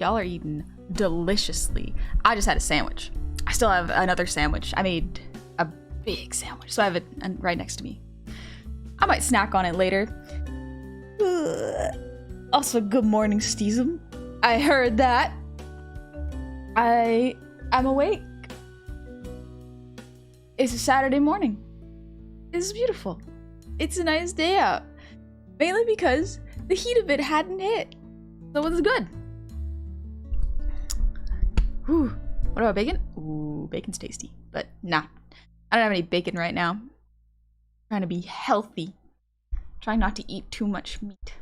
Y'all are eating deliciously. I just had a sandwich. I still have another sandwich. I made a big sandwich, so I have it right next to me. I might snack on it later. Also, good morning, Steezum. I heard that. I'm awake. It's a Saturday morning. This is beautiful. It's a nice day out. Mainly because the heat of it hadn't hit. So it's good. Whew. What about bacon? Ooh, bacon's tasty. But nah. I don't have any bacon right now. I'm trying to be healthy. Trying not to eat too much meat.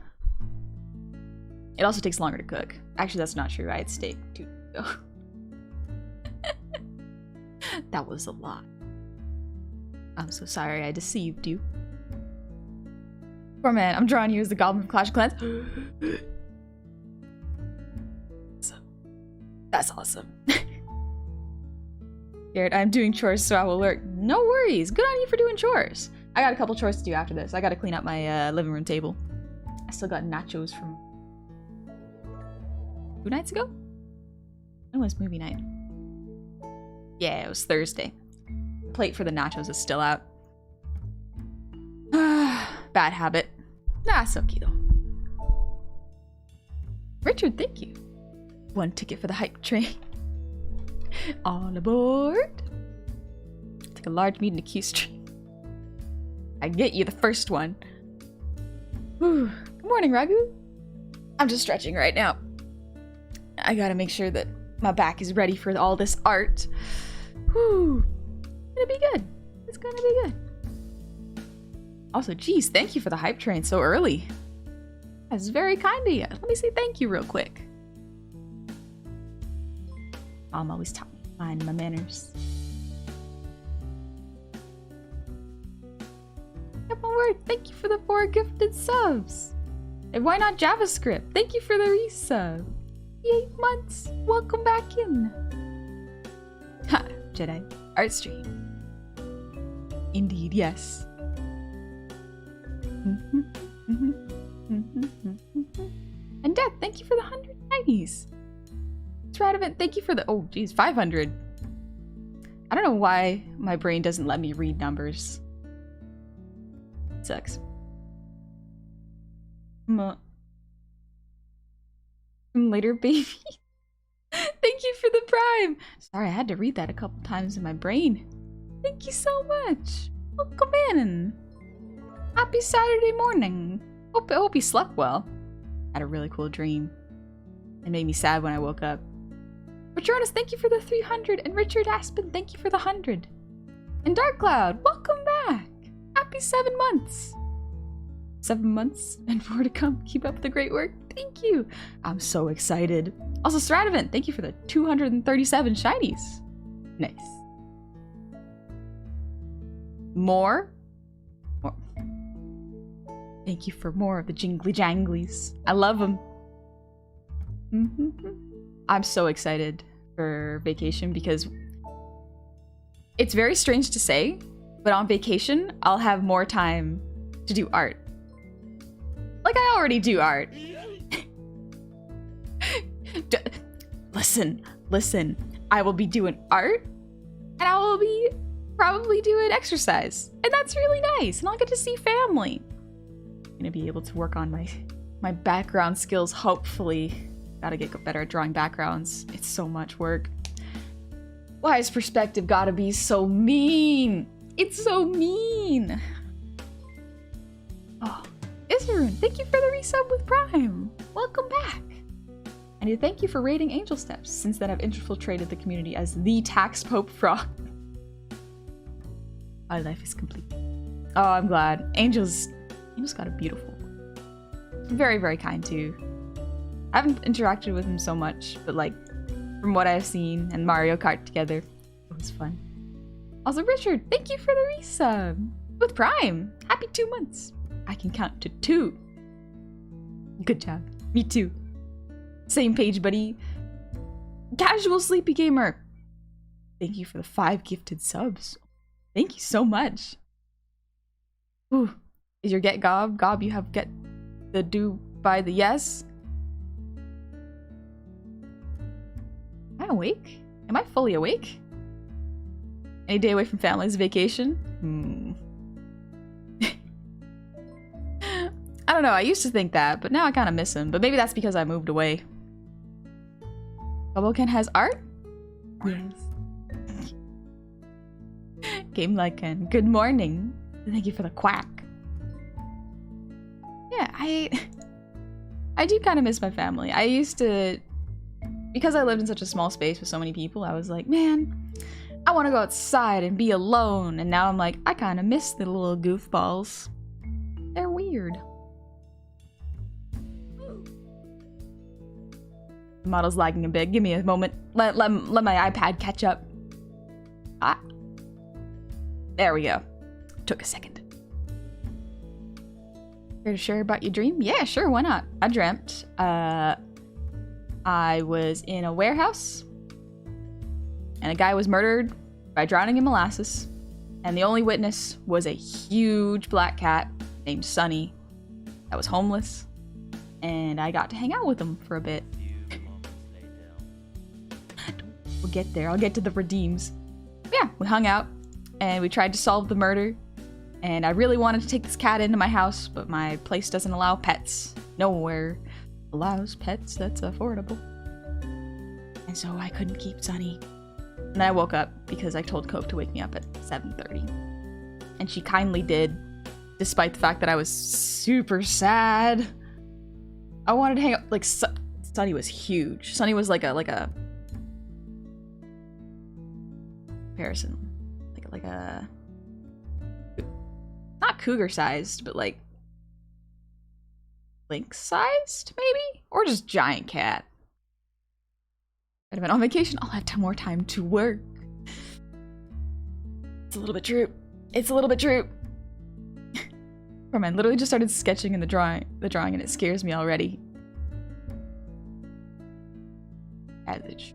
It also takes longer to cook. Actually, that's not true. I had steak 2 days ago. That was a lot. I'm so sorry I deceived you. Poor man, I'm drawing you as the Goblin from Clash of Clans. So, that's awesome. Garrett, I'm doing chores so I will lurk. No worries. Good on you for doing chores. I got a couple chores to do after this. I gotta clean up my living room table. I still got nachos from 2 nights ago? When was movie night? Yeah, it was Thursday. The plate for the nachos is still out. Bad habit. Nah, it's okay though. Richard, thank you. 1 ticket for the hype train. All aboard. Take a large meat in a Q stream. I get you the first one. Whew. Good morning, Ragu. I'm just stretching right now. I gotta make sure that my back is ready for all this art. Whew. It's gonna be good. It's gonna be good. Also, geez, thank you for the hype train so early. That's very kind of you. Let me say thank you real quick. Mom always taught me to mind my manners. Got my word. Thank you for the 4 gifted subs. And why not JavaScript? Thank you for the resub. 8 months. Welcome back in. Ha, Jedi. Art stream. Indeed, yes. And Death, thank you for the 190s. Stradivant, thank you for the, oh geez, 500. I don't know why my brain doesn't let me read numbers. It sucks. Later, baby. Thank you for the prime. Sorry, I had to read that a couple times in my brain. Thank you so much. Welcome in. Happy Saturday morning. I hope you slept well. I had a really cool dream. It made me sad when I woke up. Patronus, thank you for the 300. And Richard Aspen, thank you for the 100. And Dark Cloud, welcome back. Happy 7 months. 7 months and 4 to come. Keep up the great work. Thank you. I'm so excited. Also, Stradivant, thank you for the 237 shinies. Nice. More? More. Thank you for more of the jingly janglies. I love them. I'm so excited for vacation because it's very strange to say, but on vacation, I'll have more time to do art. Like, I already do art. Listen. I will be doing art, and I will be probably doing exercise. And that's really nice, and I'll get to see family. I'm gonna be able to work on my background skills, hopefully. Gotta get better at drawing backgrounds. It's so much work. Why is perspective gotta be so mean? It's so mean. Oh, Isarun, thank you for the resub with Prime. Welcome back. And thank you for raiding Angel Steps. Since then, I've infiltrated the community as the Tax Pope Frog. My life is complete. Oh, I'm glad. Angel's got a beautiful. Very, very kind too. I haven't interacted with him so much, but like, from what I've seen and Mario Kart together, it was fun. Also, Richard, thank you for the resub. With Prime. Happy 2 months. I can count to 2. Good job. Me too. Same page, buddy. Casual Sleepy Gamer. Thank you for the 5 gifted subs. Thank you so much. Ooh. Is your get gob? Gob, you have get the do by the yes? I awake? Am I fully awake? Any day away from family is a vacation? I don't know, I used to think that, but now I kind of miss him. But maybe that's because I moved away. Goblin has art? Yes. Game like and good morning. Thank you for the quack. Yeah, I do kind of miss my family. I used to, because I lived in such a small space with so many people, I was like, man, I want to go outside and be alone. And now I'm like, I kind of miss the little goofballs. They're weird. The model's lagging a bit. Give me a moment. Let my iPad catch up. Ah. There we go. Took a second. Care to share about your dream? Yeah, sure, why not? I dreamt. I was in a warehouse, and a guy was murdered by drowning in molasses, and the only witness was a huge black cat named Sunny that was homeless, and I got to hang out with him for a bit. We'll get there. I'll get to the redeems. Yeah, we hung out, and we tried to solve the murder. And I really wanted to take this cat into my house, but my place doesn't allow pets. Nowhere allows pets that's affordable. And so I couldn't keep Sunny. And then I woke up because I told Cove to wake me up at 7:30. And she kindly did, despite the fact that I was super sad. I wanted to hang out, like, Sunny was huge. Sunny was like a comparison. Like a not cougar sized, but like lynx sized, maybe? Or just giant cat. I've been on vacation, I'll have more time to work. It's a little bit true. It's a little bit true. I literally just started sketching in the drawing and it scares me already. Adage.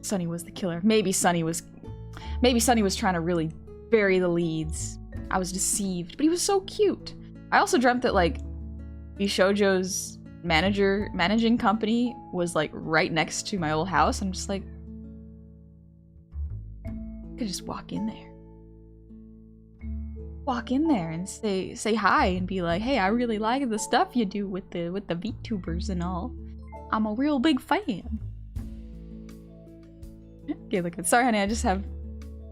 Sunny was the killer. Maybe Sunny was trying to really bury the leads. I was deceived, but he was so cute. I also dreamt that, like, Bishoujo's managing company was, like, right next to my old house. I'm just like, I could just walk in there. Walk in there and say hi and be like, hey, I really like the stuff you do with the VTubers and all. I'm a real big fan. Okay, look, sorry honey, I just have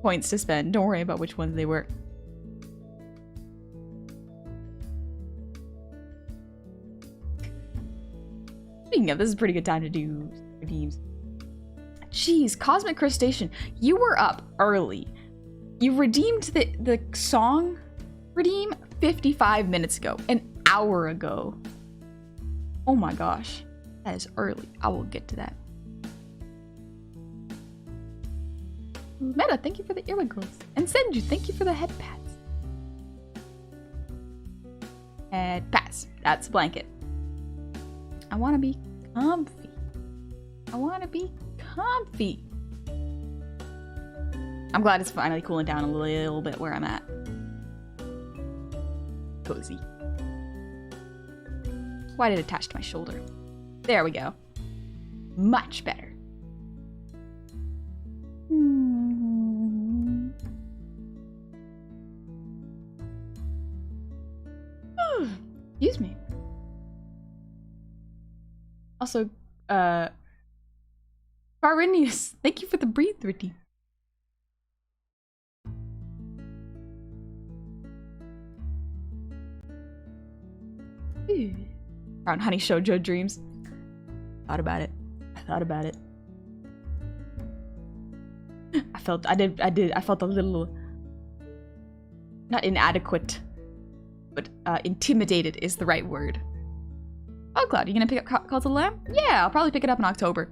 points to spend. Don't worry about which ones they were. Speaking of, this is a pretty good time to do redeems. Jeez, Cosmic Crustacean, you were up early. You redeemed the song redeem 55 minutes ago, an hour ago. Oh my gosh, that is early. I will get to that. Meta, thank you for the earwiggles. And Senju, thank you for the head pats. Head pats. That's a blanket. I want to be comfy. I want to be comfy. I'm glad it's finally cooling down a little bit where I'm at. Cozy. Why did it attach to my shoulder? There we go. Much better. Excuse me. Also, Farinius, thank you for the breathe routine. Brown honey shoujo dreams. Thought about it. I thought about it. I felt a little, not inadequate, but intimidated is the right word. Oh, Cloud, you gonna pick up Call to the Lamb? Yeah, I'll probably pick it up in October.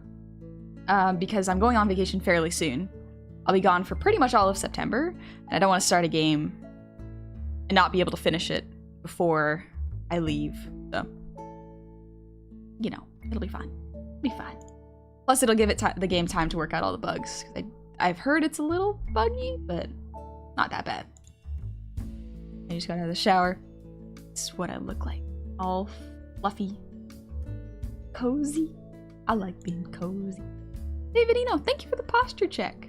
Because I'm going on vacation fairly soon. I'll be gone for pretty much all of September, and I don't want to start a game and not be able to finish it before I leave. So, you know, it'll be fine. It'll be fine. Plus, it'll give it the game time to work out all the bugs. I've heard it's a little buggy, but not that bad. I just got out of the shower. This is what I look like. All fluffy. cozy. I like being cozy. Davidino, thank you for the posture check.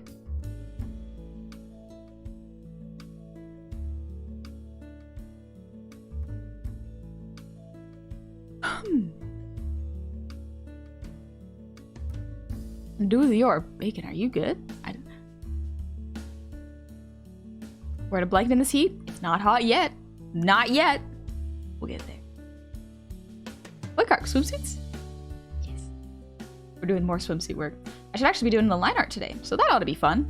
Do your bacon. Are you good? Wear a blanket in this heat. It's not hot yet. Not yet. We'll get there. What car? Swimsuits? Yes. We're doing more swimsuit work. I should actually be doing the line art today, so that ought to be fun.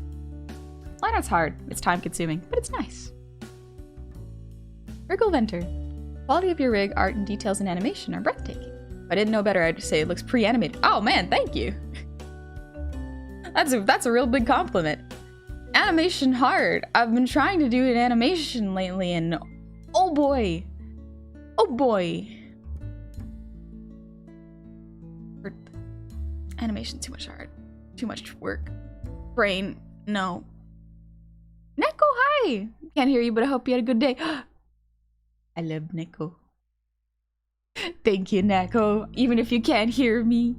Line art's hard. It's time consuming, but it's nice. Wriggle Venter. Quality of your rig, art, and details and animation are breathtaking. If I didn't know better, I'd say it looks pre-animated. Oh man, thank you. That's a real big compliment. Animation hard. I've been trying to do an animation lately and oh boy. Oh boy. Animation too much hard. Too much work. Brain, no. Neko, hi! Can't hear you, but I hope you had a good day. I love Neko. Thank you, Neko. Even if you can't hear me.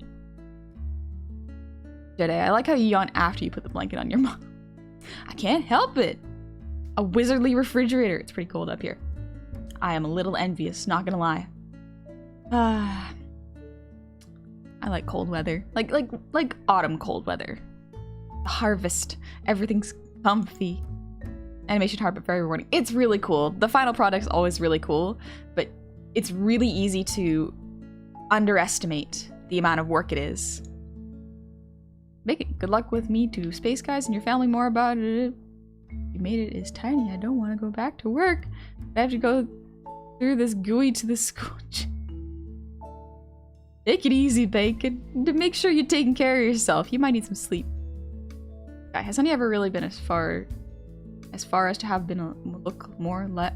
Jedi, I like how you yawn after you put the blanket on your mom. I can't help it. A wizardly refrigerator. It's pretty cold up here. I am a little envious, not gonna lie. I like cold weather. Like autumn cold weather. The harvest. Everything's comfy. Animation hard but very rewarding. It's really cool. The final product's always really cool, but it's really easy to underestimate the amount of work it is. Make it. Good luck with me to Space Guys and your family more about it. You made it is tiny. I don't want to go back to work. I have to go through this gooey to the scooch. Take it easy, Bacon. Make sure you're taking care of yourself. You might need some sleep. Guy, has Honey ever really been as far as to have been a look more My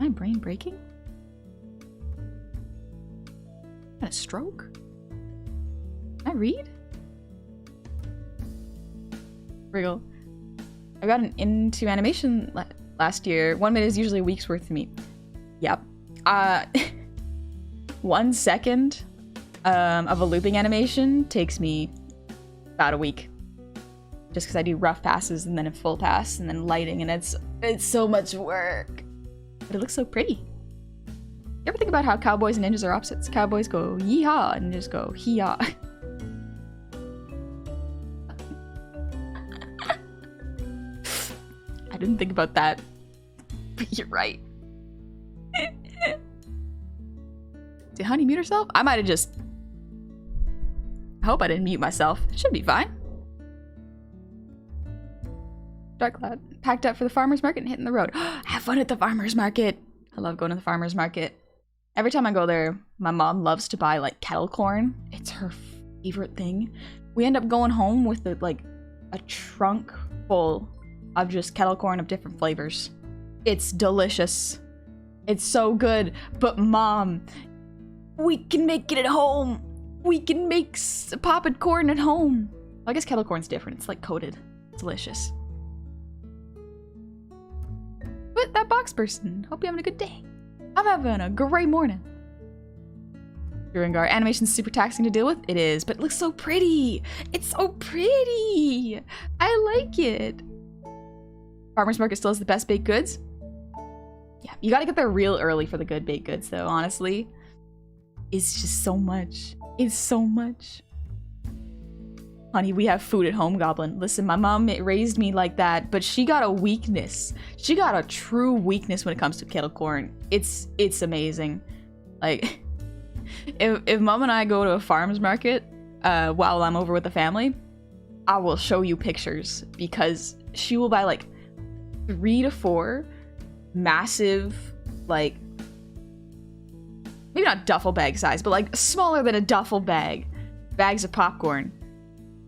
brain breaking? A stroke? Can I read? Wriggle. I got into animation last year. 1 minute is usually a week's worth for me. Yep. 1 second of a looping animation takes me about a week. Just because I do rough passes and then a full pass and then lighting, and it's so much work. But it looks so pretty. You ever think about how cowboys and ninjas are opposites? Cowboys go yeehaw and ninjas go hee-haw. I didn't think about that, but you're right. Did Honey mute herself? I might have just... I hope I didn't mute myself. Should be fine. Dark Cloud. Packed up for the farmer's market and hitting the road. Have fun at the farmer's market. I love going to the farmer's market. Every time I go there, my mom loves to buy like kettle corn. It's her favorite thing. We end up going home with a trunk full of just kettle corn of different flavors. It's delicious. It's so good. But Mom, we can make it at home. We can make popped corn at home. Well, I guess kettle corn's different. It's like coated. It's delicious. But that box person. Hope you're having a good day. I'm having a great morning. Duringar, animation's super taxing to deal with. It is, but it looks so pretty. It's so pretty. I like it. Farmer's Market still has the best baked goods. Yeah, you gotta get there real early for the good baked goods, though, honestly. It's just so much. It's so much. Honey, we have food at home, Goblin. Listen, my mom raised me like that, but she got a weakness. She got a true weakness when it comes to kettle corn. It's amazing. Like, if Mom and I go to a farmer's market while I'm over with the family, I will show you pictures because she will buy like 3 to 4 massive, like, maybe not duffel bag size, but like smaller than a duffel bag, bags of popcorn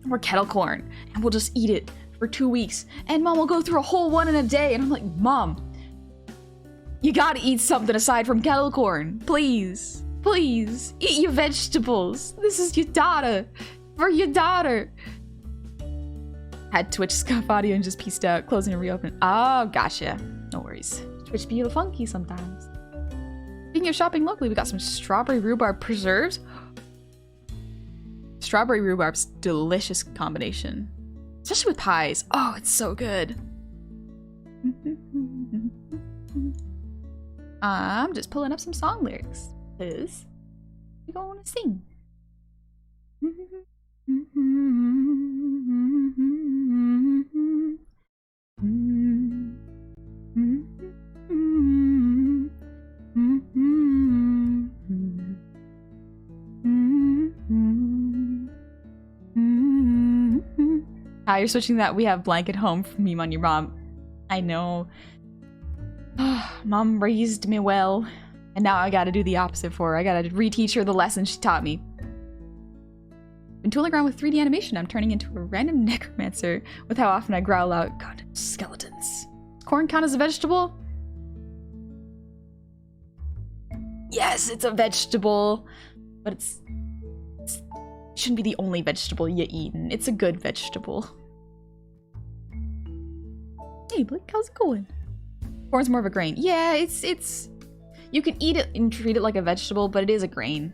or kettle corn, and we'll just eat it for 2 weeks. And Mom will go through a whole one in a day, and I'm like, Mom, you gotta eat something aside from kettle corn. Please, please, eat your vegetables. This is your daughter, for your daughter. Had Twitch scuff audio and just pieced out, closing and reopening. Oh, gotcha. No worries. Which be a little funky sometimes. Speaking of shopping locally, we got some strawberry rhubarb preserves. Strawberry rhubarb's delicious combination. Especially with pies. Oh, it's so good. I'm just pulling up some song lyrics. Because we're gonna sing. You're switching that we have blanket home from meme on your mom. I know. Mom raised me well, and now I gotta do the opposite for her. I gotta reteach her the lesson she taught me. Been tooling around with 3D animation. I'm turning into a random necromancer with how often I growl out, God, skeletons. Does corn count as a vegetable? Yes, it's a vegetable, but it shouldn't be the only vegetable you eat. It's a good vegetable. Hey, Blake, how's it going? Corn's more of a grain. Yeah, it's... You can eat it and treat it like a vegetable, but it is a grain.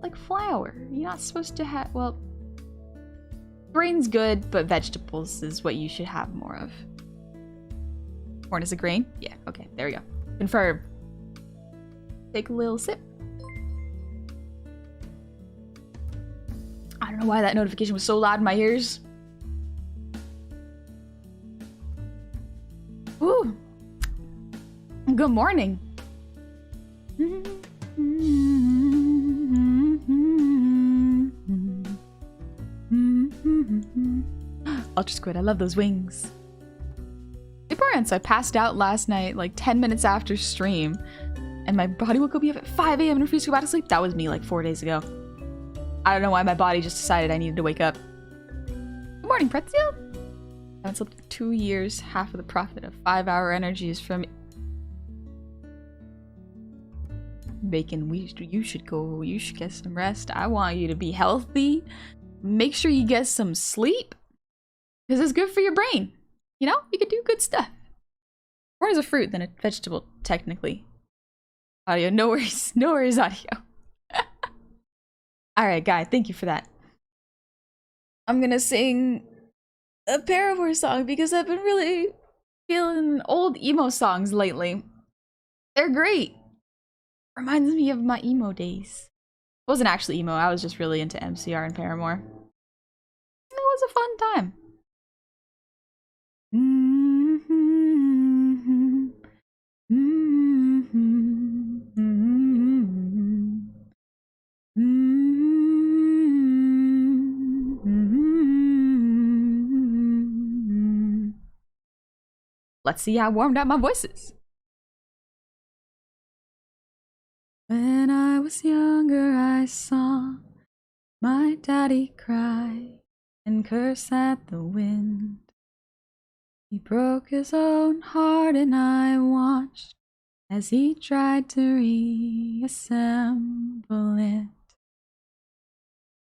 Like flour. You're not supposed to have... Well... Grain's good, but vegetables is what you should have more of. Corn is a grain? Yeah, okay, there we go. Confirm. Take a little sip. I don't know why that notification was so loud in my ears. Ooh. Good morning. Ultra Squid, I love those wings. So I passed out last night like 10 minutes after stream, and my body woke me up at 5 a.m. and refused to go back to sleep. That was me like 4 days ago. I don't know why my body just decided I needed to wake up. Good morning, Pretzel. I haven't slept in 2 years. Half of the profit of 5-hour energy is from Bacon. You should go. You should get some rest. I want you to be healthy. Make sure you get some sleep, because it's good for your brain. You know, you can do good stuff. More is a fruit than a vegetable, technically. Audio, no worries. No worries, audio. Alright, Guy, thank you for that. I'm gonna sing a Paramore song because I've been really feeling old emo songs lately. They're great. Reminds me of my emo days. I wasn't actually emo, I was just really into MCR and Paramore. It was a fun time. Let's see how warmed up my voice is. When I was younger, I saw my daddy cry and curse at the wind. He broke his own heart and I watched as he tried to reassemble it.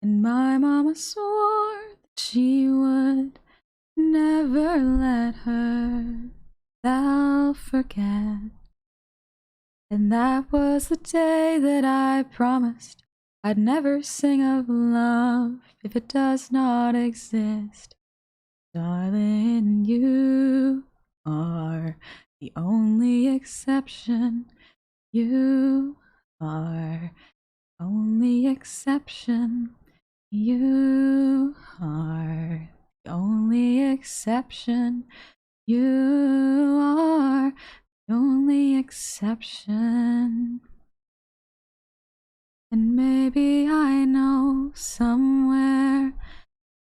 And my mama swore that she would never let herself forget. And that was the day that I promised I'd never sing of love if it does not exist. Darling, you are the only exception. You are the only exception. You are the only exception. You are the only exception. And maybe I know somewhere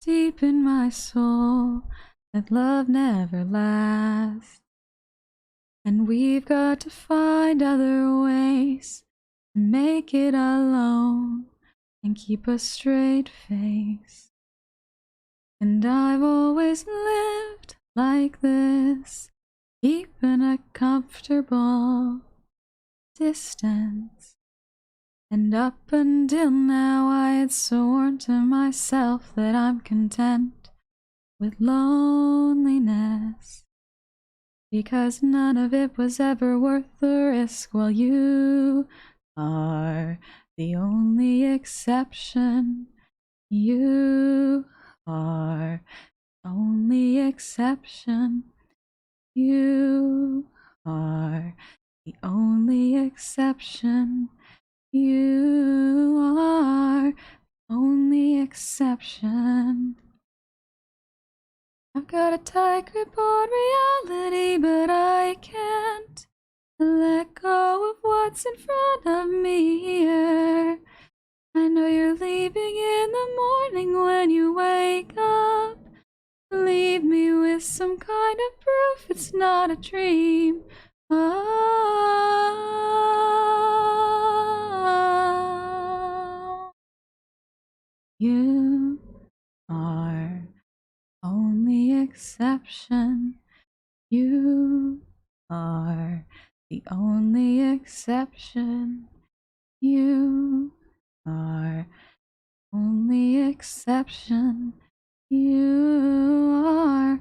deep in my soul that love never lasts. And we've got to find other ways to make it alone and keep a straight face. And I've always lived like this, keeping a comfortable distance. And up until now I had sworn to myself that I'm content with loneliness. Because none of it was ever worth the risk. Well, you are the only exception. You are the only exception. You are the only exception. You are the only exception. I've got a tight grip on reality, but I can't let go of what's in front of me here. I know you're leaving in the morning when you wake up. Leave me with some kind of proof it's not a dream. Oh, you are only exception. You are the only exception. You are only exception. You are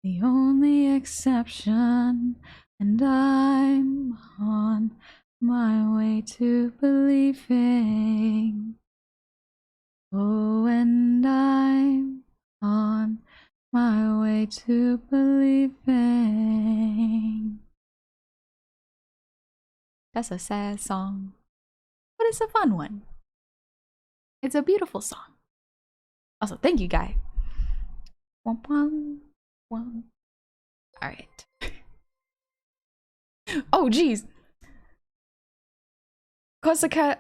the only exception. And I'm on my way to believing. Oh, and I'm on my way to believing. That's a sad song, but it's a fun one. It's a beautiful song. Also, thank you, Guy. Womp womp womp. Alright. Oh, jeez. Kosaka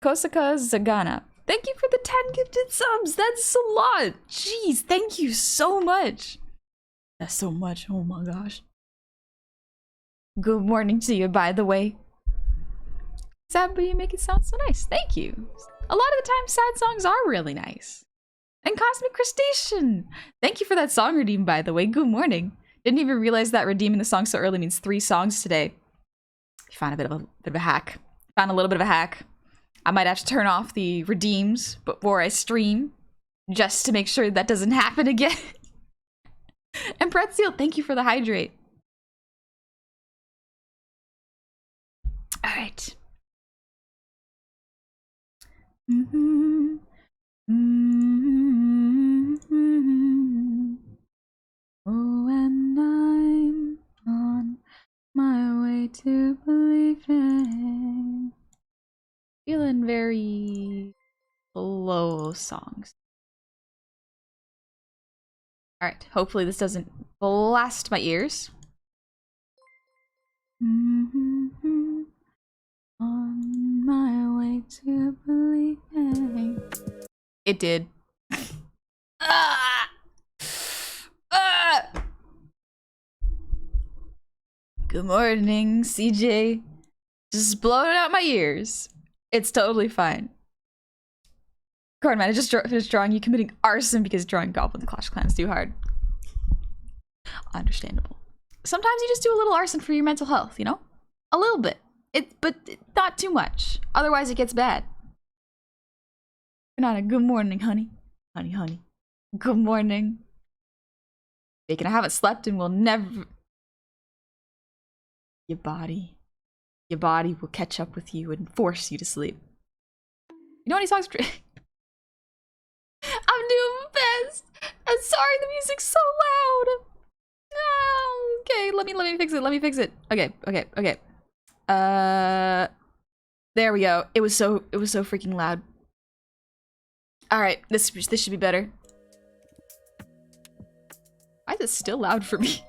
Zagana. Thank you for the 10 gifted subs. That's a lot. Jeez, thank you so much. That's so much. Oh my gosh. Good morning to you, by the way. Sad, but you make it sound so nice. Thank you. A lot of the time, sad songs are really nice. And Cosmic Crustacean. Thank you for that song redeem, by the way. Good morning. Didn't even realize that redeeming the song so early means 3 songs today. You found a bit of a hack. Found a little bit of a hack. I might have to turn off the redeems before I stream, just to make sure that doesn't happen again. And Pretzel, thank you for the hydrate. All right. Mm-hmm. Mm-hmm. Oh, and I'm on my way to believing. Feeling very slow songs. Alright, hopefully this doesn't blast my ears. Mm-hmm. On my way to believing. It did. Ah! Ah! Good morning, CJ. Just blowing out my ears. It's totally fine. Cardman, I just finished drawing you committing arson because drawing Goblin Clash Clans too hard. Understandable. Sometimes you just do a little arson for your mental health, you know? A little bit. But not too much. Otherwise it gets bad. Banana, good morning, honey. Honey, honey. Good morning. Bacon, I haven't slept and will never... Your body will catch up with you and force you to sleep. You know any songs? I'm doing my best. I'm sorry, the music's so loud. Oh, okay, let me fix it. Let me fix it. Okay. There we go. It was so freaking loud. All right, this should be better. Why is it still loud for me?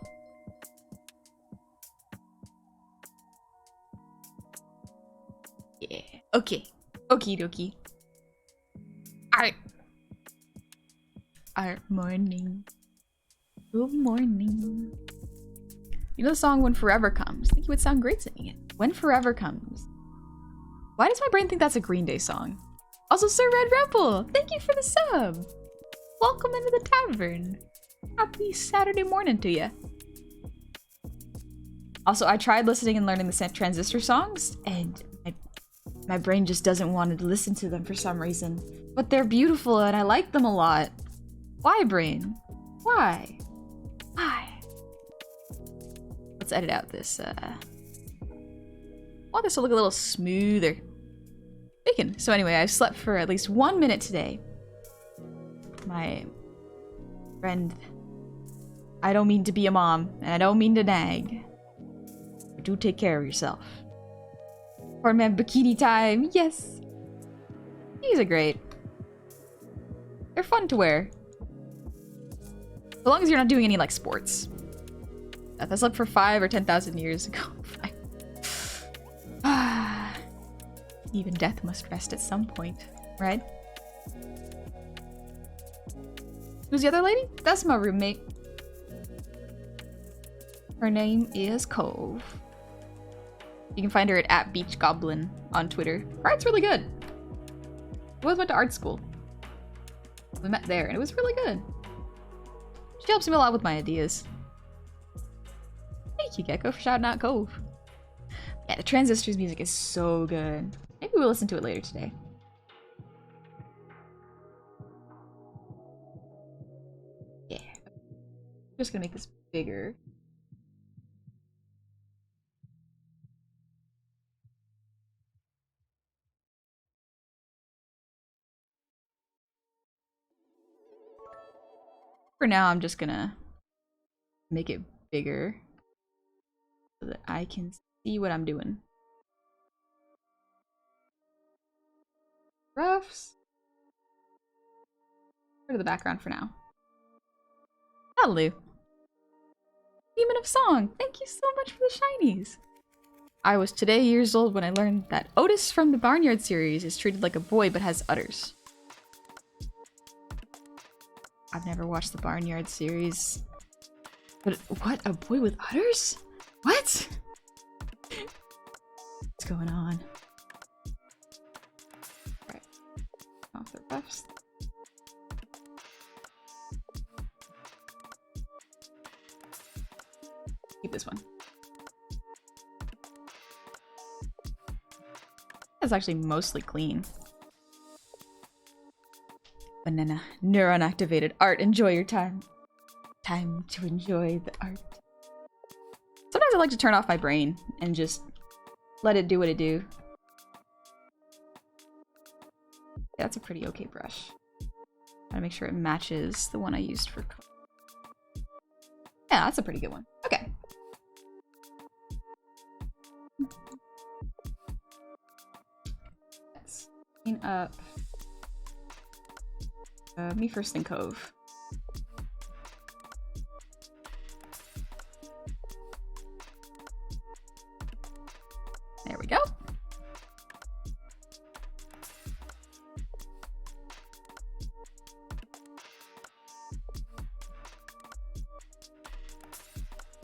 Yeah. Okay. Okie dokie. Alright. Alright, morning. Good morning. You know the song When Forever Comes? I think you would sound great singing it. When Forever Comes. Why does my brain think that's a Green Day song? Also, Sir Red Rebel, thank you for the sub. Welcome into the tavern. Happy Saturday morning to you. Also, I tried listening and learning the Transistor songs, and my brain just doesn't want to listen to them for some reason. But they're beautiful and I like them a lot. Why, brain? Why? Why? edit out this, I want this to look a little smoother. Bacon. So anyway, I've slept for at least 1 minute today. My friend, I don't mean to be a mom, and I don't mean to nag. But do take care of yourself. For my bikini time, yes. These are great. They're fun to wear. As long as you're not doing any, like, sports. I slept for 5 or 10,000 years ago. Even death must rest at some point, right? Who's the other lady? That's my roommate. Her name is Cove. You can find her at Beach Goblin on Twitter. Her art's really good. We both went to art school. We met there, and it was really good. She helps me a lot with my ideas. Thank you, Gecko, for shouting out Cove. Yeah, the Transistors music is so good. Maybe we'll listen to it later today. Yeah. I'm just gonna make this bigger. For now, I'm just gonna make it bigger so that I can see what I'm doing. Roughs. Go to the background for now. Hello. Demon of Song, thank you so much for the shinies. I was today years old when I learned that Otis from the Barnyard series is treated like a boy but has udders. I've never watched the Barnyard series. But what? A boy with udders? What? What's going on? Right. Off the roughs. Keep this one. That's actually mostly clean. Banana. Neuron activated. Art. Enjoy your time. Time to enjoy the art. Sometimes I like to turn off my brain and just let it do what it do. Yeah, that's a pretty okay brush. Gotta make sure it matches the one I used for Cove. Yeah, that's a pretty good one. Okay. Let's clean up. Me first, then Cove. There we go.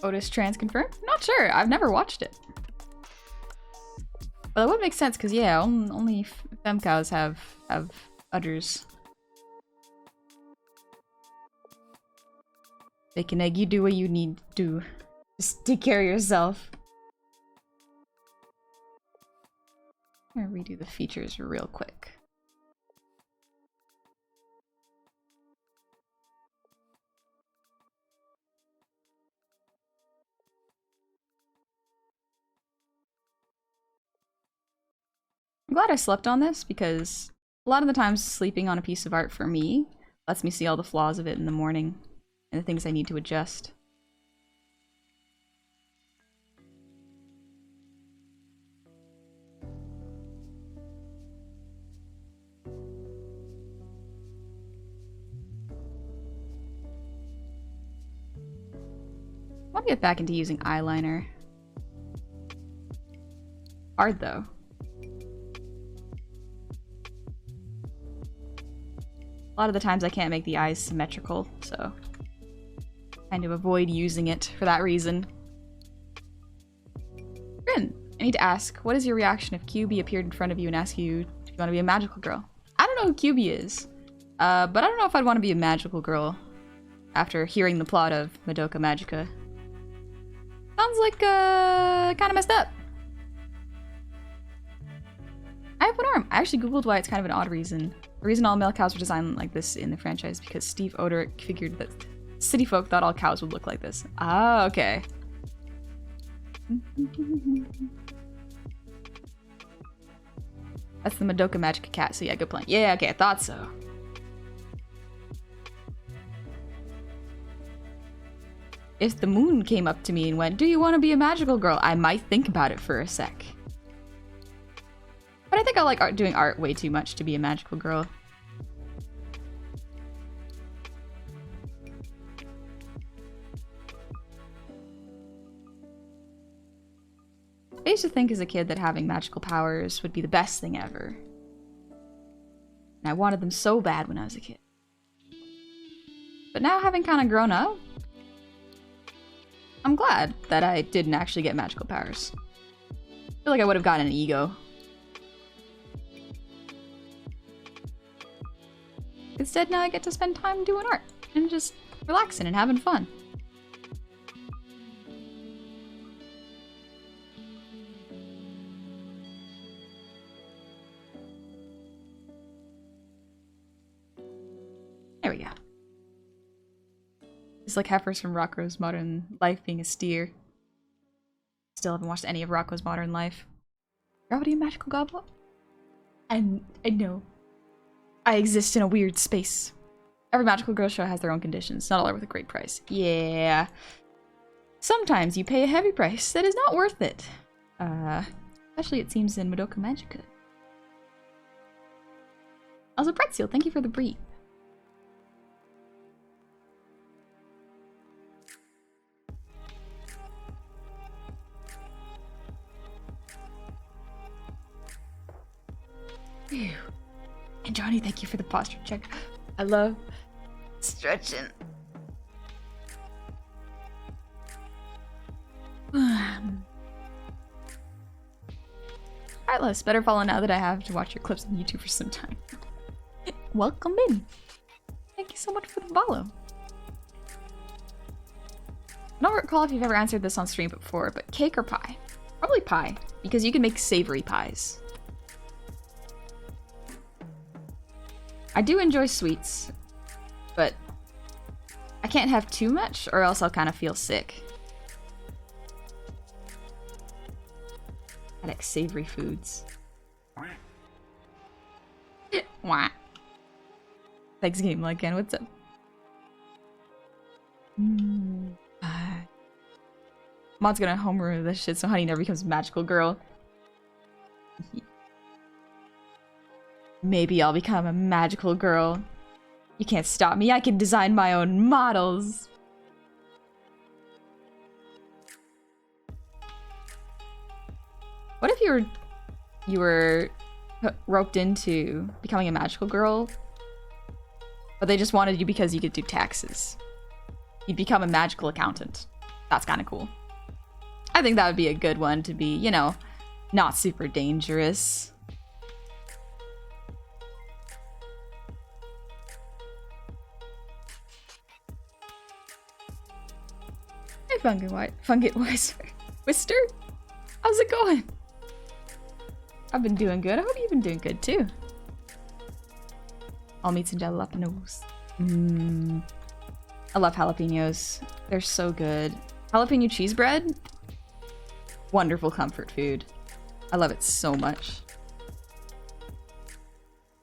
Otis trans confirmed? Not sure. I've never watched it. Well, that would make sense because yeah, only femme cows have udders. Bacon egg, you do what you need to do. Just take care of yourself. I'm gonna redo the features real quick. I'm glad I slept on this because a lot of the times sleeping on a piece of art for me lets me see all the flaws of it in the morning and the things I need to adjust. I want to get back into using eyeliner. Hard though. A lot of the times I can't make the eyes symmetrical, so kind of avoid using it for that reason. Rin, I need to ask, what is your reaction if QB appeared in front of you and asked you if you want to be a magical girl? I don't know who QB is, but I don't know if I'd want to be a magical girl after hearing the plot of Madoka Magica. Sounds like, kind of messed up. I have one arm. I actually googled why it's kind of an odd reason. The reason all male cows were designed like this in the franchise is because Steve Oderick figured that city folk thought all cows would look like this. Ah, okay. That's the Madoka Magica cat, so yeah, good plan. Yeah, okay, I thought so. If the moon came up to me and went, "Do you want to be a magical girl?" I might think about it for a sec. But I think I like doing art way too much to be a magical girl. I used to think as a kid that having magical powers would be the best thing ever. And I wanted them so bad when I was a kid. But now, having kind of grown up, I'm glad that I didn't actually get magical powers. I feel like I would have gotten an ego. Instead, now I get to spend time doing art and just relaxing and having fun. There we go. It's like Heifers from Rocco's Modern Life being a steer. Still haven't watched any of Rocco's Modern Life. Gravity and Magical Goblin? I know. I exist in a weird space. Every magical girl show has their own conditions, not all are with a great price. Yeah. Sometimes you pay a heavy price that is not worth it. Especially it seems in Madoka Magica. Also, Pretzel, thank you for the brief. Phew. And Johnny, thank you for the posture check. I love stretching. Alright, Les, better follow now that I have to watch your clips on YouTube for some time. Welcome in. Thank you so much for the follow. I don't recall if you've ever answered this on stream before, but cake or pie? Probably pie, because you can make savory pies. I do enjoy sweets, but I can't have too much or else I'll kind of feel sick. I like savory foods. Wah. Thanks, Game Again. What's up? Mod's gonna homer this shit so Honey never becomes a magical girl. Maybe I'll become a magical girl. You can't stop me. I can design my own models. What if you were roped into becoming a magical girl, but they just wanted you because you could do taxes? You'd become a magical accountant. That's kind of cool. I think that would be a good one to be, you know, not super dangerous. Hey, Fungit Wister, how's it going? I've been doing good. I hope you've been doing good too. All meats and jalapenos. I love jalapenos. They're so good. Jalapeno cheese bread? Wonderful comfort food. I love it so much.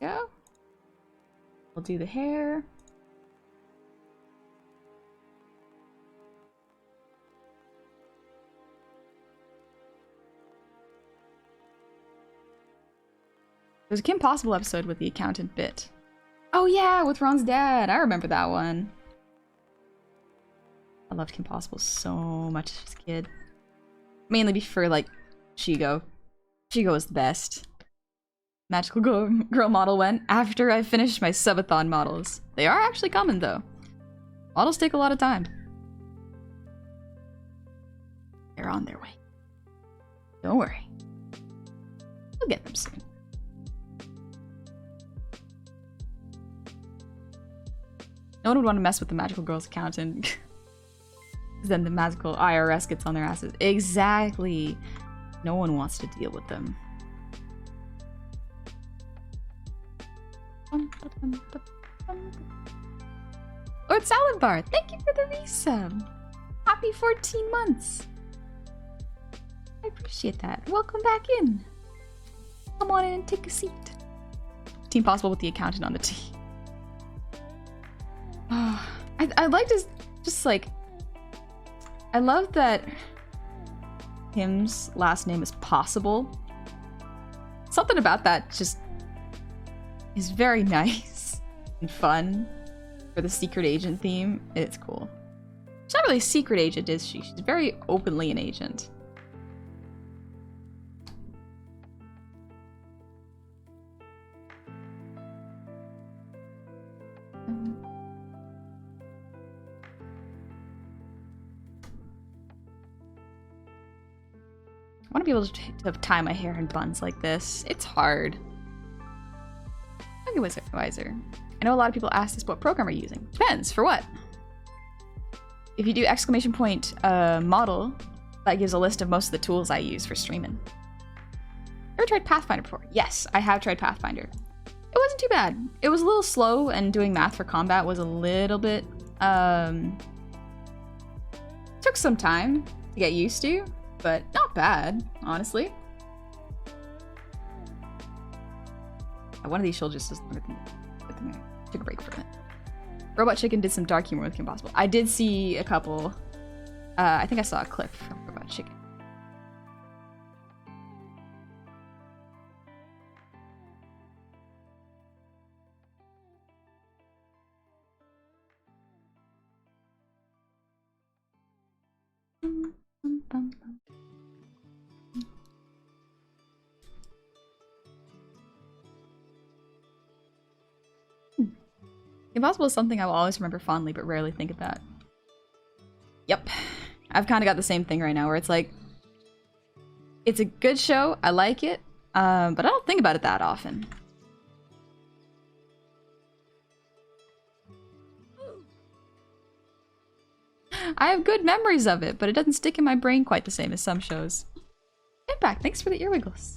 Yeah. We'll do the hair. There's a Kim Possible episode with the accountant bit. Oh yeah, with Ron's dad. I remember that one. I loved Kim Possible so much as a kid. Mainly for, like, Shigo. Shigo was the best. Magical girl model went after I finished my subathon models. They are actually coming, though. Models take a lot of time. They're on their way. Don't worry. We'll get them soon. No one would want to mess with the magical girl's accountant. Because then the magical IRS gets on their asses. Exactly. No one wants to deal with them. Lord Salad Bar, thank you for the resub. Happy 14 months. appreciate that. Welcome back in. Come on in and take a seat. Team Possible with the accountant on the team. I'd like to just like... I love that him's last name is Possible. Something about that just is very nice and fun for the secret agent theme. It's cool. She's not really a secret agent, is she? She's very openly an agent. I want to be able to tie my hair in buns like this. It's hard. Okay, Wiser. I know a lot of people ask this, what program are you using? Depends, for what? If you do exclamation point model, that gives a list of most of the tools I use for streaming. Ever tried Pathfinder before? Yes, I have tried Pathfinder. It wasn't too bad. It was a little slow, and doing math for combat was a little bit, took some time to get used to, but not bad, honestly. One of these soldiers just took a break from it. Robot Chicken did some dark humor with Kim Possible. I did see a couple. I think I saw a clip from Robot Chicken. Impossible is something I will always remember fondly, but rarely think about. Yep. I've kind of got the same thing right now, where it's like, it's a good show, I like it, but I don't think about it that often. I have good memories of it, but it doesn't stick in my brain quite the same as some shows. Impact, thanks for the earwiggles.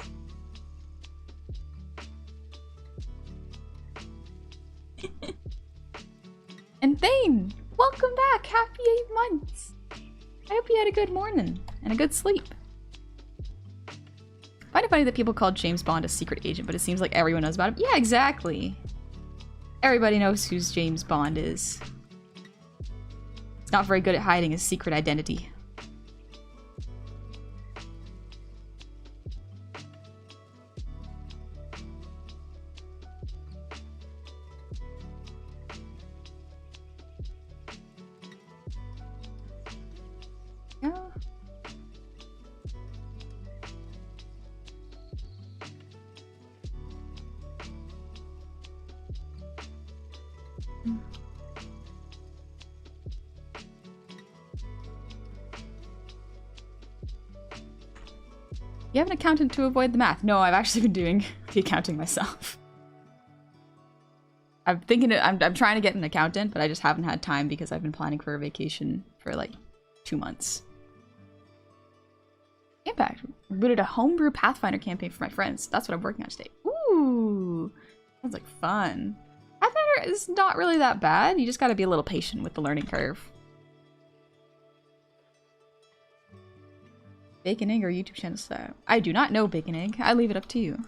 And Thane, welcome back! Happy 8 months! I hope you had a good morning and a good sleep. I find it funny that people call James Bond a secret agent, but it seems like everyone knows about him. Yeah, exactly. Everybody knows who James Bond is. He's not very good at hiding his secret identity. You have an accountant to avoid the math. No, I've actually been doing the accounting myself. I'm trying to get an accountant, but I just haven't had time because I've been planning for a vacation for like 2 months. Impact. Booted a homebrew Pathfinder campaign for my friends. That's what I'm working on today. Ooh, sounds like fun. Pathfinder is not really that bad. You just gotta be a little patient with the learning curve. Bacon Egg or YouTube channel style? I do not know Bacon Egg. I leave it up to you.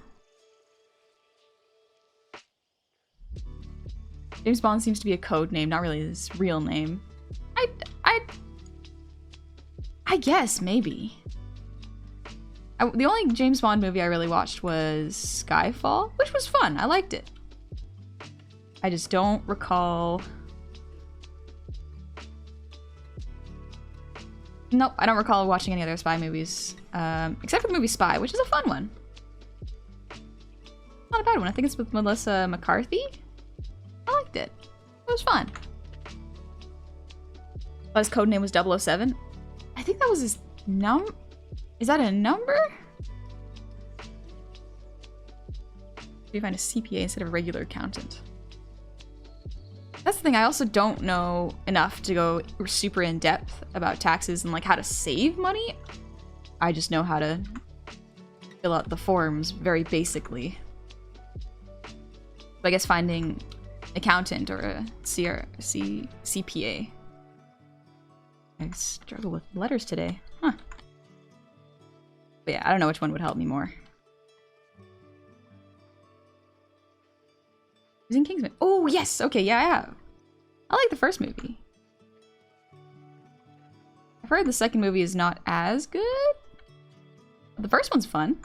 James Bond seems to be a code name, not really his real name. I guess, maybe. The only James Bond movie I really watched was Skyfall, which was fun. I liked it. I just don't recall... Nope, I don't recall watching any other spy movies, except for the movie Spy, which is a fun one. Not a bad one. I think it's with Melissa McCarthy. I liked it. It was fun. His code name was 007. I think that was his Is that a number? Did you find a CPA instead of a regular accountant? That's the thing, I also don't know enough to go super in depth about taxes and like how to save money. I just know how to fill out the forms very basically. But I guess finding accountant or a CPA. I struggle with letters today. Huh. But yeah, I don't know which one would help me more. Who's in Kingsman? Oh, yes! Okay, yeah, I have. I like the first movie. I've heard the second movie is not as good. But the first one's fun.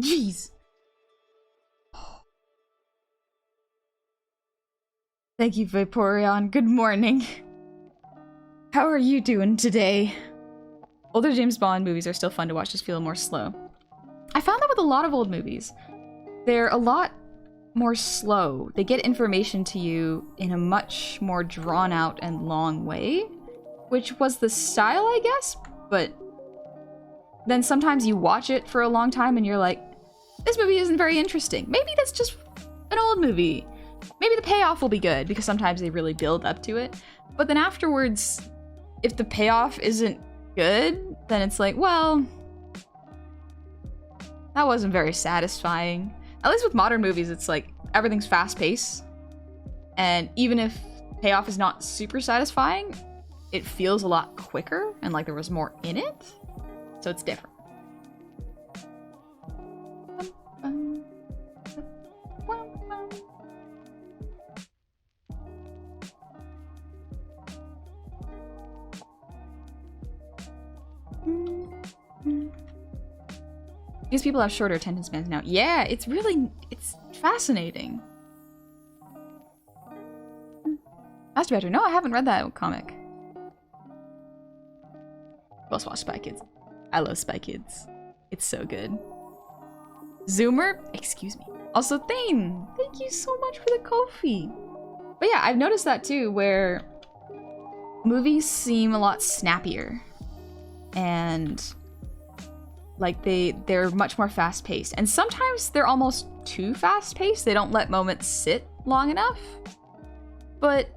Jeez. Thank you, Vaporeon. Good morning. How are you doing today? Older James Bond movies are still fun to watch, just feel more slow. I found that with a lot of old movies. They're a lot more slow. They get information to you in a much more drawn out and long way, which was the style, I guess, but then sometimes you watch it for a long time and you're like, this movie isn't very interesting. Maybe that's just an old movie. Maybe the payoff will be good, because sometimes they really build up to it. But then afterwards, if the payoff isn't good, then it's like, well, that wasn't very satisfying. At least with modern movies, it's like everything's fast-paced. And even if payoff is not super satisfying, it feels a lot quicker and like there was more in it. So it's different. These people have shorter attention spans now. Yeah, it's fascinating. Master Badger. No, I haven't read that comic. Let's watch Spy Kids. I love Spy Kids. It's so good. Zoomer? Excuse me. Also, Thane, thank you so much for the Ko-fi. But yeah, I've noticed that too, where movies seem a lot snappier. And like they're much more fast-paced. And sometimes they're almost too fast-paced. They don't let moments sit long enough. But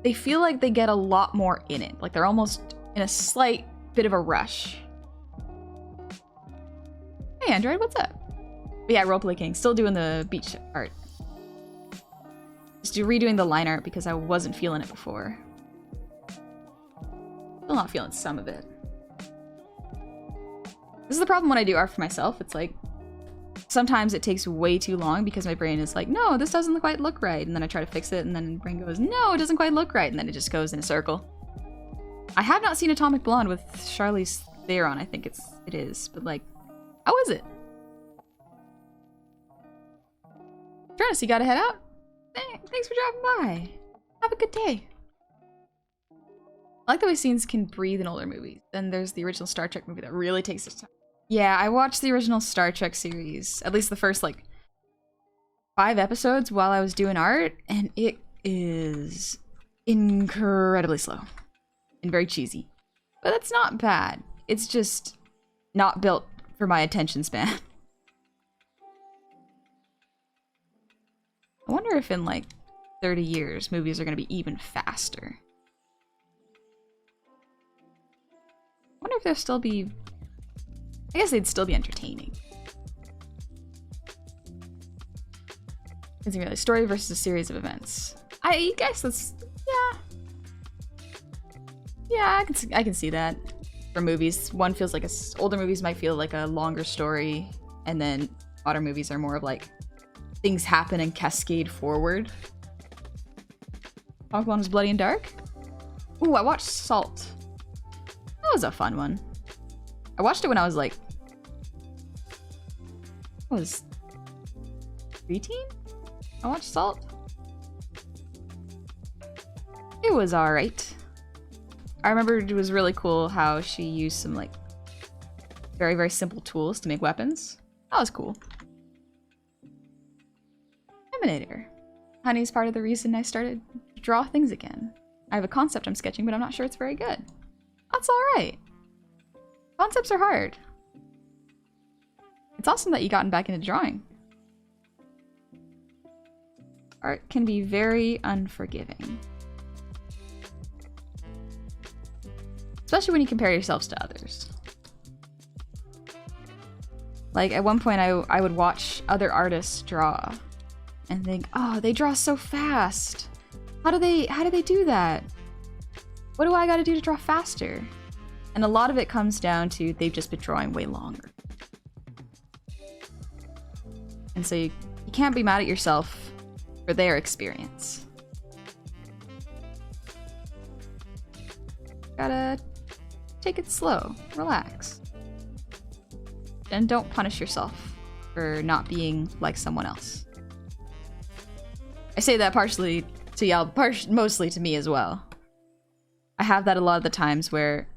they feel like they get a lot more in it. Like they're almost in a slight bit of a rush. Hey Android, what's up? But yeah, Roleplay King, still doing the beach art. Just redoing the line art because I wasn't feeling it before. Still not feeling some of it. This is the problem when I do art for myself. It's like, sometimes it takes way too long because my brain is like, no, this doesn't quite look right. And then I try to fix it and then the brain goes, no, it doesn't quite look right. And then it just goes in a circle. I have not seen Atomic Blonde with Charlize Theron, I think it is. But like, how is it? Jonas, you gotta head out? Thanks for dropping by. Have a good day. I like the way scenes can breathe in older movies. Then there's the original Star Trek movie that really takes its time. Yeah, I watched the original Star Trek series, at least the first, like, 5 episodes while I was doing art, and it is incredibly slow and very cheesy. But that's not bad. It's just not built for my attention span. I wonder if in, like, 30 years, movies are going to be even faster. I wonder if they'll still be... I guess they'd still be entertaining. Isn't really a story versus a series of events. I guess that's... yeah. Yeah, I can see that. For movies, one feels like older movies might feel like a longer story, and then modern movies are more of like things happen and cascade forward. Atomic Blonde was bloody and dark. Ooh, I watched Salt. That was a fun one. I watched it when I was like, I was 13? I watched Salt. It was alright. I remember it was really cool how she used some like very, very simple tools to make weapons. That was cool. Emanator. Honey's part of the reason I started to draw things again. I have a concept I'm sketching, but I'm not sure it's very good. That's alright. Concepts are hard. It's awesome that you gotten back into drawing. Art can be very unforgiving. Especially when you compare yourselves to others. Like, at one point I would watch other artists draw and think, oh, they draw so fast. How do they do that? What do I gotta do to draw faster? And a lot of it comes down to they've just been drawing way longer. And so you can't be mad at yourself for their experience. Gotta take it slow, relax. And don't punish yourself for not being like someone else. I say that partially to y'all, mostly to me as well. I have that a lot of the times where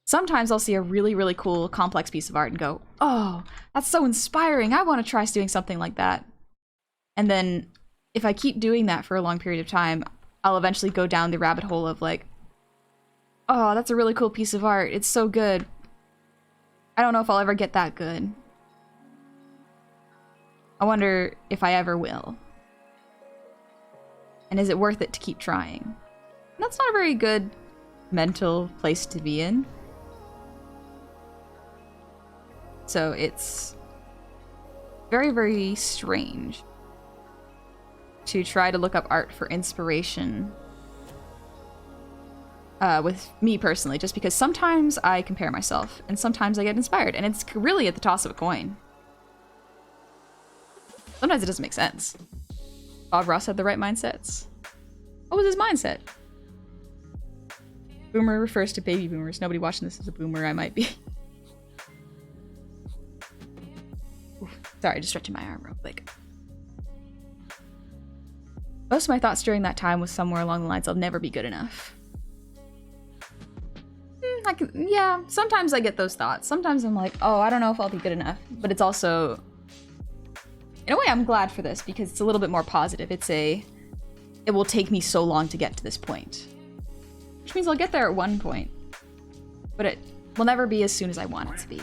sometimes I'll see a really, really cool, complex piece of art and go, oh, that's so inspiring. I want to try doing something like that. And then if I keep doing that for a long period of time, I'll eventually go down the rabbit hole of like, oh, that's a really cool piece of art. It's so good. I don't know if I'll ever get that good. I wonder if I ever will. And is it worth it to keep trying? And that's not a very good mental place to be in. So it's very, very strange to try to look up art for inspiration with me personally, just because sometimes I compare myself and sometimes I get inspired, and it's really at the toss of a coin. Sometimes it doesn't make sense. Bob Ross had the right mindsets. What was his mindset? Boomer refers to baby boomers. Nobody watching this is a boomer. I might be. Oof, sorry, just stretching my arm real quick. Most of my thoughts during that time was somewhere along the lines, I'll never be good enough. Yeah, sometimes I get those thoughts. Sometimes I'm like, oh, I don't know if I'll be good enough. But it's also, in a way, I'm glad for this because it's a little bit more positive. It will take me so long to get to this point. Which means I'll get there at one point. But it will never be as soon as I want it to be.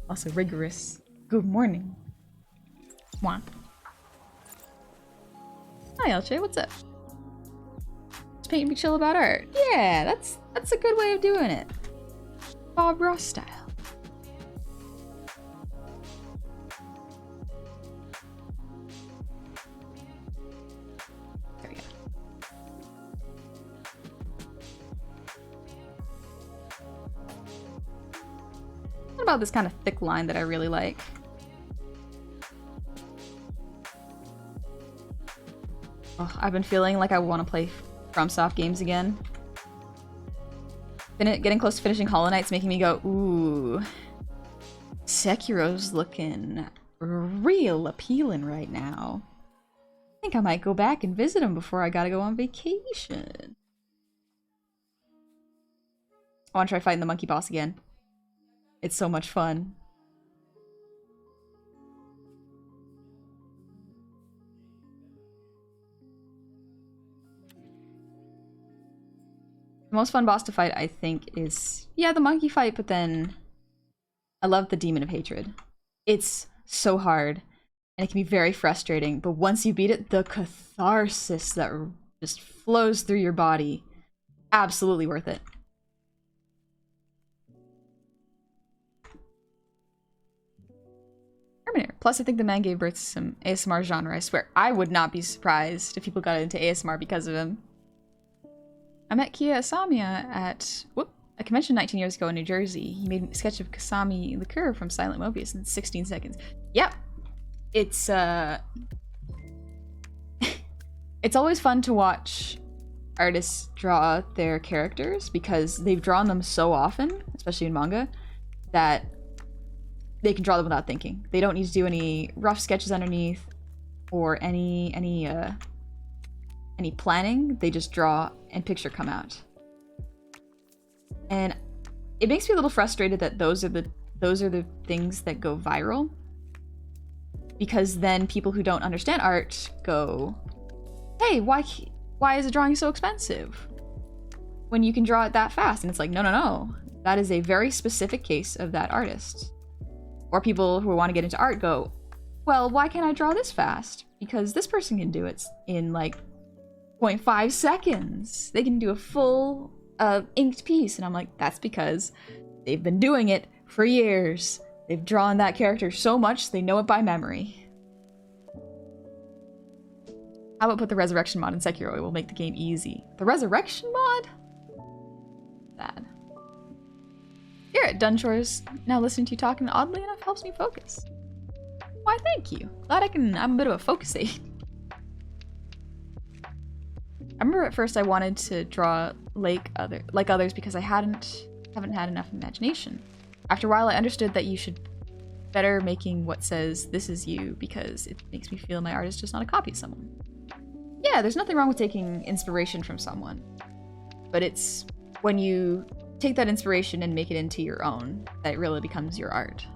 Also rigorous. Good morning. Mwah. Hi, Elche, what's up? Just paint me chill about art. Yeah, that's a good way of doing it. Bob Ross style. There we go. What about this kind of thick line that I really like? Oh, I've been feeling like I want to play FromSoft games again. Getting close to finishing Hollow Knight's making me go, ooh. Sekiro's looking real appealing right now. I think I might go back and visit him before I gotta go on vacation. I want to try fighting the monkey boss again. It's so much fun. The most fun boss to fight, I think, is, yeah, the monkey fight, but then I love the Demon of Hatred. It's so hard, and it can be very frustrating, but once you beat it, the catharsis that just flows through your body, absolutely worth it. Terminator. Plus, I think the man gave birth to some ASMR genre, I swear. I would not be surprised if people got into ASMR because of him. I met Kia Asamiya at a convention 19 years ago in New Jersey. He made a sketch of Kasami liqueur from Silent Mobius in 16 seconds. Yep. It's it's always fun to watch artists draw their characters because they've drawn them so often, especially in manga, that they can draw them without thinking. They don't need to do any rough sketches underneath or any planning. They just draw and picture come out. And it makes me a little frustrated that those are the things that go viral, because then people who don't understand art go, hey, why is the drawing so expensive when you can draw it that fast? And it's like, no, that is a very specific case of that artist. Or people who want to get into art go, well, why can't I draw this fast? Because this person can do it in like 0.5 seconds. They can do a full inked piece. And I'm like, that's because they've been doing it for years. They've drawn that character so much they know it by memory. How about put the resurrection mod in Sekiro? It will make the game easy. The resurrection mod? Sad. Here at Done Chores, now listening to you talking oddly enough helps me focus. Why, thank you. Glad I'm a bit of a focus aid. I remember at first I wanted to draw like others because I haven't had enough imagination. After a while I understood that you should better making what says this is you because it makes me feel my art is just not a copy of someone. Yeah, there's nothing wrong with taking inspiration from someone, but it's when you take that inspiration and make it into your own that it really becomes your art.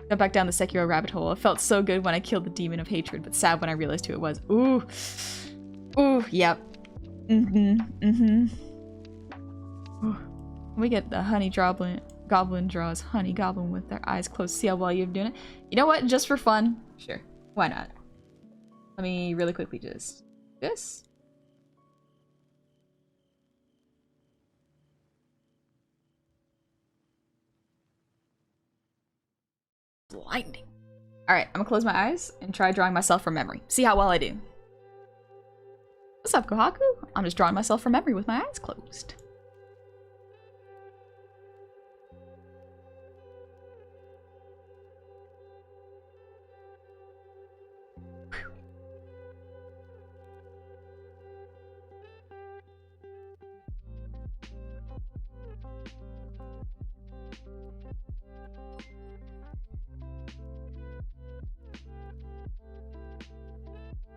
Got back down the Sekiro rabbit hole. It felt so good when I killed the demon of hatred, but sad when I realized who it was. Ooh. Ooh, yep. Ooh. We get the honey goblin. Goblin draws honey goblin with their eyes closed. See how well you're doing it? You know what? Just for fun? Sure. Why not? Let me really quickly just... this? Blinding. Alright, I'm gonna close my eyes and try drawing myself from memory. See how well I do. What's up, Kohaku? I'm just drawing myself from memory with my eyes closed.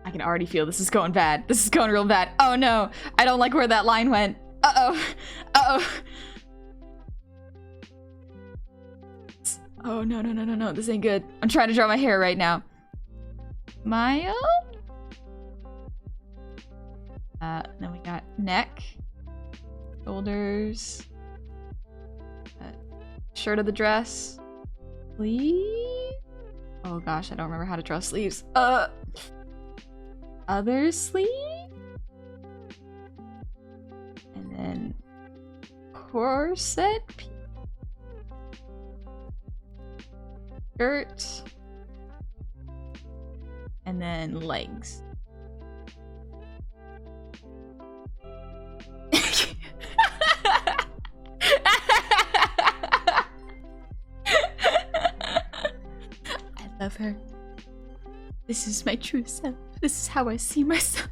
I can already feel this is going bad. This is going real bad. Oh no, I don't like where that line went. Uh-oh. Uh-oh. Oh no, no, no, no, no. This ain't good. I'm trying to draw my hair right now. Smile? Then we got neck. Shoulders. Shirt of the dress. Sleeve? Oh gosh, I don't remember how to draw sleeves. Other sleeve? And then corset piece. Skirt. And then legs. I love her. This is my true self. This is how I see myself.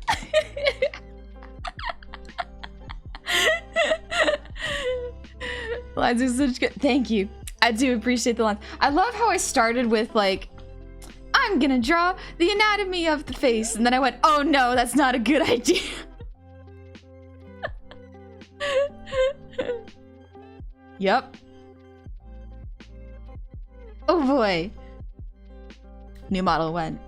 Lines are such good. Thank you. I do appreciate the lines. I love how I started with like, I'm gonna draw the anatomy of the face, and then I went, oh no, that's not a good idea. Yep. Oh boy. New model went.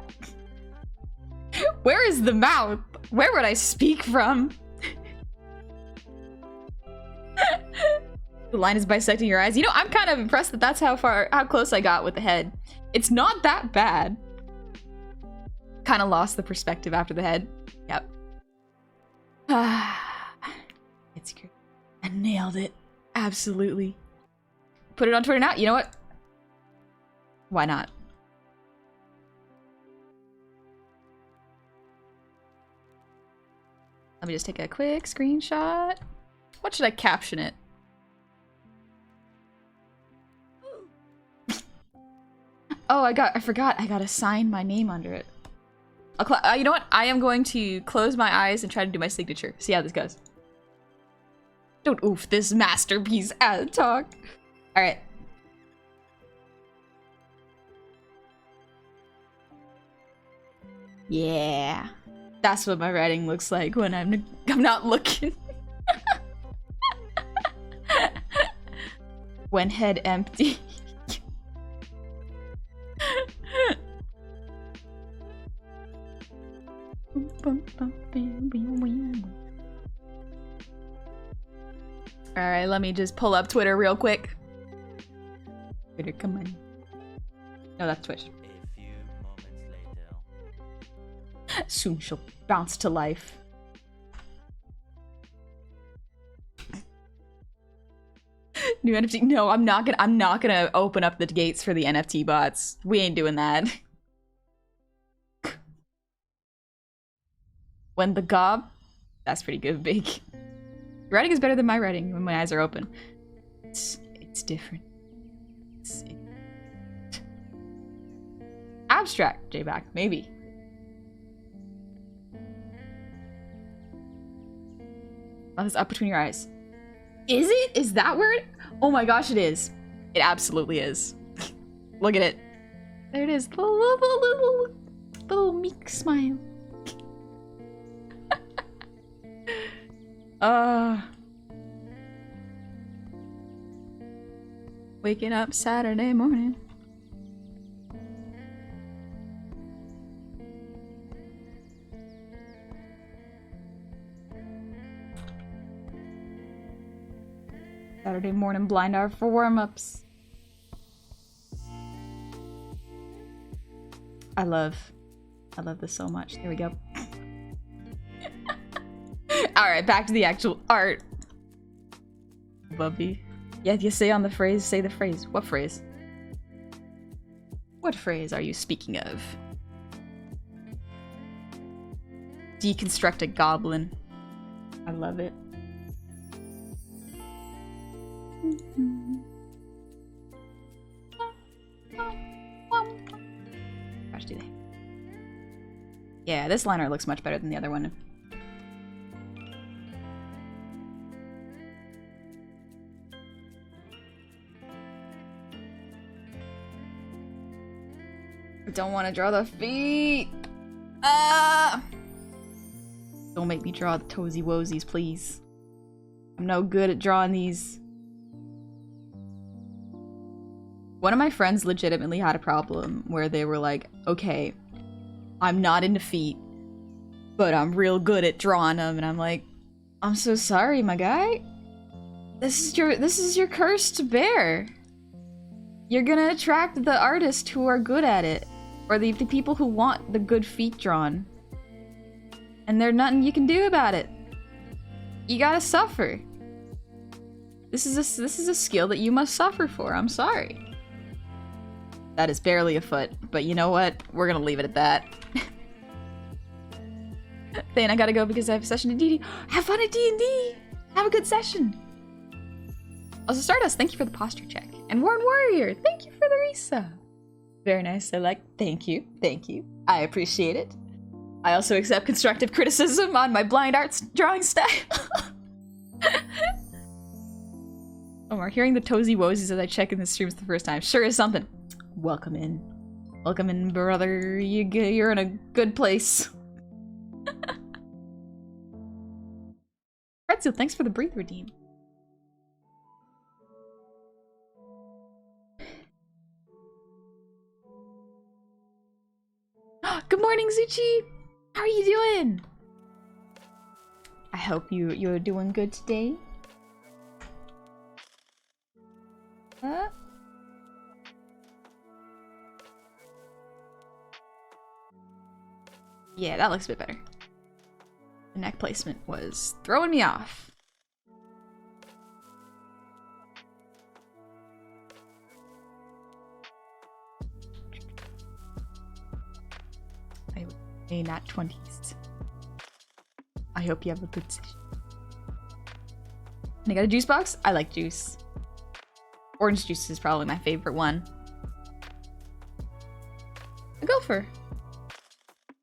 Where is the mouth? Where would I speak from? The line is bisecting your eyes. You know, I'm kind of impressed that that's how close I got with the head. It's not that bad. Kind of lost the perspective after the head. Yep. It's great. I nailed it. Absolutely. Put it on Twitter now. You know what? Why not? Let me just take a quick screenshot. What should I caption it? Oh, I forgot. I gotta sign my name under it. You know what? I am going to close my eyes and try to do my signature. See how this goes. Don't oof this masterpiece ad talk. All right. Yeah. That's what my writing looks like when I'm not looking. When head empty. Alright, let me just pull up Twitter real quick. Twitter, come on. No, that's Twitch. A few moments later. Soon she'll bounce to life. New NFT? No, I'm not gonna open up the gates for the NFT bots. We ain't doing that. When the gob... That's pretty good, Big. Your writing is better than my writing when my eyes are open. It's different. Abstract, J-back, maybe. Oh, it's up between your eyes. Is it? Is that where it... Oh my gosh, it is. It absolutely is. Look at it. There it is. The little meek smile. Waking up Saturday morning. Saturday morning blind hour for warm-ups. I love this so much. There we go. Alright, back to the actual art. Bubby. Yeah, you say on the phrase, say the phrase. What phrase? What phrase are you speaking of? Deconstruct a goblin. I love it. Gosh, do they? Yeah, this liner looks much better than the other one. I don't want to draw the feet. Don't make me draw the toesy woesies, please. I'm no good at drawing these. One of my friends legitimately had a problem where they were like, okay, I'm not into feet, but I'm real good at drawing them. And I'm like, I'm so sorry, my guy. This is your curse to bear. You're gonna attract the artists who are good at it. Or the people who want the good feet drawn. And there's nothing you can do about it. You gotta suffer. This is a skill that you must suffer for. I'm sorry. That is barely a foot, but you know what? We're gonna leave it at that. Thane, I gotta go because I have a session in D&D. Have fun at D&D! Have a good session! Also, Stardust, thank you for the posture check. And Warren Warrior, thank you for the resub. Very nice. I like. Thank you. Thank you. I appreciate it. I also accept constructive criticism on my blind arts drawing style. Oh, we're hearing the toesy woesies as I check in the streams the first time. Sure is something. Welcome in. Welcome in, brother. You're in a good place. Pretzel, thanks for the breathe redeem. Good morning, Zuchi! How are you doing? I hope you're doing good today. Yeah, that looks a bit better. The neck placement was throwing me off. I would say not 20s. I hope you have a good session. And I got a juice box? I like juice. Orange juice is probably my favorite one. A gopher.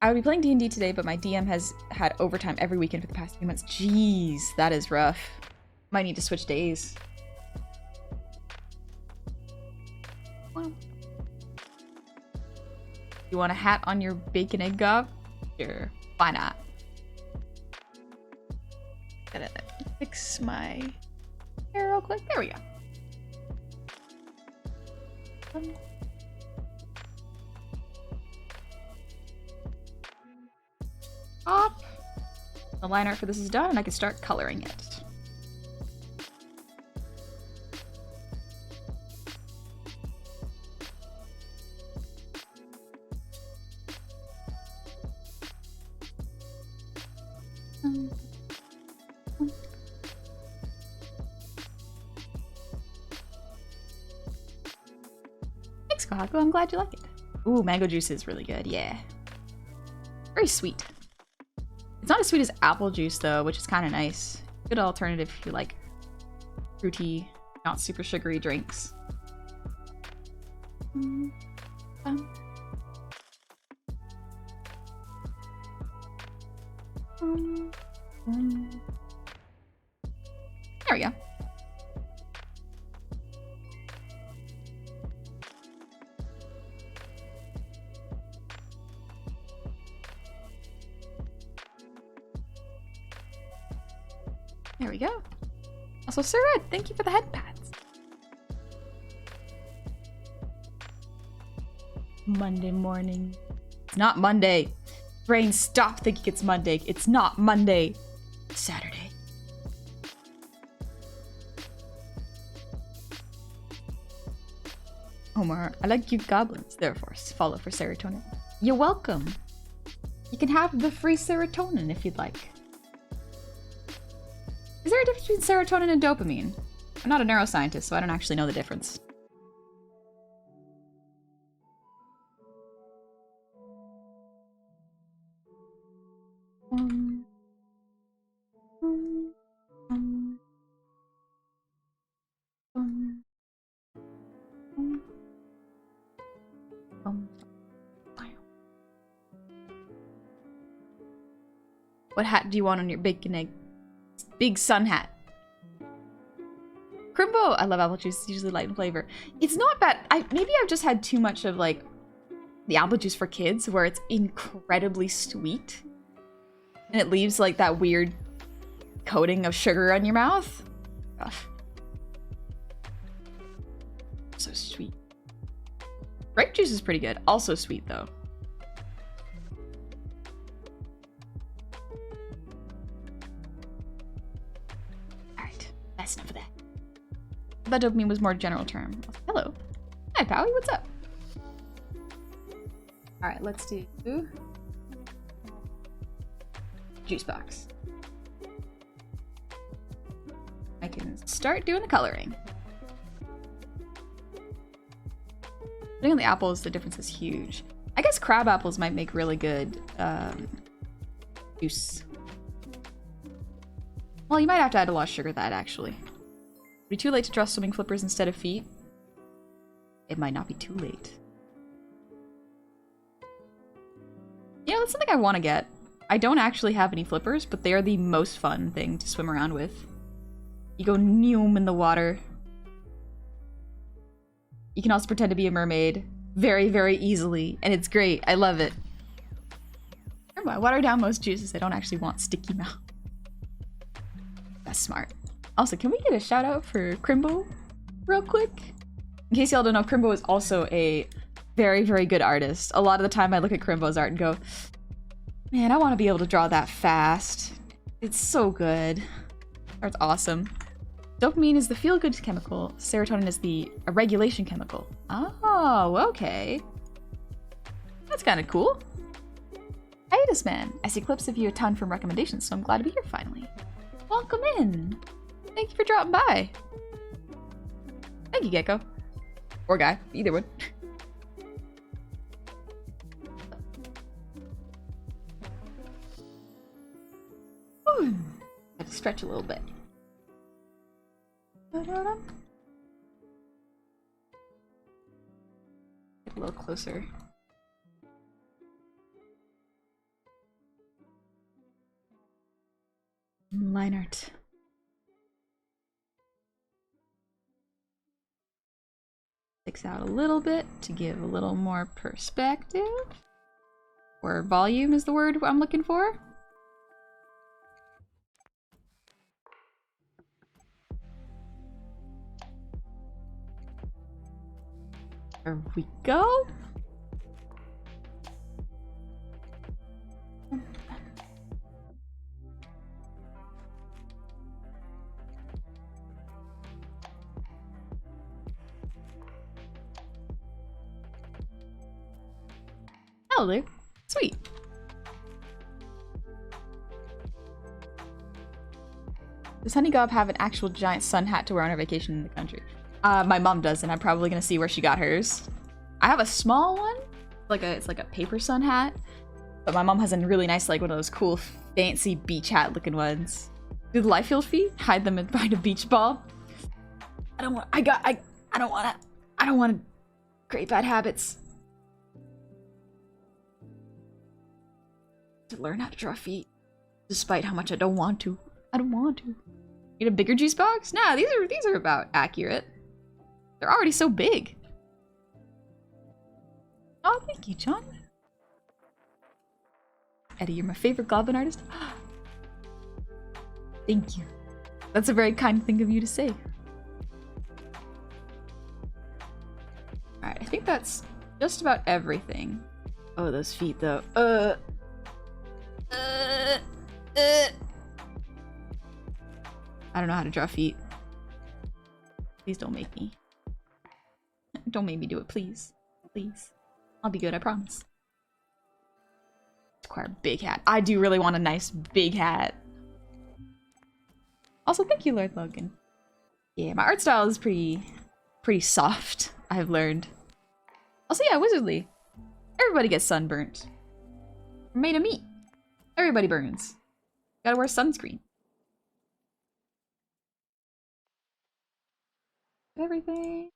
I would be playing D&D today, but my DM has had overtime every weekend for the past 3 months. Jeez, that is rough. Might need to switch days. Well. You want a hat on your bacon egg gob? Sure, why not? Gotta fix my hair real quick. There we go. Pop. The line art for this is done, and I can start coloring it. Thanks, Kohaku. I'm glad you like it. Ooh, mango juice is really good. Yeah. Very sweet. It's not as sweet as apple juice though, which is kind of nice. Good alternative if you like fruity, not super sugary drinks. There we go. There we go. Also, Sir Red, thank you for the head pads. Monday morning. It's not Monday. Brain, stop thinking it's Monday. It's not Monday. It's Saturday. Omar, I like cute goblins. Therefore, follow for serotonin. You're welcome. You can have the free serotonin if you'd like. Is there a difference between serotonin and dopamine? I'm not a neuroscientist, so I don't actually know the difference. What hat do you want on your bacon egg? Big sun hat. Crimbo! I love apple juice. It's usually light in flavor. It's not bad. Maybe I've just had too much of like the apple juice for kids where it's incredibly sweet. And it leaves like that weird coating of sugar on your mouth. Ugh. So sweet. Grape juice is pretty good. Also sweet though. That's enough of that. That dopamine was more general term. Hello. Hi, Powie, what's up? Alright, let's do juice box. I can start doing the coloring. Putting on the apples, the difference is huge. I guess crab apples might make really good juice. Well, you might have to add a lot of sugar to that, actually. Would it be too late to draw swimming flippers instead of feet? It might not be too late. Yeah, that's something I want to get. I don't actually have any flippers, but they are the most fun thing to swim around with. You go noom in the water. You can also pretend to be a mermaid very, very easily, and it's great. I love it. Remember, I water down most juices. I don't actually want sticky mouth. That's smart. Also, can we get a shout out for Crimbo real quick? In case y'all don't know, Crimbo is also a very, very good artist. A lot of the time I look at Crimbo's art and go, man, I want to be able to draw that fast. It's so good. Art's awesome. Dopamine is the feel-good chemical. Serotonin is the regulation chemical. Oh, okay. That's kind of cool. Hiatus man. I see clips of you a ton from recommendations, so I'm glad to be here finally. Welcome in. Thank you for dropping by. Thank you, Gecko. Or guy. Either one. I have to stretch a little bit. Get a little closer. Line art. Sticks out a little bit to give a little more perspective. Or volume is the word I'm looking for. There we go. Hello. Sweet. Does Honey Gob have an actual giant sun hat to wear on her vacation in the country? My mom does, and I'm probably gonna see where she got hers. I have a small one, it's like a paper sun hat, but my mom has a really nice, like one of those cool fancy beach hat looking ones. Do the life heal feet? Hide them behind a beach ball? I don't want to create bad habits. To learn how to draw feet. Despite how much I don't want to. I don't want to. Need a bigger juice box? Nah, these are about accurate. They're already so big. Oh, thank you, John. Eddie, you're my favorite Goblin artist. Thank you. That's a very kind thing of you to say. Alright, I think that's just about everything. Oh, those feet, though. I don't know how to draw feet. Please don't make me. Don't make me do it, please. Please. I'll be good, I promise. Acquire a big hat. I do really want a nice big hat. Also, thank you, Lord Logan. Yeah, my art style is pretty soft, I've learned. Also, yeah, Wizardly. Everybody gets sunburnt. We're made of meat. Everybody burns. Gotta wear sunscreen. Everything.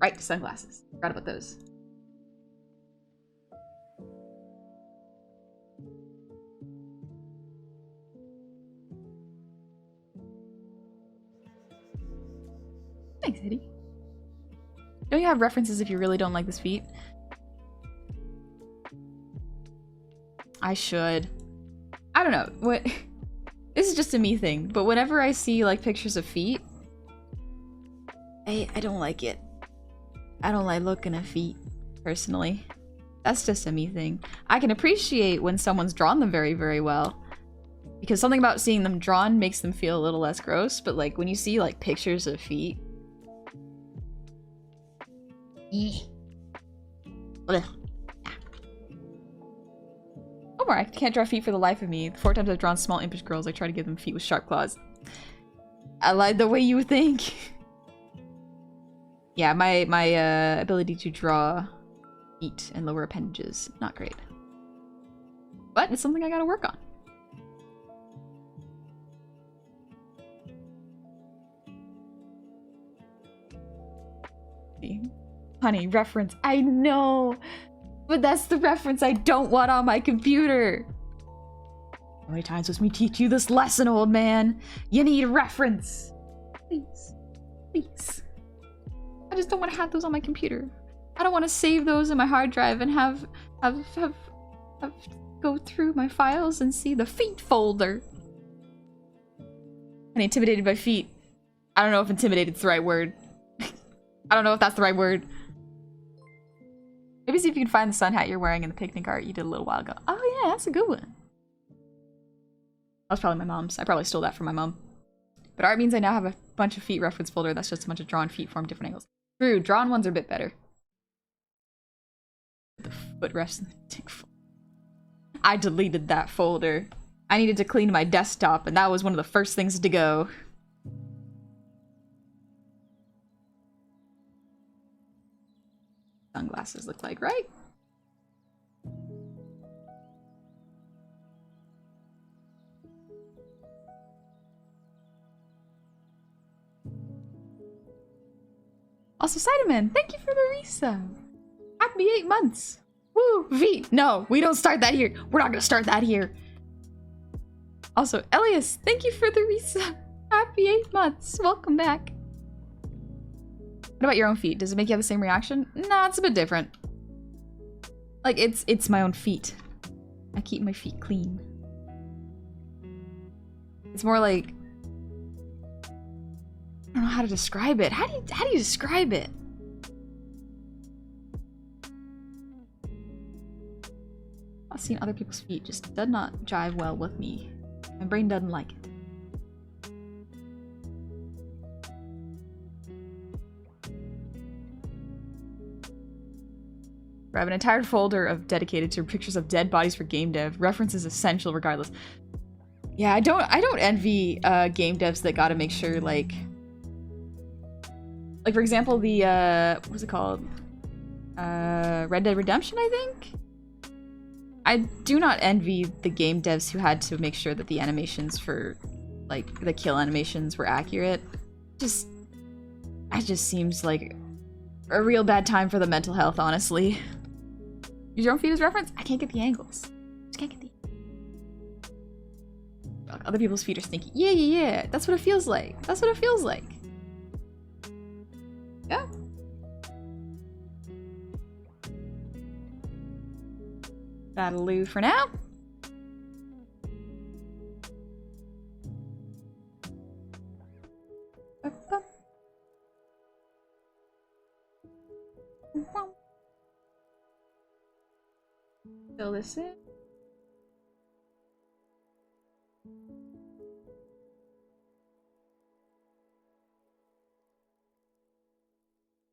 Right, sunglasses. Forgot about those. Thanks, Eddie. Don't you have references if you really don't like this feat? I should. I don't know. What? This is just a me thing, but whenever I see like pictures of feet, I don't like it. I don't like looking at feet, personally. That's just a me thing. I can appreciate when someone's drawn them very, very well. Because something about seeing them drawn makes them feel a little less gross, but like when you see like pictures of feet. Omar, I can't draw feet for the life of me. The 4 times I've drawn small impish girls, I try to give them feet with sharp claws. I like the way you think. Yeah, my ability to draw feet and lower appendages, not great. But it's something I gotta work on. Honey, reference. I know! But that's the reference I don't want on my computer! How many times must me teach you this lesson, old man? You need a reference! Please. Please. I just don't want to have those on my computer. I don't want to save those in my hard drive and have go through my files and see the feet folder. And intimidated by feet. I don't know if intimidated is the right word. I don't know if that's the right word. Maybe see if you can find the sun hat you're wearing in the picnic art you did a little while ago. Oh yeah, that's a good one. That was probably my mom's. I probably stole that from my mom. But art means I now have a bunch of feet reference folder that's just a bunch of drawn feet from different angles. True, drawn ones are a bit better. The foot refs in the tick folder. I deleted that folder. I needed to clean my desktop, and that was one of the first things to go. Sunglasses look like, right? Also, Sideman, thank you for the resub. Happy 8 months. Woo, V. No, we don't start that here. We're not gonna start that here. Also, Elias, thank you for the resub. Happy 8 months. Welcome back. What about your own feet? Does it make you have the same reaction? Nah, it's a bit different. Like, it's my own feet. I keep my feet clean. It's more like... I don't know how to describe it. How do you describe it? I've seen other people's feet just does not jive well with me. My brain doesn't like it. I have an entire folder dedicated to pictures of dead bodies for game dev. Reference is essential regardless. Yeah, I don't envy game devs that gotta make sure like for example the what was it called? Red Dead Redemption, I think? I do not envy the game devs who had to make sure that the animations for, like, the kill animations were accurate. It just seems like a real bad time for the mental health, honestly. Use your own feet as reference? I can't get the angles. Just can't get the... Other people's feet are stinky. Yeah, yeah, yeah. That's what it feels like. That's what it feels like. Yeah. That'll do for now. Fill this in.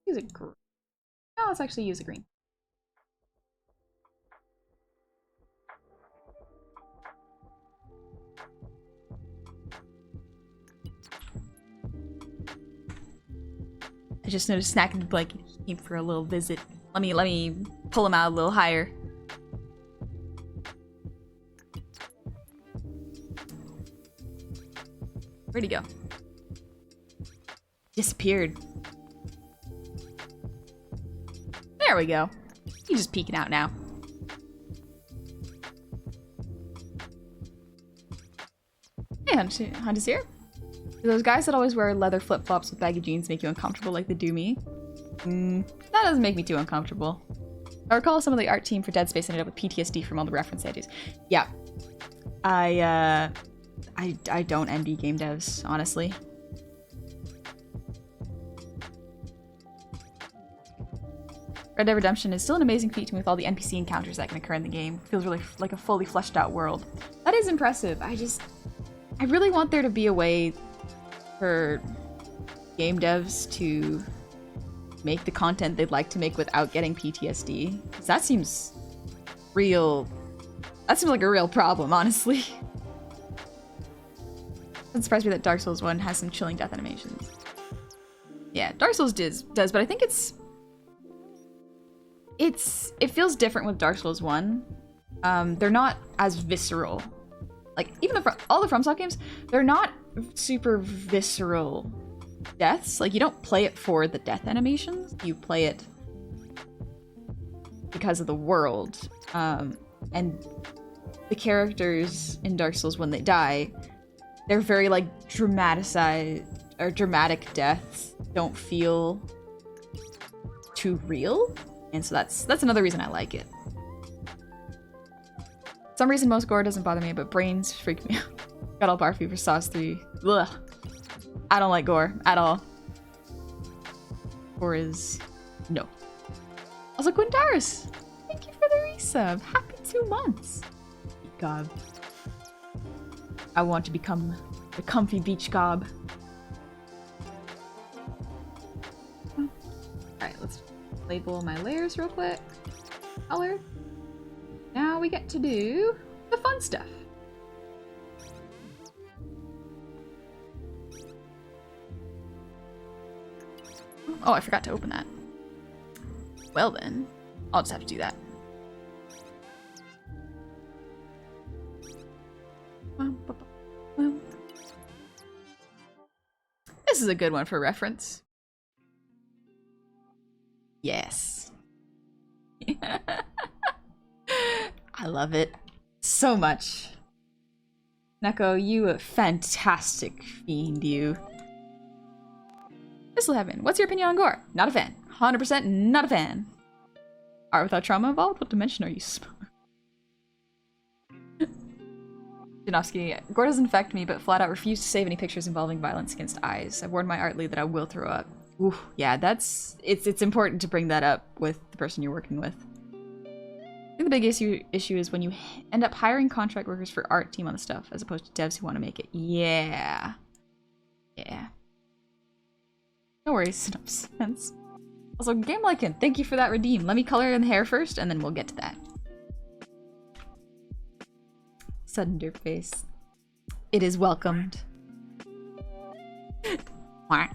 Use a green. No, let's actually use a green. I just noticed Snack and Blanket came for a little visit. Let me pull him out a little higher. Where'd he go? Disappeared. There we go. He's just peeking out now. Hey, Hunt is here. Do those guys that always wear leather flip-flops with baggy jeans make you uncomfortable like they do me? That doesn't make me too uncomfortable. I recall some of the art team for Dead Space ended up with PTSD from all the reference ideas. Yeah. I don't envy game devs, honestly. Red Dead Redemption is still an amazing feat to me with all the NPC encounters that can occur in the game. Feels really like a fully fleshed out world. That is impressive. I really want there to be a way for game devs to make the content they'd like to make without getting PTSD. Because that seems real. That seems like a real problem, honestly. It surprised me that Dark Souls 1 has some chilling death animations. Yeah, Dark Souls does, but I think it feels different with Dark Souls 1. They're not as visceral. Like, even all the FromSoft games, they're not super visceral deaths. Like, you don't play it for the death animations. You play it because of the world. And the characters in Dark Souls, when they die, they're very, like, dramatized, or dramatic deaths don't feel too real. And so that's another reason I like it. For some reason, most gore doesn't bother me, but brains freak me out. Got all barfy for Sauce 3. Ugh. I don't like gore at all. Gore is no. Also, Quintaris, thank you for the resub. Happy 2 months. God. I want to become the comfy beach gob. Alright, let's label my layers real quick. Color. Now we get to do the fun stuff. Oh, I forgot to open that. Well then, I'll just have to do that. This is a good one for reference. Yes. I love it so much. Neko, you a fantastic fiend, you. This'll Heaven, what's your opinion on gore? Not a fan. 100% not a fan. Art without trauma involved? What dimension are you? Janowski, gore doesn't affect me, but flat out refuse to save any pictures involving violence against eyes. I've warned my art lead that I will throw up. Ooh, yeah, it's important to bring that up with the person you're working with. I think the big issue is when you end up hiring contract workers for art team on the stuff, as opposed to devs who want to make it. Yeah. Yeah. No worries, no sense. Also, Game Lycan, thank you for that redeem. Let me color in the hair first, and then we'll get to that. Sunder face. It is welcomed. What?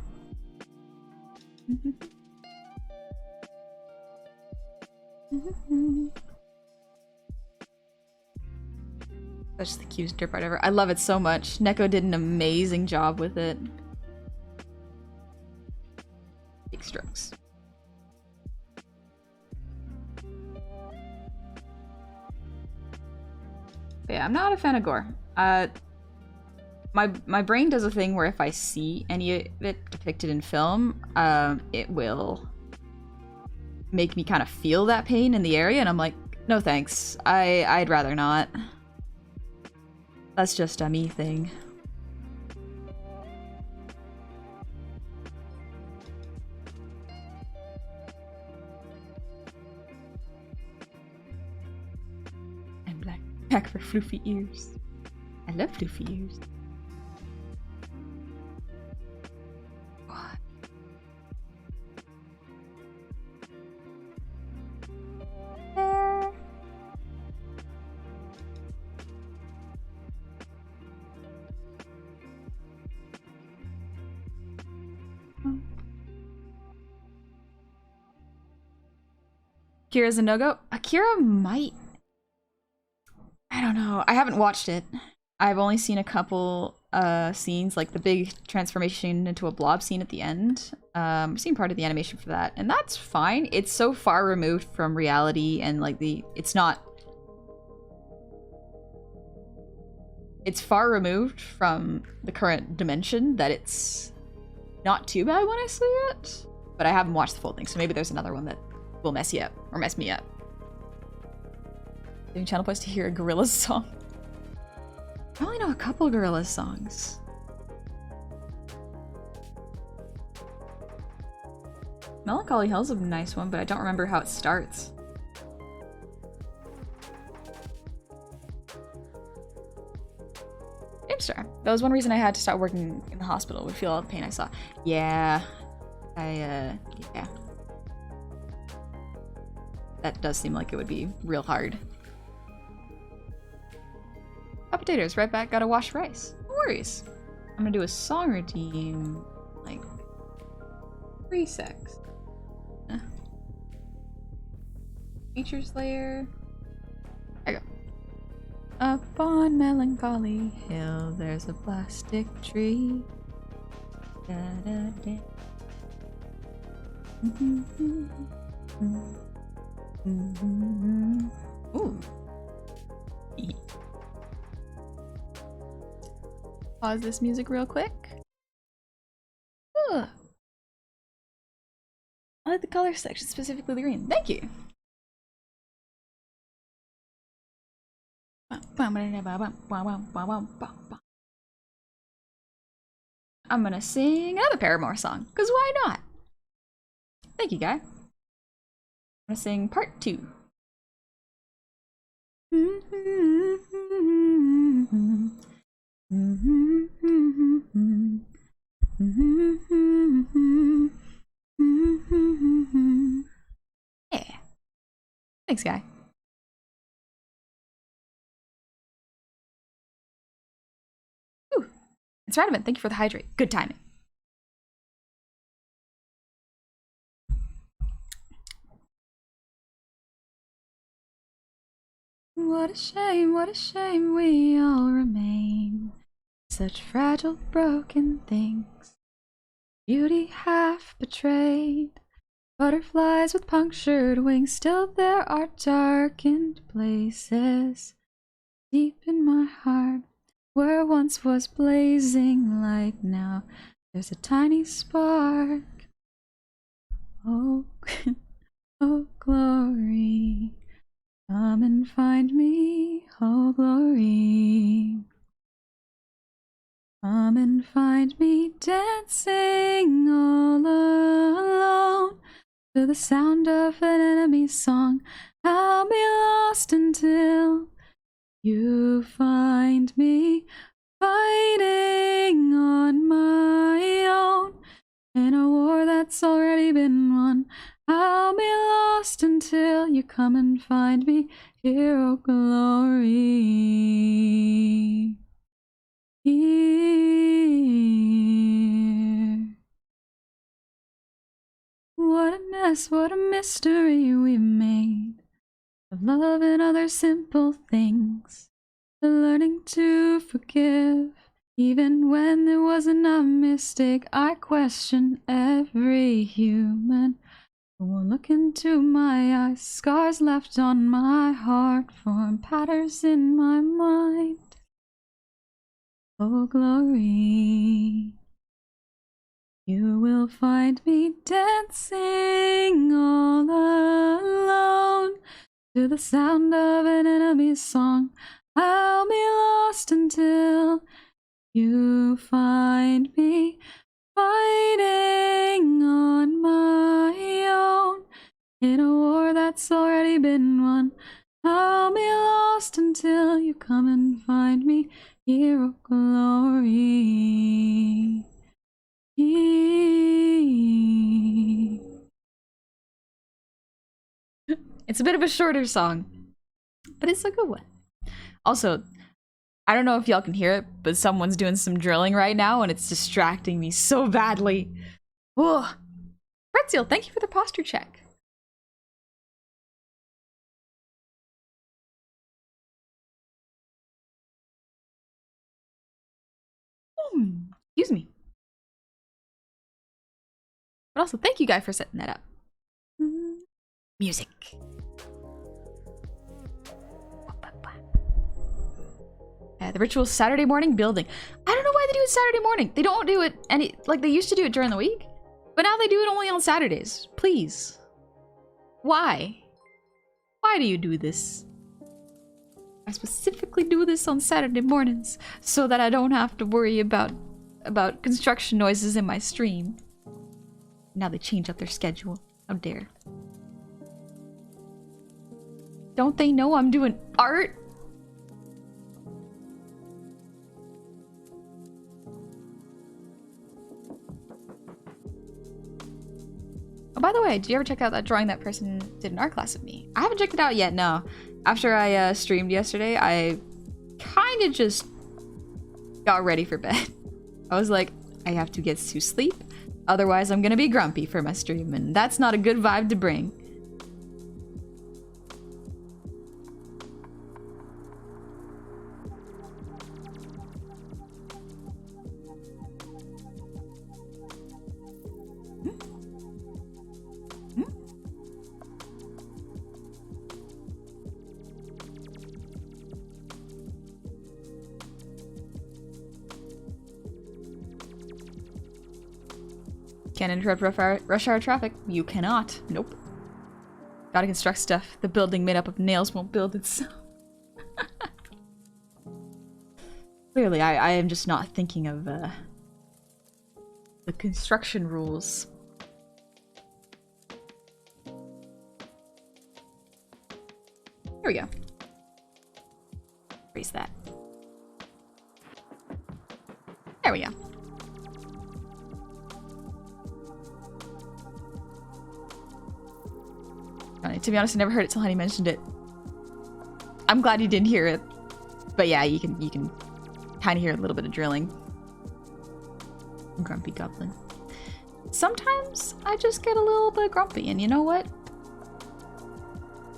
That's the cutest dirt bike ever. I love it so much. Neko did an amazing job with it. Big strokes. But yeah, I'm not a fan of gore. My brain does a thing where if I see any of it depicted in film, it will make me kind of feel that pain in the area, and I'm like, no thanks. I'd rather not. That's just a me thing. I'm back for floofy ears. I love floofy ears. Akira's a no-go? Akira might. I don't know. I haven't watched it. I've only seen a couple scenes, like the big transformation into a blob scene at the end. I've seen part of the animation for that, and that's fine. It's so far removed from reality, and like it's far removed from the current dimension that it's not too bad when I see it. But I haven't watched the full thing, so maybe there's another one that will mess you up, or mess me up. Doing channel post to hear a Gorillaz song. I only know a couple Gorillaz songs. Melancholy Hill's a nice one, but I don't remember how it starts. Star. That was one reason I had to start working in the hospital. Would feel all the pain I saw. Yeah. Yeah. That does seem like it would be real hard. Hot potatoes, right back, gotta wash rice. No worries. I'm gonna do a song routine, like, 3 secs. Features layer. There you go. Up on Melancholy Hill, there's a plastic tree. Da, da, da. Ooh. Pause this music real quick. Ooh. I like the color section, specifically the green. Thank you. I'm gonna sing another Paramore song, because why not? Thank you, guy. I'm gonna sing part 2. Yeah. Thanks, guy. Ooh. It's Radamant. Thank you for the hydrate. Good timing. What a shame we all remain such fragile, broken things. Beauty half betrayed, butterflies with punctured wings. Still there are darkened places deep in my heart where once was blazing light. Now there's a tiny spark. Oh, oh glory. Come and find me, oh glory. Come and find me dancing all alone to the sound of an enemy's song. I'll be lost until you find me fighting on my own in a war that's already been won. I'll be lost until you come and find me here, oh glory. Here. What a mess, what a mystery we made of love and other simple things Learning to forgive. Even when there wasn't a mistake, I question every human. Won't look into my eyes, scars left on my heart form patterns in my mind. Oh glory, you will find me dancing all alone to the sound of an enemy's song. I'll be lost until you find me fighting on my own in a war that's already been won. I'll be lost until you come and find me. Hero glory. It's a bit of a shorter song, but it's a good one. Also, I don't know if y'all can hear it, but someone's doing some drilling right now and it's distracting me so badly. Ugh. Pretzel, thank you for the posture check. Excuse me. But also, thank you, guy, for setting that up. Music. The ritual Saturday morning building. I don't know why they do it Saturday morning. They don't do it like they used to do it during the week, but now they do it only on Saturdays. Please. Why? Why do you do this? I specifically do this on Saturday mornings so that I don't have to worry about construction noises in my stream. Now they change up their schedule. How dare. Don't they know I'm doing art? Oh, by the way, did you ever check out that drawing that person did in art class with me? I haven't checked it out yet, no. After I streamed yesterday, I kind of just got ready for bed. I was like, I have to get to sleep, otherwise I'm gonna be grumpy for my stream, and that's not a good vibe to bring. Can't interrupt rush hour traffic. You cannot. Nope. Gotta construct stuff. The building made up of nails won't build itself. Clearly, I am just not thinking of the construction rules. Here we go. Erase that. There we go. To be honest, I never heard it till Honey mentioned it. I'm glad you didn't hear it. But yeah, you can kind of hear a little bit of drilling. Grumpy Goblin. Sometimes I just get a little bit grumpy, and you know what?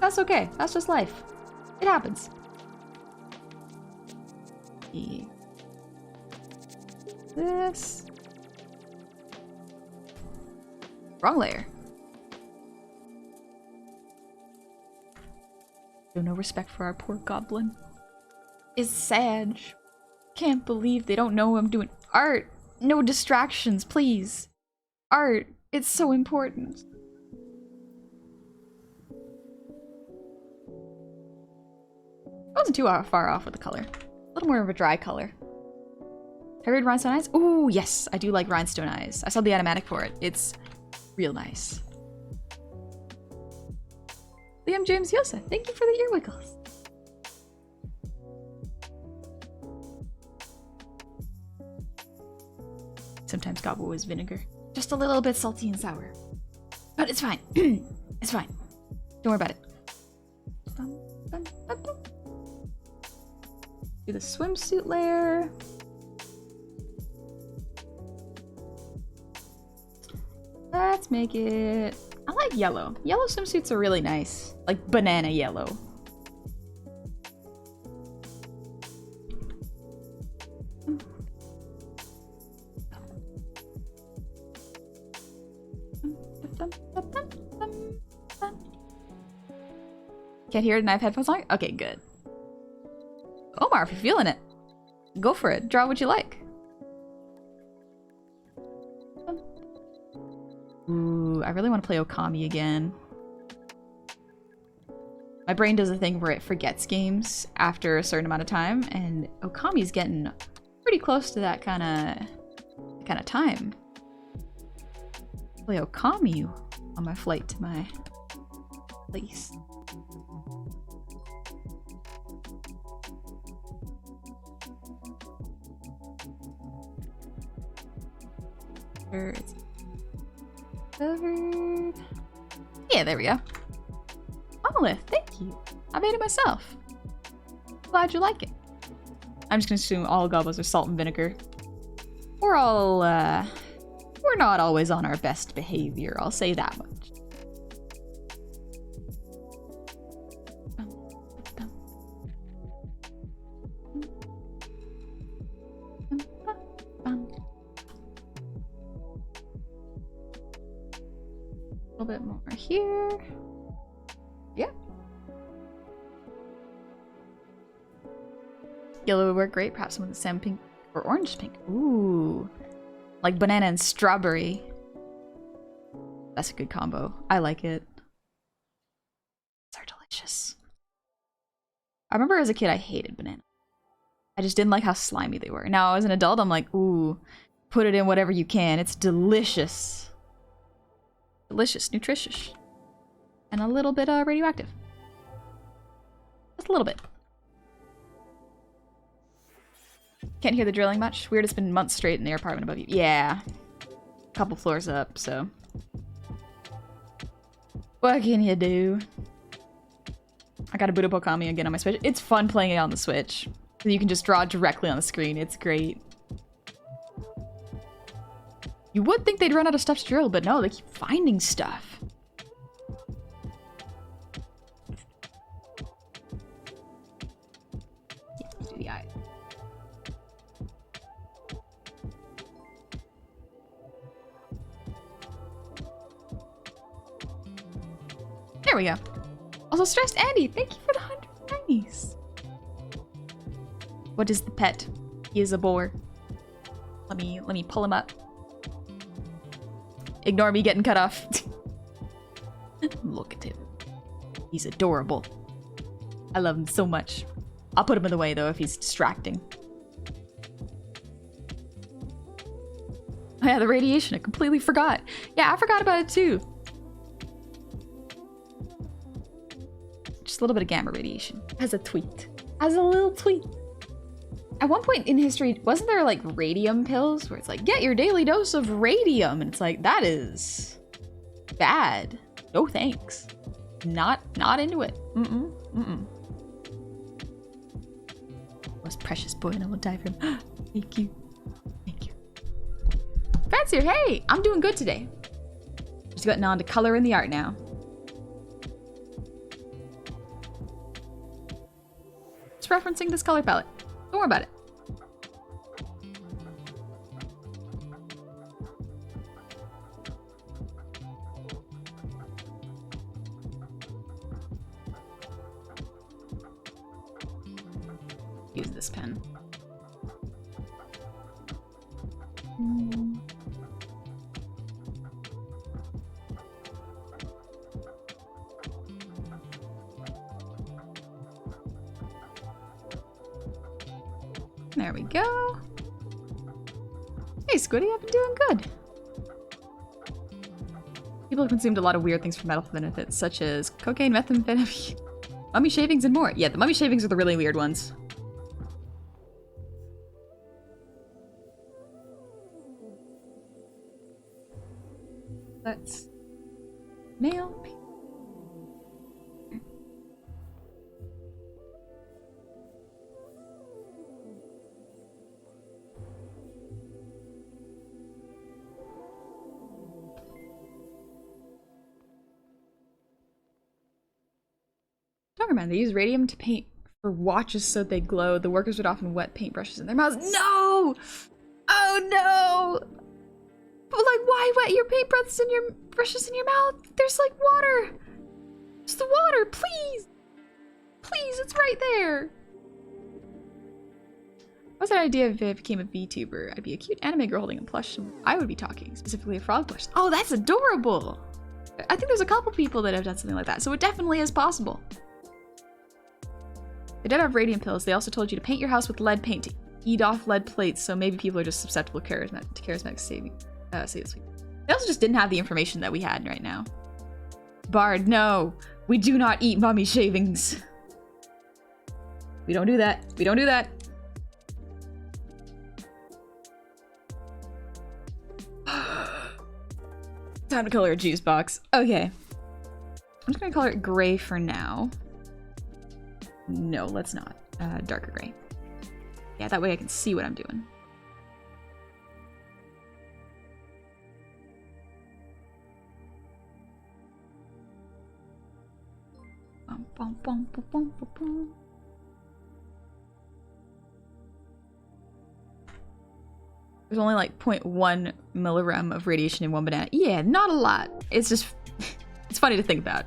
That's okay. That's just life. It happens. This. Wrong layer. No respect for our poor goblin. It's sad. Can't believe they don't know I'm doing art. No distractions, please. Art. It's so important. I wasn't too far off with the color. A little more of a dry color. Have you read Rhinestone Eyes? Ooh, yes. I do like Rhinestone Eyes. I saw the animatic for it. It's real nice. Liam James Yosa, thank you for the ear wiggles. Sometimes Gobble is vinegar. Just a little bit salty and sour. But it's fine. It's fine. Don't worry about it. Do the swimsuit layer. Let's make it... I like yellow. Yellow swimsuits are really nice. Like banana yellow. Can't hear it and I have headphones on? Okay, good. Omar, if you're feeling it, go for it. Draw what you like. Ooh, I really want to play Okami again. My brain does a thing where it forgets games after a certain amount of time, and Okami's getting pretty close to that kind of time. Play Okami on my flight to my place. Where is it? Covered. Yeah, there we go. Olive, thank you. I made it myself. Glad you like it. I'm just gonna assume all gobos are salt and vinegar. We're not always on our best behavior, I'll say that much. A little bit more here. Yeah. Yellow would work great, perhaps some with the salmon pink or orange pink. Ooh. Like banana and strawberry. That's a good combo. I like it. These are delicious. I remember as a kid I hated banana. I just didn't like how slimy they were. Now as an adult I'm like, ooh, put it in whatever you can. It's delicious. Delicious, nutritious. And a little bit radioactive. Just a little bit. Can't hear the drilling much. Weird, it's been months straight in the apartment above you. Yeah. A couple floors up, so. What can you do? I gotta boot up Okami again on my Switch. It's fun playing it on the Switch. So you can just draw directly on the screen. It's great. You would think they'd run out of stuff to drill, but no, they keep finding stuff. Yeah, let's do the eye. There we go. Also, Stressed Andy, thank you for the 100 nice. What is the pet? He is a boar. Let me pull him up. Ignore me getting cut off. Look at him. He's adorable. I love him so much. I'll put him in the way though if he's distracting. Oh yeah, the radiation. I completely forgot. Yeah, I forgot about it too. Just a little bit of gamma radiation. As a tweet. As a little tweet. At one point in history, wasn't there like radium pills where it's like, get your daily dose of radium? And it's like, that is bad. No thanks. Not into it. Most precious boy and I will die for him. Thank you. Thank you. Fancier, hey! I'm doing good today. Just getting on to color in the art now. Just referencing this color palette. Don't worry about it. Use this pen. There we go. Hey, Squiddy, I've been doing good. People have consumed a lot of weird things for medical benefits, such as cocaine, methamphetamine, mummy shavings, and more. Yeah, the mummy shavings are the really weird ones. Let's nail. Man, they use radium to paint for watches so they glow. The workers would often wet paintbrushes in their mouths. No! Oh no! Like, why wet your paintbrushes in your mouth? There's like water. Just the water, please. Please, it's right there. What's that idea if I became a VTuber? I'd be a cute anime girl holding a plush. I would be talking, specifically a frog plush. Oh, that's adorable. I think there's a couple people that have done something like that, so it definitely is possible. They did have radiant pills. They also told you to paint your house with lead paint to eat off lead plates, so maybe people are just susceptible to charismatic saving. They also just didn't have the information that we had right now. Bard, no. We do not eat mummy shavings. We don't do that. We don't do that. Time to color a juice box. Okay. I'm just gonna color it gray for now. No, let's not. Darker gray. Yeah, that way I can see what I'm doing. Bum, bum, bum, bum, bum, bum. There's only like 0.1 millirem of radiation in one banana. Yeah, not a lot. It's just, it's funny to think about.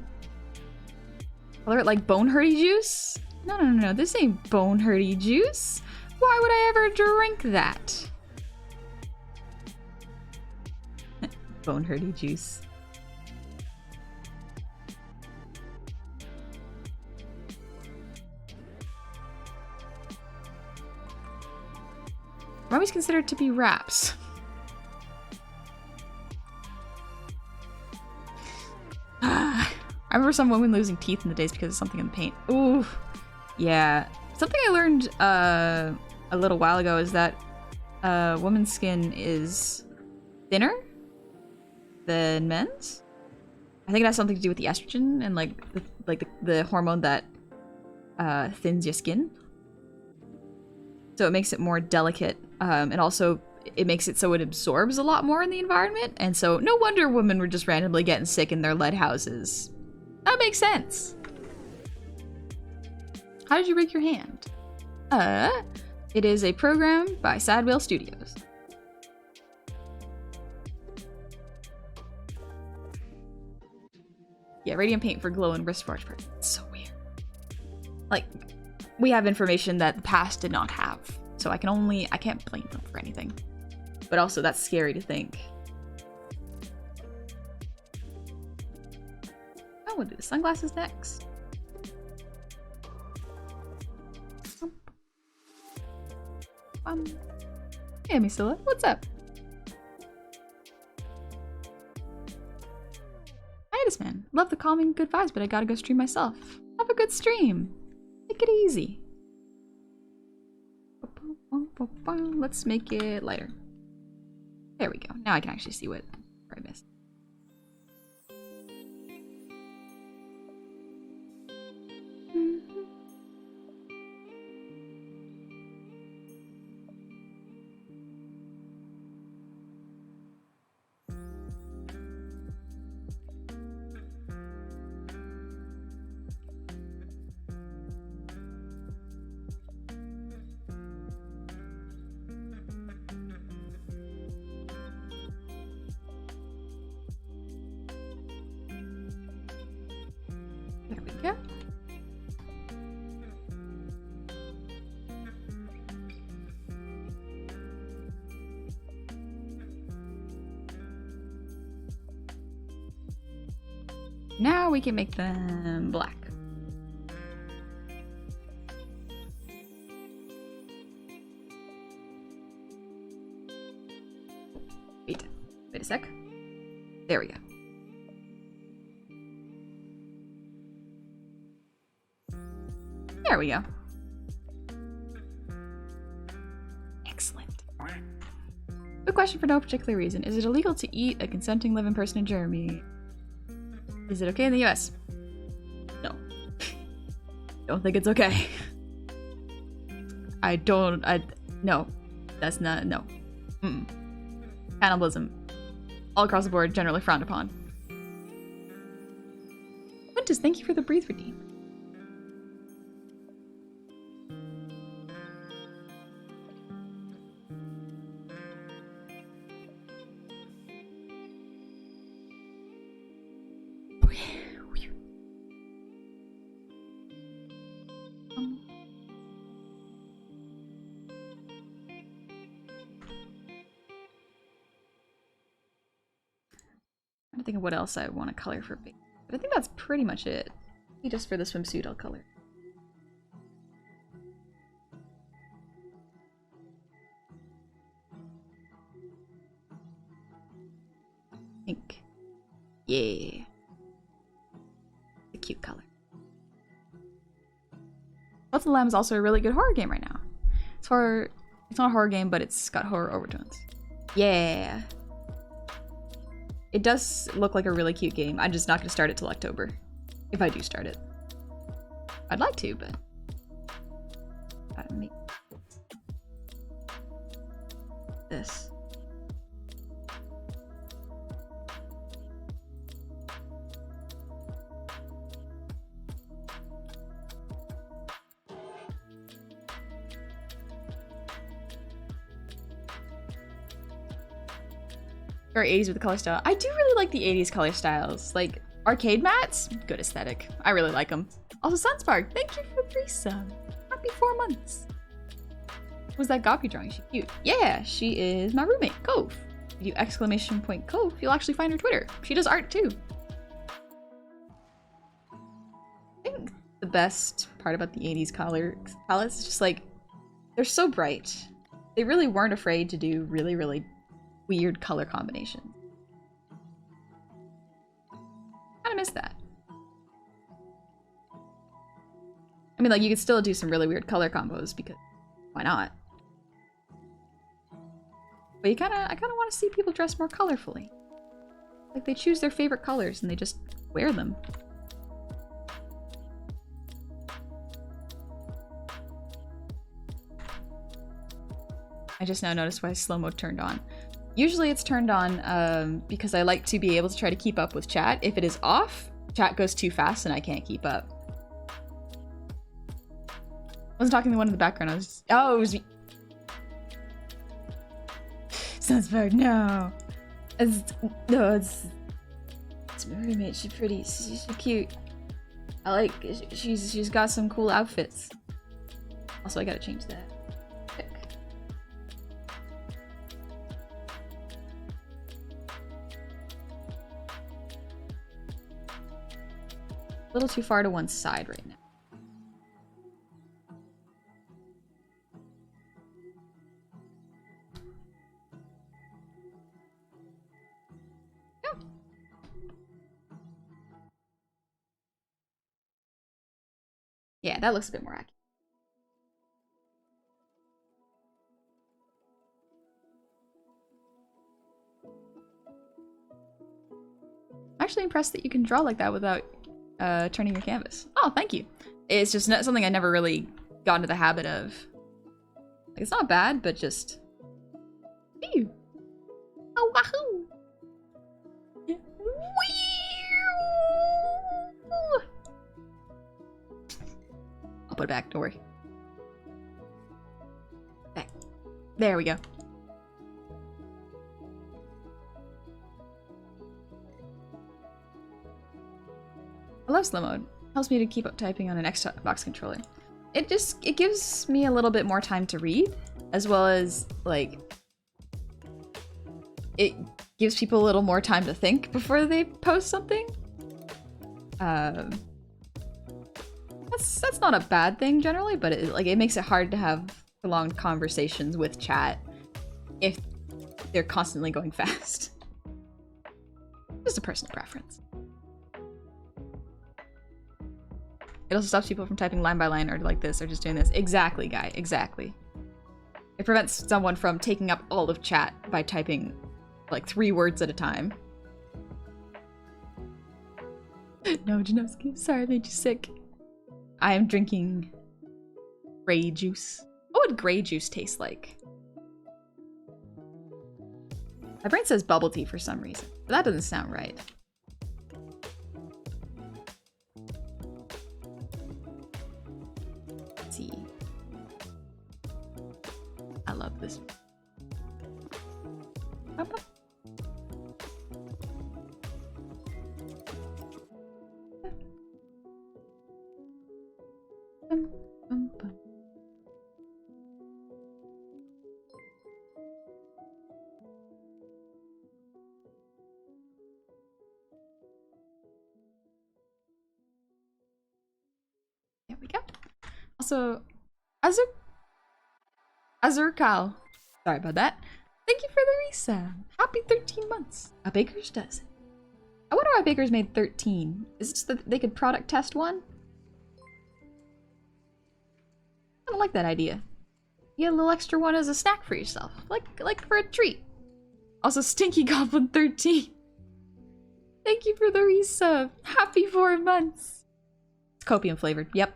Color it like bone hurty juice? No. This ain't bone hurty juice. Why would I ever drink that? Bone hurty juice. Mummy's considered to be wraps. I remember some women losing teeth in the days because of something in the paint. Ooh, yeah. Something I learned a little while ago is that women's skin is thinner than men's. I think it has something to do with the estrogen and like the hormone that thins your skin. So it makes it more delicate, and also it makes it so it absorbs a lot more in the environment, and so no wonder women were just randomly getting sick in their lead houses. That makes sense. How did you break your hand? It is a program by Sad Whale Studios. Yeah, radiant paint for glow and wrist watch. It's so weird. Like, we have information that the past did not have, so I can't blame them for anything. But also, that's scary to think. Oh, we'll do the sunglasses next. Hey, Misilla, what's up? Hiatus man, love the calming good vibes, but I gotta go stream myself. Have a good stream. Take it easy. Let's make it lighter. There we go. Now I can actually see what I missed. There we go. Now we can make them black. Wait a sec. There we go. There we go. Excellent. Good question for no particular reason. Is it illegal to eat a consenting living person in Germany? Is it okay in the US? No. Don't think it's okay. No. That's not, no. Cannibalism. All across the board, generally frowned upon. Quintus, thank you for the breathe redeem. think of what else I want to color for baby. But I think that's pretty much it. Maybe just for the swimsuit I'll color. Pink. Yeah. A cute color. Lots of Lamb is also a really good horror game right now. It's not a horror game, but it's got horror overtones. Yeah. It does look like a really cute game. I'm just not gonna start it till October. If I do start it. I'd like to, but gotta make this. Or 80s with the color style. I do really like the 80s color styles. Like, arcade mats, good aesthetic. I really like them. Also, Sunspark, thank you for 3 subs. Happy 4 months. Was that Goblin drawing? She cute. Yeah, she is my roommate, Cove. If you exclamation point Cove, you'll actually find her Twitter. She does art too. I think the best part about the 80s color palettes is just like, they're so bright. They really weren't afraid to do really, really weird color combinations. Kinda miss that. I mean, like, you could still do some really weird color combos because why not? But I kinda want to see people dress more colorfully. Like, they choose their favorite colors and they just wear them. I just now noticed why slow-mo turned on. Usually it's turned on because I like to be able to try to keep up with chat. If it is off, chat goes too fast and I can't keep up. I wasn't talking to the one in the background. I was just, oh, it was me. Sunspark, no. It's my roommate. She's pretty. She's cute. I like. She's got some cool outfits. Also, I gotta change that. A little too far to one side right now. Yeah. Yeah, that looks a bit more accurate. I'm actually impressed that you can draw like that without turning your canvas. Oh, thank you. It's just not something I never really got into the habit of. Like, it's not bad, but just... Ew. Oh, wahoo! I'll put it back, don't worry. Back. There we go. I love slow mode. Helps me to keep up typing on an Xbox controller. It gives me a little bit more time to read, as well as, like, it gives people a little more time to think before they post something. That's not a bad thing generally, but it makes it hard to have prolonged conversations with chat if they're constantly going fast. Just a personal preference. It also stops people from typing line by line or like this or just doing this. Exactly, guy. Exactly. It prevents someone from taking up all of chat by typing like 3 words at a time. No, Janowski. Sorry, I made you sick. I am drinking gray juice. What would gray juice taste like? My brain says bubble tea for some reason, but that doesn't sound right. I love this. Also, Azurkal. Sorry about that. Thank you for the resub. Happy 13 months. A baker's dozen. I wonder why bakers made 13. Is it just that they could product test one? I don't like that idea. You get a little extra one as a snack for yourself. Like for a treat. Also, Stinky Goblin 13. Thank you for the resub. Happy 4 months. It's copium flavored. Yep.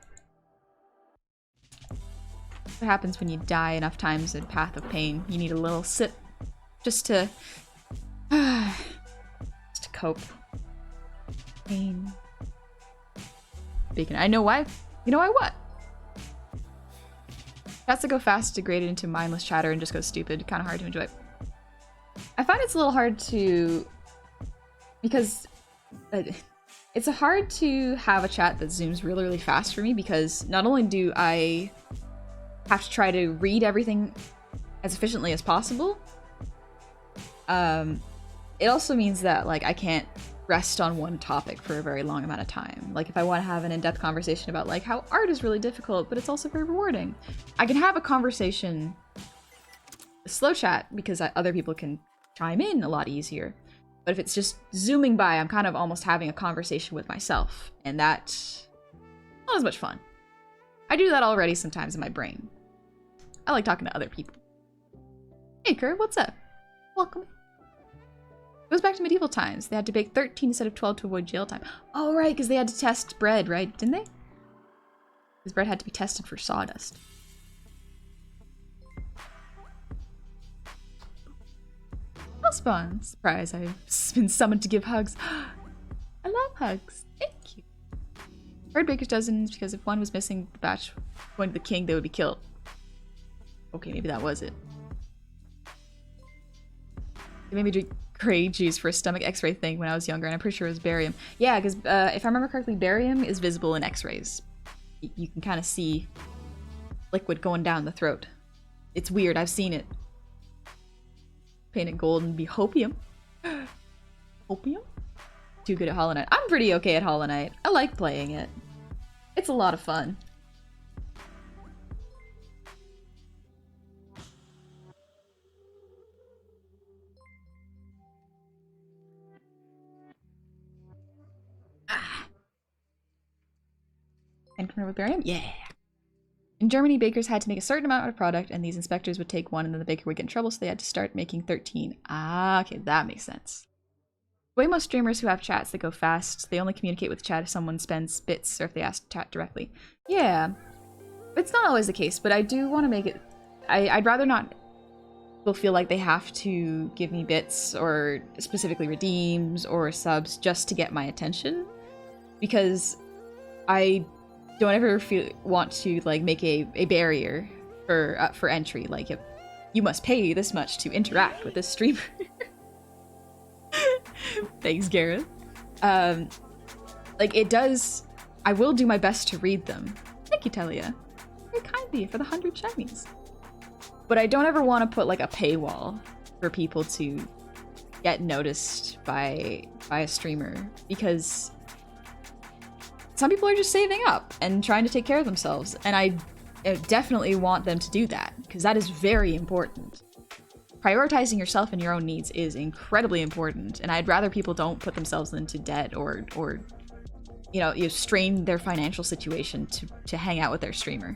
What happens when you die enough times in Path of Pain? You need a little sip just to cope. Pain. Bacon. I know why. You know why what? Chats that go fast degrade into mindless chatter and just go stupid. Kind of hard to enjoy. I find it's a little hard to... because... it's hard to have a chat that zooms really, really fast for me because not only do I have to try to read everything as efficiently as possible, it also means that, like, I can't rest on one topic for a very long amount of time. Like, if I want to have an in-depth conversation about, like, how art is really difficult, but it's also very rewarding, I can have a conversation, a slow chat, because other people can chime in a lot easier. But if it's just zooming by, I'm kind of almost having a conversation with myself, and that's not as much fun. I do that already sometimes in my brain. I like talking to other people. Hey, Kerr, what's up? Welcome. Goes back to medieval times. They had to bake 13 instead of 12 to avoid jail time. Oh, right, because they had to test bread, right? Didn't they? Because bread had to be tested for sawdust. Spawn. Surprise, I've been summoned to give hugs. I love hugs. Thank you. Heard baker's dozens because if one was missing the batch going to the king, they would be killed. Okay, maybe that was it. They made me drink gray juice for a stomach x-ray thing when I was younger, and I'm pretty sure it was barium. Yeah, because if I remember correctly, barium is visible in x-rays. You can kind of see liquid going down the throat. It's weird, I've seen it. Paint it gold and be hopium. Hopium? Too good at Hollow Knight. I'm pretty okay at Hollow Knight. I like playing it. It's a lot of fun. And familiar with barium? Yeah. In Germany, bakers had to make a certain amount of product, and these inspectors would take one, and then the baker would get in trouble, so they had to start making 13. Ah, okay, that makes sense. The way most streamers who have chats that go fast, they only communicate with chat if someone spends bits or if they ask chat directly. Yeah, it's not always the case, but I do want to make it... I'd rather not people feel like they have to give me bits or specifically redeems or subs just to get my attention, because I don't ever want to like make a barrier for entry. Like, if you must pay this much to interact with this streamer. Thanks, Gareth. Like, it does. I will do my best to read them. Thank you, Telia. Very kind of you for the 100 shinies. But I don't ever want to put like a paywall for people to get noticed by a streamer, because some people are just saving up and trying to take care of themselves, and I definitely want them to do that, because that is very important. Prioritizing yourself and your own needs is incredibly important, and I'd rather people don't put themselves into debt or you know, strain their financial situation to hang out with their streamer.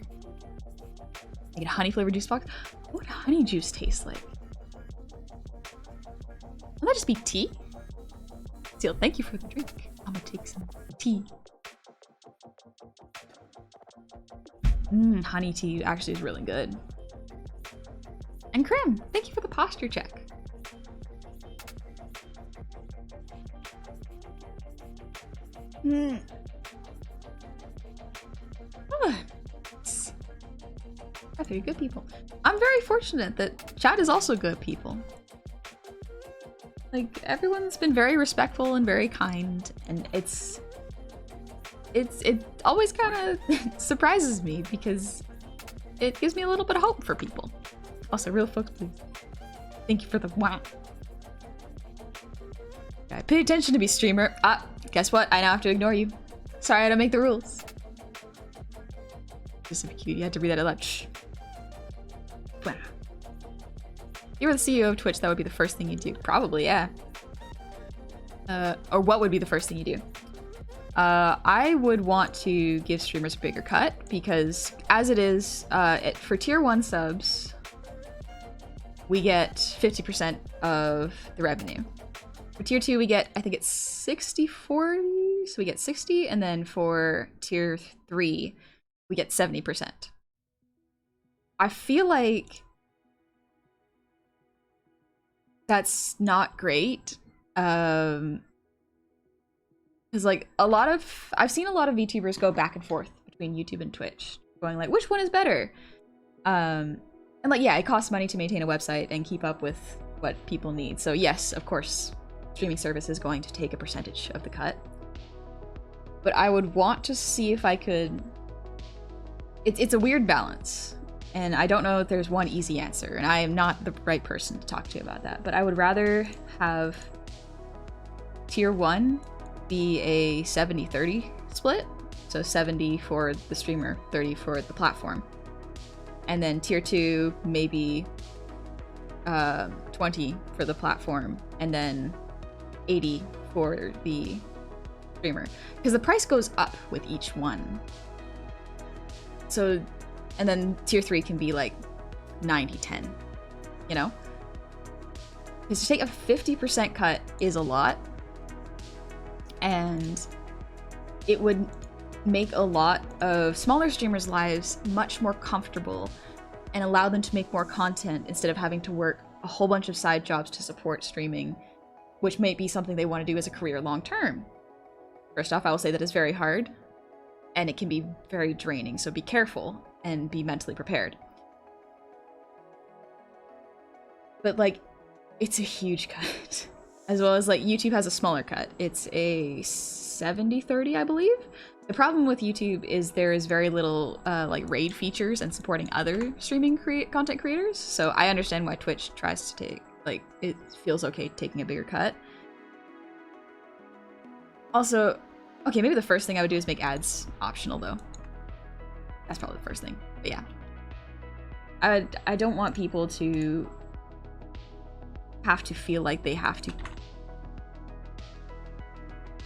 I get a honey flavored juice box. What would honey juice taste like? Will that just be tea? Seal, thank you for the drink. I'm gonna take some tea. Honey tea actually is really good. And Krim, thank you for the posture check. They're good people. I'm very fortunate that chat is also good people. Like, everyone's been very respectful and very kind, and it always kind of surprises me, because it gives me a little bit of hope for people. Also, real folks, please. Thank you for the wow. Okay, pay attention to me, streamer. Guess what? I now have to ignore you. Sorry, I don't make the rules. This is cute. You had to read that out loud. Shh. Wow. If you were the CEO of Twitch, that would be the first thing you'd do. Probably, yeah. Or what would be the first thing you do? I would want to give streamers a bigger cut because as it is, for tier 1 subs, we get 50% of the revenue. For tier 2, we get, I think it's 60-40, so we get 60, and then for tier 3, we get 70%. I feel like that's not great. Because like I've seen a lot of VTubers go back and forth between YouTube and Twitch, going like, which one is better? And like, yeah, it costs money to maintain a website and keep up with what people need. So yes, of course, streaming service is going to take a percentage of the cut. But I would want to see if I could... It's a weird balance. And I don't know if there's one easy answer, and I am not the right person to talk to about that. But I would rather have tier 1 be a 70-30 split. So 70 for the streamer, 30 for the platform. And then tier 2, maybe 20 for the platform, and then 80 for the streamer. Because the price goes up with each one. So, and then tier 3 can be like 90-10, you know? Because to take a 50% cut is a lot. And it would make a lot of smaller streamers' lives much more comfortable and allow them to make more content instead of having to work a whole bunch of side jobs to support streaming, which may be something they want to do as a career long term. First off, I will say that it's very hard and it can be very draining, so be careful and be mentally prepared. But like, it's a huge cut. As well as like YouTube has a smaller cut. It's a 70-30, I believe. The problem with YouTube is there is very little like raid features and supporting other streaming content creators. So I understand why Twitch tries to take, like, it feels okay taking a bigger cut. Also, okay, maybe the first thing I would do is make ads optional though. That's probably the first thing, but yeah. I don't want people to have to feel like they have to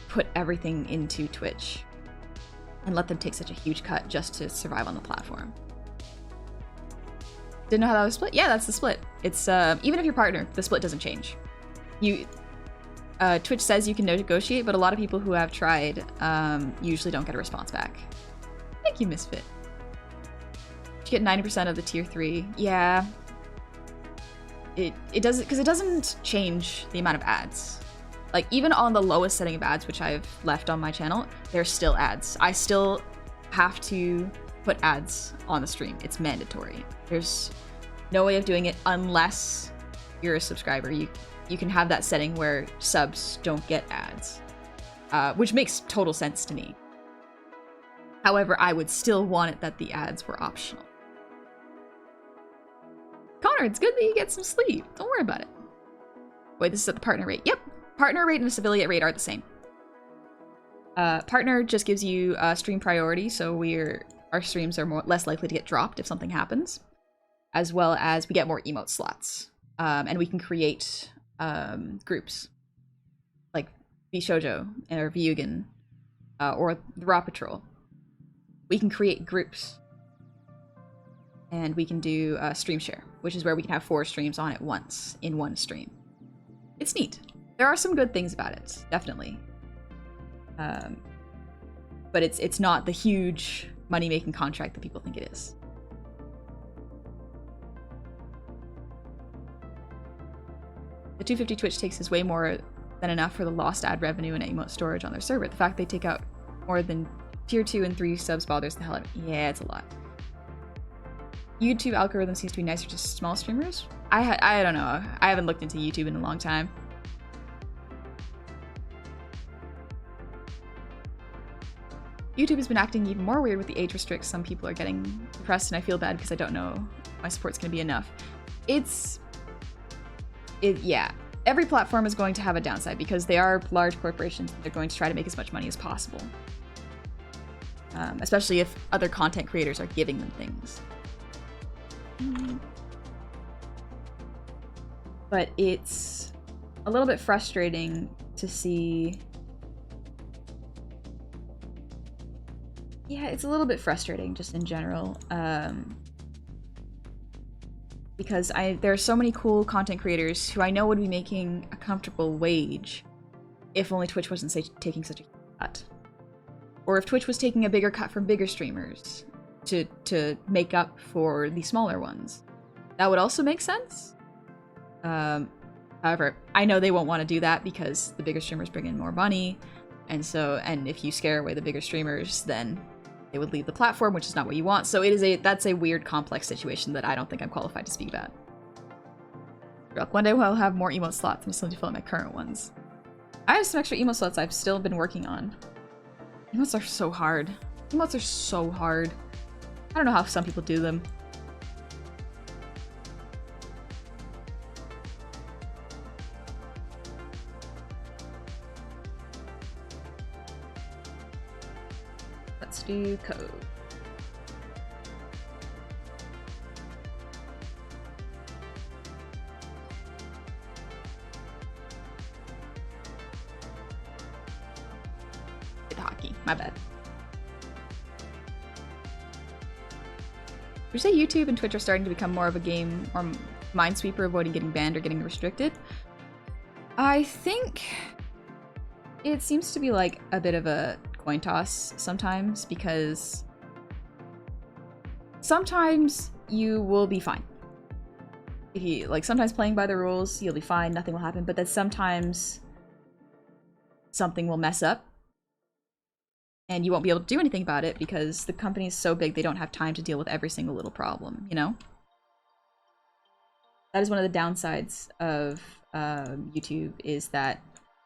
put everything into Twitch and let them take such a huge cut just to survive on the platform. Didn't know how that was split? Yeah, that's the split. It's even if you're partner, the split doesn't change. Twitch says you can negotiate, but a lot of people who have tried usually don't get a response back. Thank you, Misfit. You get 90% of the tier 3. Yeah. It doesn't, because it doesn't change the amount of ads. Like, even on the lowest setting of ads, which I've left on my channel, there's still ads. I still have to put ads on the stream. It's mandatory. There's no way of doing it unless you're a subscriber. You can have that setting where subs don't get ads, which makes total sense to me. However, I would still want it that the ads were optional. Connor, it's good that you get some sleep. Don't worry about it. Wait, this is at the partner rate. Yep. Partner rate and affiliate rate are the same. Partner just gives you stream priority, so our streams are less likely to get dropped if something happens, as well as we get more emote slots, and we can create groups like Shoujo or Vyugan or the Raw Patrol. We can create groups, and we can do stream share, which is where we can have 4 streams on at once in one stream. It's neat. There are some good things about it, definitely. But it's not the huge money-making contract that people think it is. The 250 Twitch takes is way more than enough for the lost ad revenue and emote storage on their server. The fact they take out more than tier 2 and 3 subs bothers the hell out of me. Yeah, it's a lot. YouTube algorithm seems to be nicer to small streamers. I don't know. I haven't looked into YouTube in a long time. YouTube has been acting even more weird with the age restricts. Some people are getting depressed, and I feel bad because I don't know my support's going to be enough. Yeah. Every platform is going to have a downside because they are large corporations and they're going to try to make as much money as possible. especially if other content creators are giving them things. But it's a little bit frustrating to see. Yeah, it's a little bit frustrating just in general. Because there are so many cool content creators who I know would be making a comfortable wage if only Twitch wasn't taking such a cut. Or if Twitch was taking a bigger cut from bigger streamers to make up for the smaller ones. That would also make sense. However, I know they won't want to do that because the bigger streamers bring in more money, and if you scare away the bigger streamers, then they would leave the platform, which is not what you want. So that's a weird, complex situation that I don't think I'm qualified to speak about. One day we'll have more emote slots. I'm still to fill out my current ones. I have some extra emote slots I've still been working on. Emotes are so hard. Emotes are so hard. I don't know how some people do them. Let's do Cove. Hockey, my bad. Would you say YouTube and Twitch are starting to become more of a game or minesweeper, avoiding getting banned or getting restricted? I think it seems to be like a bit of a coin toss sometimes, because sometimes you will be fine. If you sometimes playing by the rules, you'll be fine, nothing will happen, but then sometimes something will mess up and you won't be able to do anything about it because the company is so big they don't have time to deal with every single little problem, you know? That is one of the downsides of YouTube, is that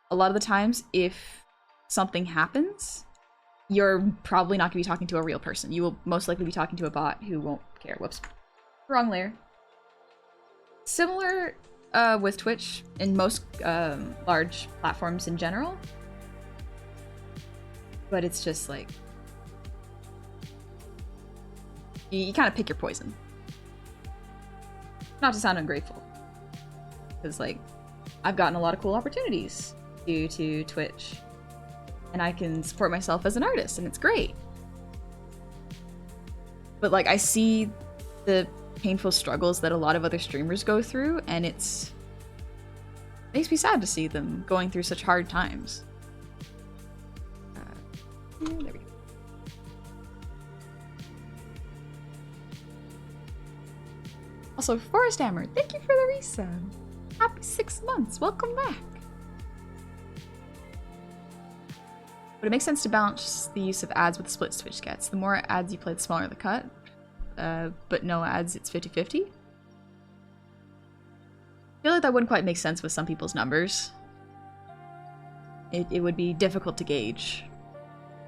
a lot of the times if something happens, you're probably not going to be talking to a real person. You will most likely be talking to a bot who won't care. Whoops. Wrong layer. Similar with Twitch and most large platforms in general. But it's just like, you kind of pick your poison. Not to sound ungrateful, because I've gotten a lot of cool opportunities due to Twitch, and I can support myself as an artist, and it's great. But I see the painful struggles that a lot of other streamers go through, and it makes me sad to see them going through such hard times. There we go. Also, Forest Hammer, thank you for the resub. Happy 6 months. Welcome back. But it makes sense to balance the use of ads with the splits Twitch gets. The more ads you play, the smaller the cut. But no ads, it's 50-50. I feel like that wouldn't quite make sense with some people's numbers. It would be difficult to gauge.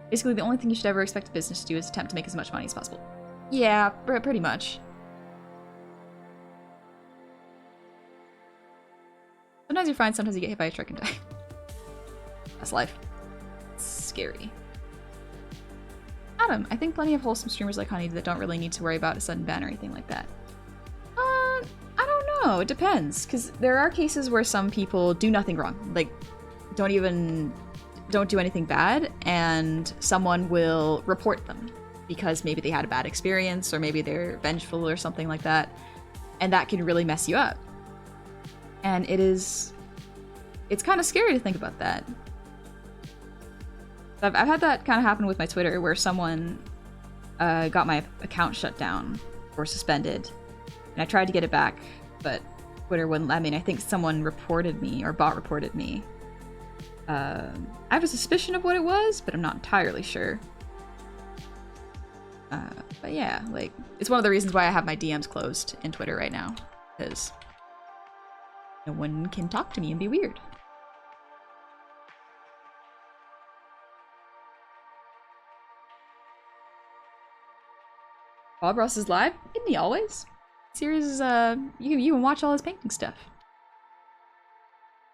Basically, the only thing you should ever expect a business to do is attempt to make as much money as possible. Yeah, pretty much. Sometimes you're fine, sometimes you get hit by a truck and die. That's life. It's scary. Adam, I think plenty of wholesome streamers like Honey that don't really need to worry about a sudden ban or anything like that. I don't know. It depends, because there are cases where some people do nothing wrong. Don't do anything bad, and someone will report them because maybe they had a bad experience, or maybe they're vengeful or something like that, and that can really mess you up. And it's kind of scary to think about that. I've had that kind of happen with my Twitter, where someone got my account shut down or suspended, and I tried to get it back, but Twitter wouldn't let me, and I think someone reported me, or bot reported me. I have a suspicion of what it was, but I'm not entirely sure. But yeah, it's one of the reasons why I have my DMs closed in Twitter right now, because no one can talk to me and be weird. Bob Ross is live? Isn't he always? Series is, you can watch all his painting stuff.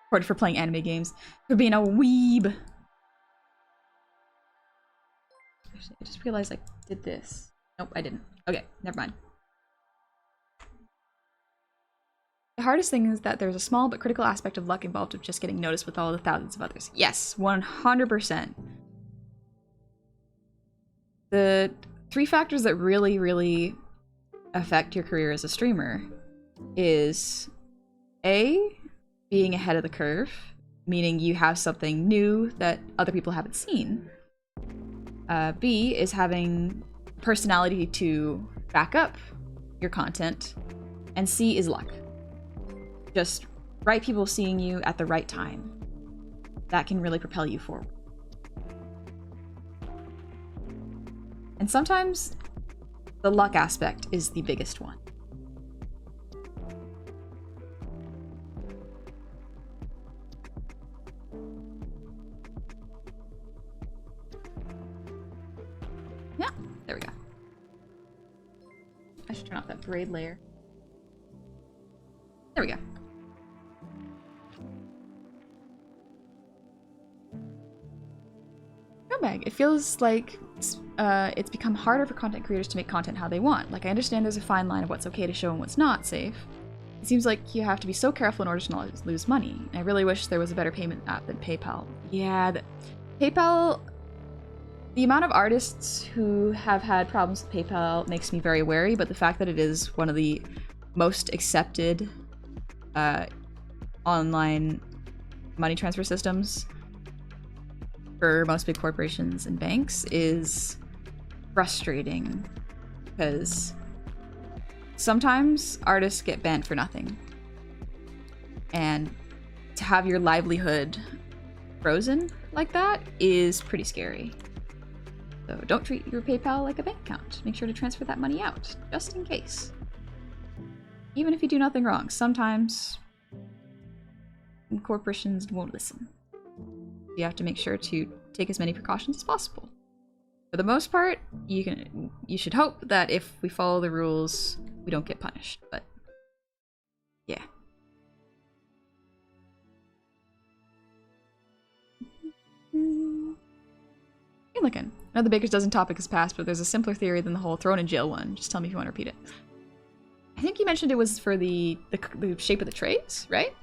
Reported for playing anime games. For being a weeb. interesting. I just realized I did this. Nope, I didn't. Okay, never mind. The hardest thing is that there's a small but critical aspect of luck involved with just getting noticed with all the thousands of others. Yes, 100%. The 3 factors that really, really affect your career as a streamer is A, being ahead of the curve, meaning you have something new that other people haven't seen. B is having personality to back up your content. And C is luck. Just right people seeing you at the right time. That can really propel you forward. And sometimes the luck aspect is the biggest one. Yeah, there we go. I should turn off that braid layer. There we go. Bag. It feels like it's become harder for content creators to make content how they want. Like, I understand there's a fine line of what's okay to show and what's not safe. It seems like you have to be so careful in order to not lose money. I really wish there was a better payment app than PayPal. Yeah, PayPal... The amount of artists who have had problems with PayPal makes me very wary, but the fact that it is one of the most accepted online money transfer systems for most big corporations and banks is frustrating, because sometimes artists get banned for nothing, and to have your livelihood frozen like that is pretty scary. So don't treat your PayPal like a bank account. Make sure to transfer that money out, just in case. Even if you do nothing wrong, sometimes corporations won't listen. You have to make sure to take as many precautions as possible. For the most part, you should hope that if we follow the rules, we don't get punished, but yeah. Good looking. Another Baker's Dozen topic has passed, but there's a simpler theory than the whole thrown in jail one. Just tell me if you want to repeat it. I think you mentioned it was for the shape of the trays, right?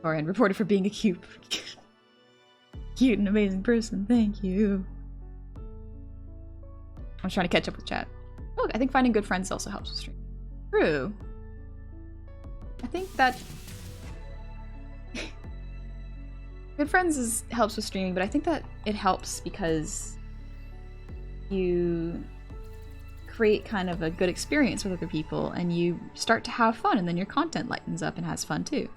And reported for being a cute and amazing person. Thank you. I'm trying to catch up with chat. Look, I think finding good friends also helps with stream. True. I think that good friends helps with streaming, but I think that it helps because you create kind of a good experience with other people and you start to have fun, and then your content lightens up and has fun too.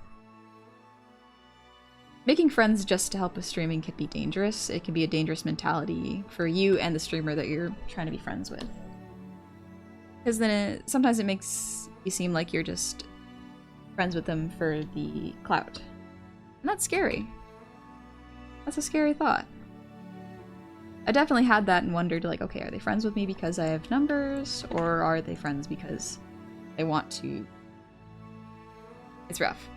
Making friends just to help with streaming can be dangerous. It can be a dangerous mentality for you and the streamer that you're trying to be friends with. Because then sometimes it makes you seem like you're just friends with them for the clout. And that's scary. That's a scary thought. I definitely had that and wondered, like, okay, are they friends with me because I have numbers? Or are they friends because they want to... It's rough.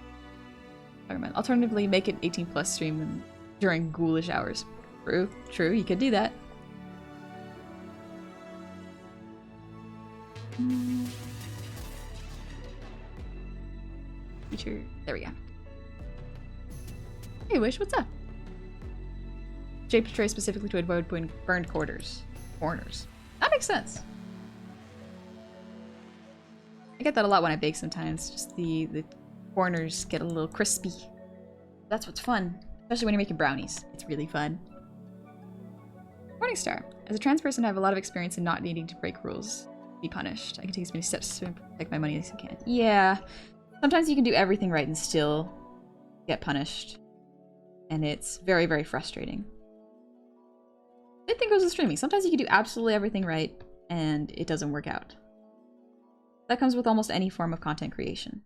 Alternatively, make an 18+ stream during ghoulish hours. True, you could do that. Feature, there we go. Hey Wish, what's up? Shape the tray specifically to avoid burned corners. That makes sense. I get that a lot when I bake sometimes. Just the corners get a little crispy. That's what's fun, especially when you're making brownies. It's really fun. Morningstar. As a trans person, I have a lot of experience in not needing to break rules, be punished. I can take as many steps to protect my money as I can. Yeah, sometimes you can do everything right and still get punished, and it's very, very frustrating. Same thing goes with streaming. Sometimes you can do absolutely everything right, and it doesn't work out. That comes with almost any form of content creation.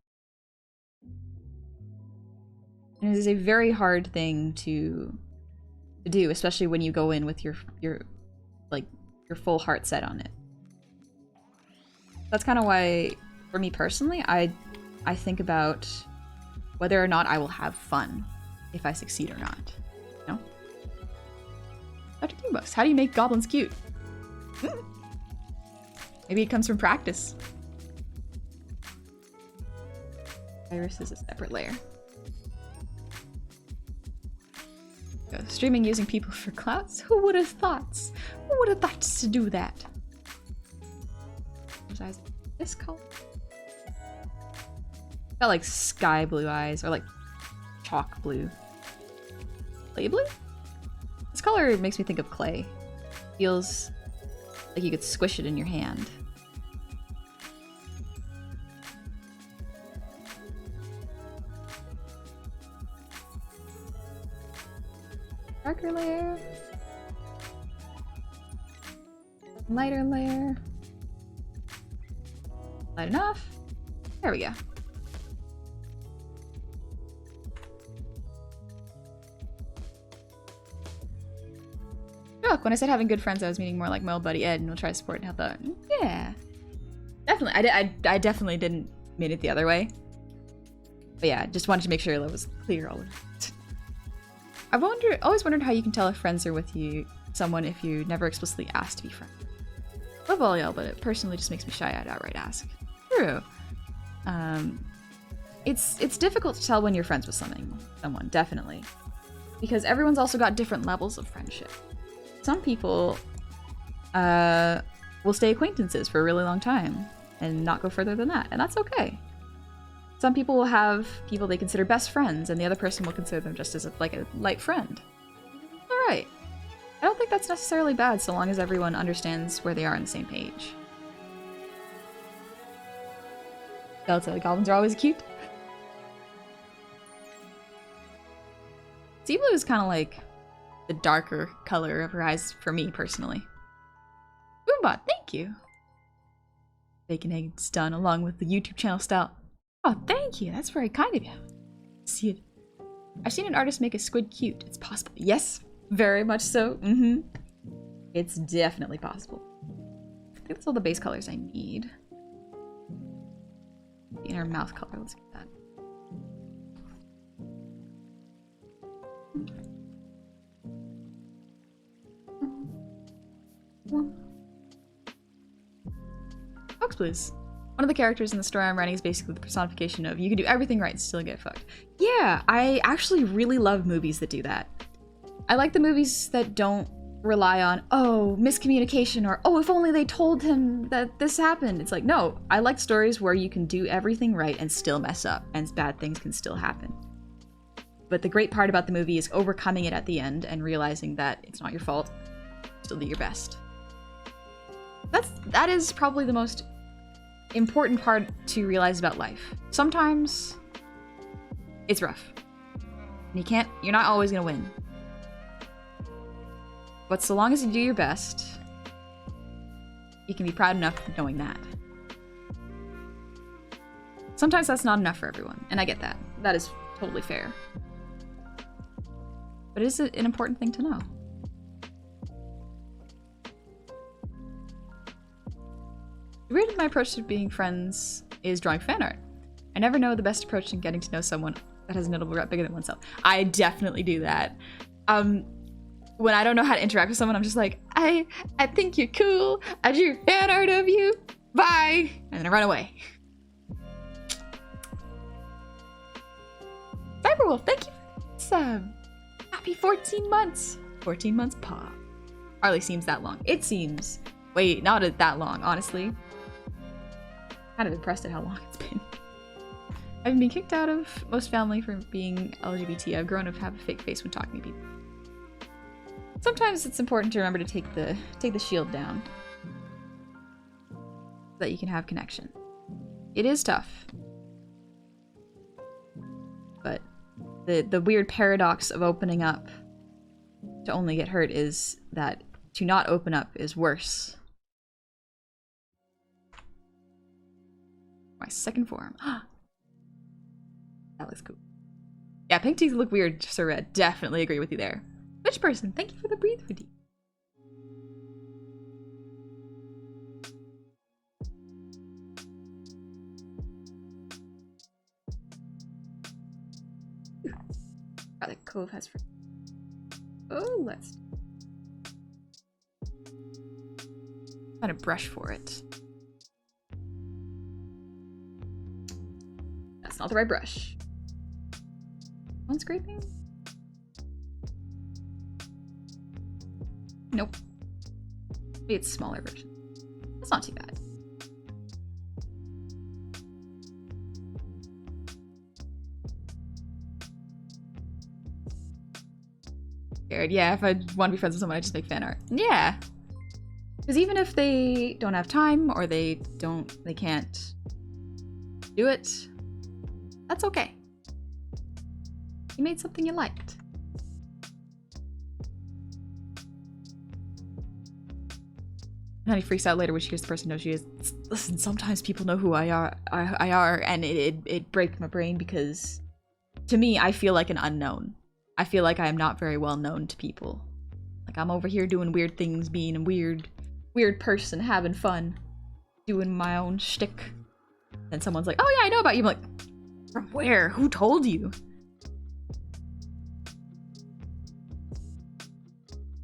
And it is a very hard thing to do, especially when you go in with your full heart set on it. That's kind of why, for me personally, I think about whether or not I will have fun if I succeed or not. You know? Dr. Kingbucks, how do you make goblins cute? Maybe it comes from practice. Iris is a separate layer. Streaming using people for clouds? Who would have thought? Who would have thought to do that? Eyes this color? Got like sky blue eyes or like chalk blue. Clay blue? This color makes me think of clay. Feels like you could squish it in your hand. Darker layer. Lighter layer. Light enough. There we go. Look, when I said having good friends, I was meaning more like my old buddy Ed, and we'll try to support and help out. Yeah. Definitely. I definitely didn't mean it the other way. But yeah, just wanted to make sure that was clear all of it. I've always wondered how you can tell if friends are with someone if you never explicitly asked to be friends. Love all y'all, but it personally just makes me shy I'd outright ask. True. It's difficult to tell when you're friends with someone, definitely. Because everyone's also got different levels of friendship. Some people will stay acquaintances for a really long time and not go further than that, and that's okay. Some people will have people they consider best friends, and the other person will consider them just as a light friend. Alright. I don't think that's necessarily bad so long as everyone understands where they are on the same page. Delta, goblins are always cute. Sea blue is kind of like the darker color of her eyes for me, personally. Boombot, thank you! Bacon eggs done along with the YouTube channel style. Oh, thank you! That's very kind of you. See it. I've seen an artist make a squid cute. It's possible. Yes, very much so. Mm-hmm. It's definitely possible. I think that's all the base colors I need. The inner mouth color, let's get that. Fox Blues. One of the characters in the story I'm writing is basically the personification of you can do everything right and still get fucked. Yeah, I actually really love movies that do that. I like the movies that don't rely on, oh, miscommunication, or oh, if only they told him that this happened. It's like, no, I like stories where you can do everything right and still mess up, and bad things can still happen. But the great part about the movie is overcoming it at the end and realizing that it's not your fault. Still do your best. That is probably the most important part to realize about life. Sometimes it's rough. And you're not always gonna win. But so long as you do your best, you can be proud enough knowing that. Sometimes that's not enough for everyone, and I get that. That is totally fair. But it is an important thing to know. The weird of my approach to being friends is drawing fan art. I never know the best approach in getting to know someone that has a notable rep bigger than oneself. I definitely do that. When I don't know how to interact with someone, I'm just like, I think you're cool. I drew fan art of you. Bye. And then I run away. Cyberwolf, thank you for the sub. Happy 14 months. 14 months pop. Hardly seems that long. It seems, wait, not that long, honestly. Kind of impressed at how long it's been. I've been kicked out of most family for being LGBT. I've grown to have a fake face when talking to people. Sometimes it's important to remember to take the shield down so that you can have connection. It is tough. But the weird paradox of opening up to only get hurt is that to not open up is worse. My second form. That looks cool. Yeah, pink teeth look weird, so red. Definitely agree with you there. Which person? Thank you for the breathe hoodie. The Cove has. Oh, let's. Find a brush for it. That's not the right brush. One scraping? Nope. Maybe it's a smaller version. That's not too bad. Yeah, if I want to be friends with someone, I just make fan art. Yeah. Because even if they don't have time or they can't do it, that's okay. You made something you liked. Honey freaks out later when she hears the person knows she is. Listen, sometimes people know who I are, and it breaks my brain because to me, I feel like an unknown. I feel like I am not very well known to people. Like I'm over here doing weird things, being a weird person, having fun, doing my own shtick. And someone's like, "Oh yeah, I know about you." I'm like, "From where? Who told you?"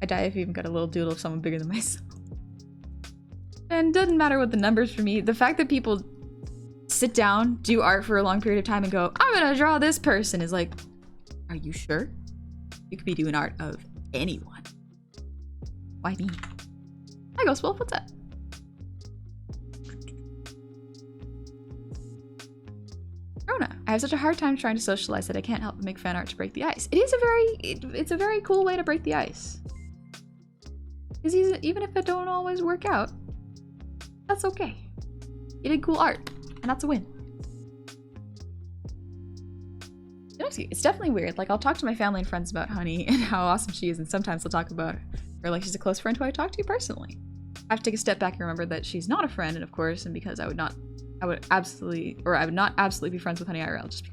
I die if I even got a little doodle of someone bigger than myself. And doesn't matter what the numbers for me. The fact that people sit down, do art for a long period of time, and go, "I'm gonna draw this person," is like, are you sure? You could be doing art of anyone. Why me? Hi, Ghost Wolf, what's up? Rona, I have such a hard time trying to socialize that I can't help but make fan art to break the ice. It's a very cool way to break the ice. Because even if it don't always work out, that's okay. You did cool art, and that's a win. It's definitely weird. Like, I'll talk to my family and friends about Honey and how awesome she is, and sometimes they'll talk about her like she's a close friend who I talk to personally. I have to take a step back and remember that she's not a friend, and of course, and because I would not absolutely be friends with Honey IRL, just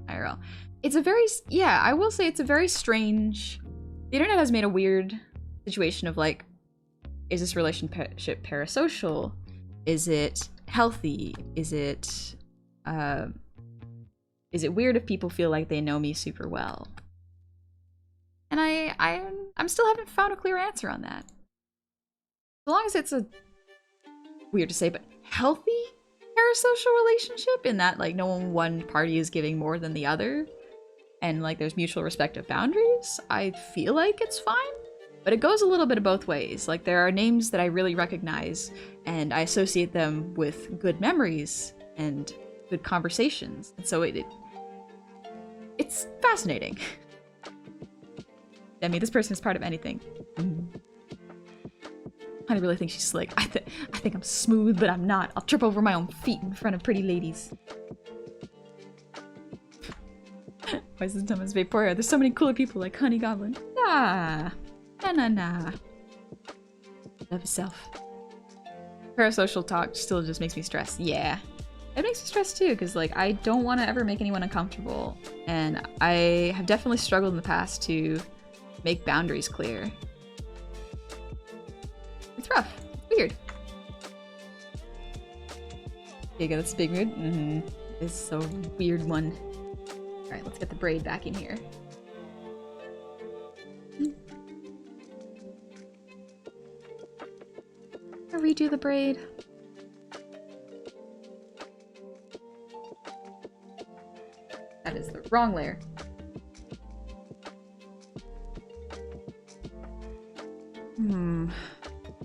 IRL. It's a very, yeah, I will say it's a very strange, the internet has made a weird situation of like, is this relationship parasocial? Is it healthy? Is it weird if people feel like they know me super well? And I'm still haven't found a clear answer on that. As long as it's a, weird to say, but healthy parasocial relationship in that like no one party is giving more than the other and like there's mutual respect of boundaries, I feel like it's fine. But it goes a little bit of both ways. Like there are names that I really recognize and I associate them with good memories and good conversations. And so it's fascinating. I mean, this person is part of anything. I really think she's slick. I think I'm smooth, but I'm not. I'll trip over my own feet in front of pretty ladies. Why is this dumb as Vaporia? There's so many cooler people like Honey Goblin. Nah. Nah. Love yourself. Parasocial talk still just makes me stressed. Yeah. It makes me stressed too, because like I don't want to ever make anyone uncomfortable. And I have definitely struggled in the past to make boundaries clear. It's rough. It's weird. Okay, that's a big mood. It's so weird one. Alright, let's get the braid back in here. I'll redo the braid. That is the wrong layer.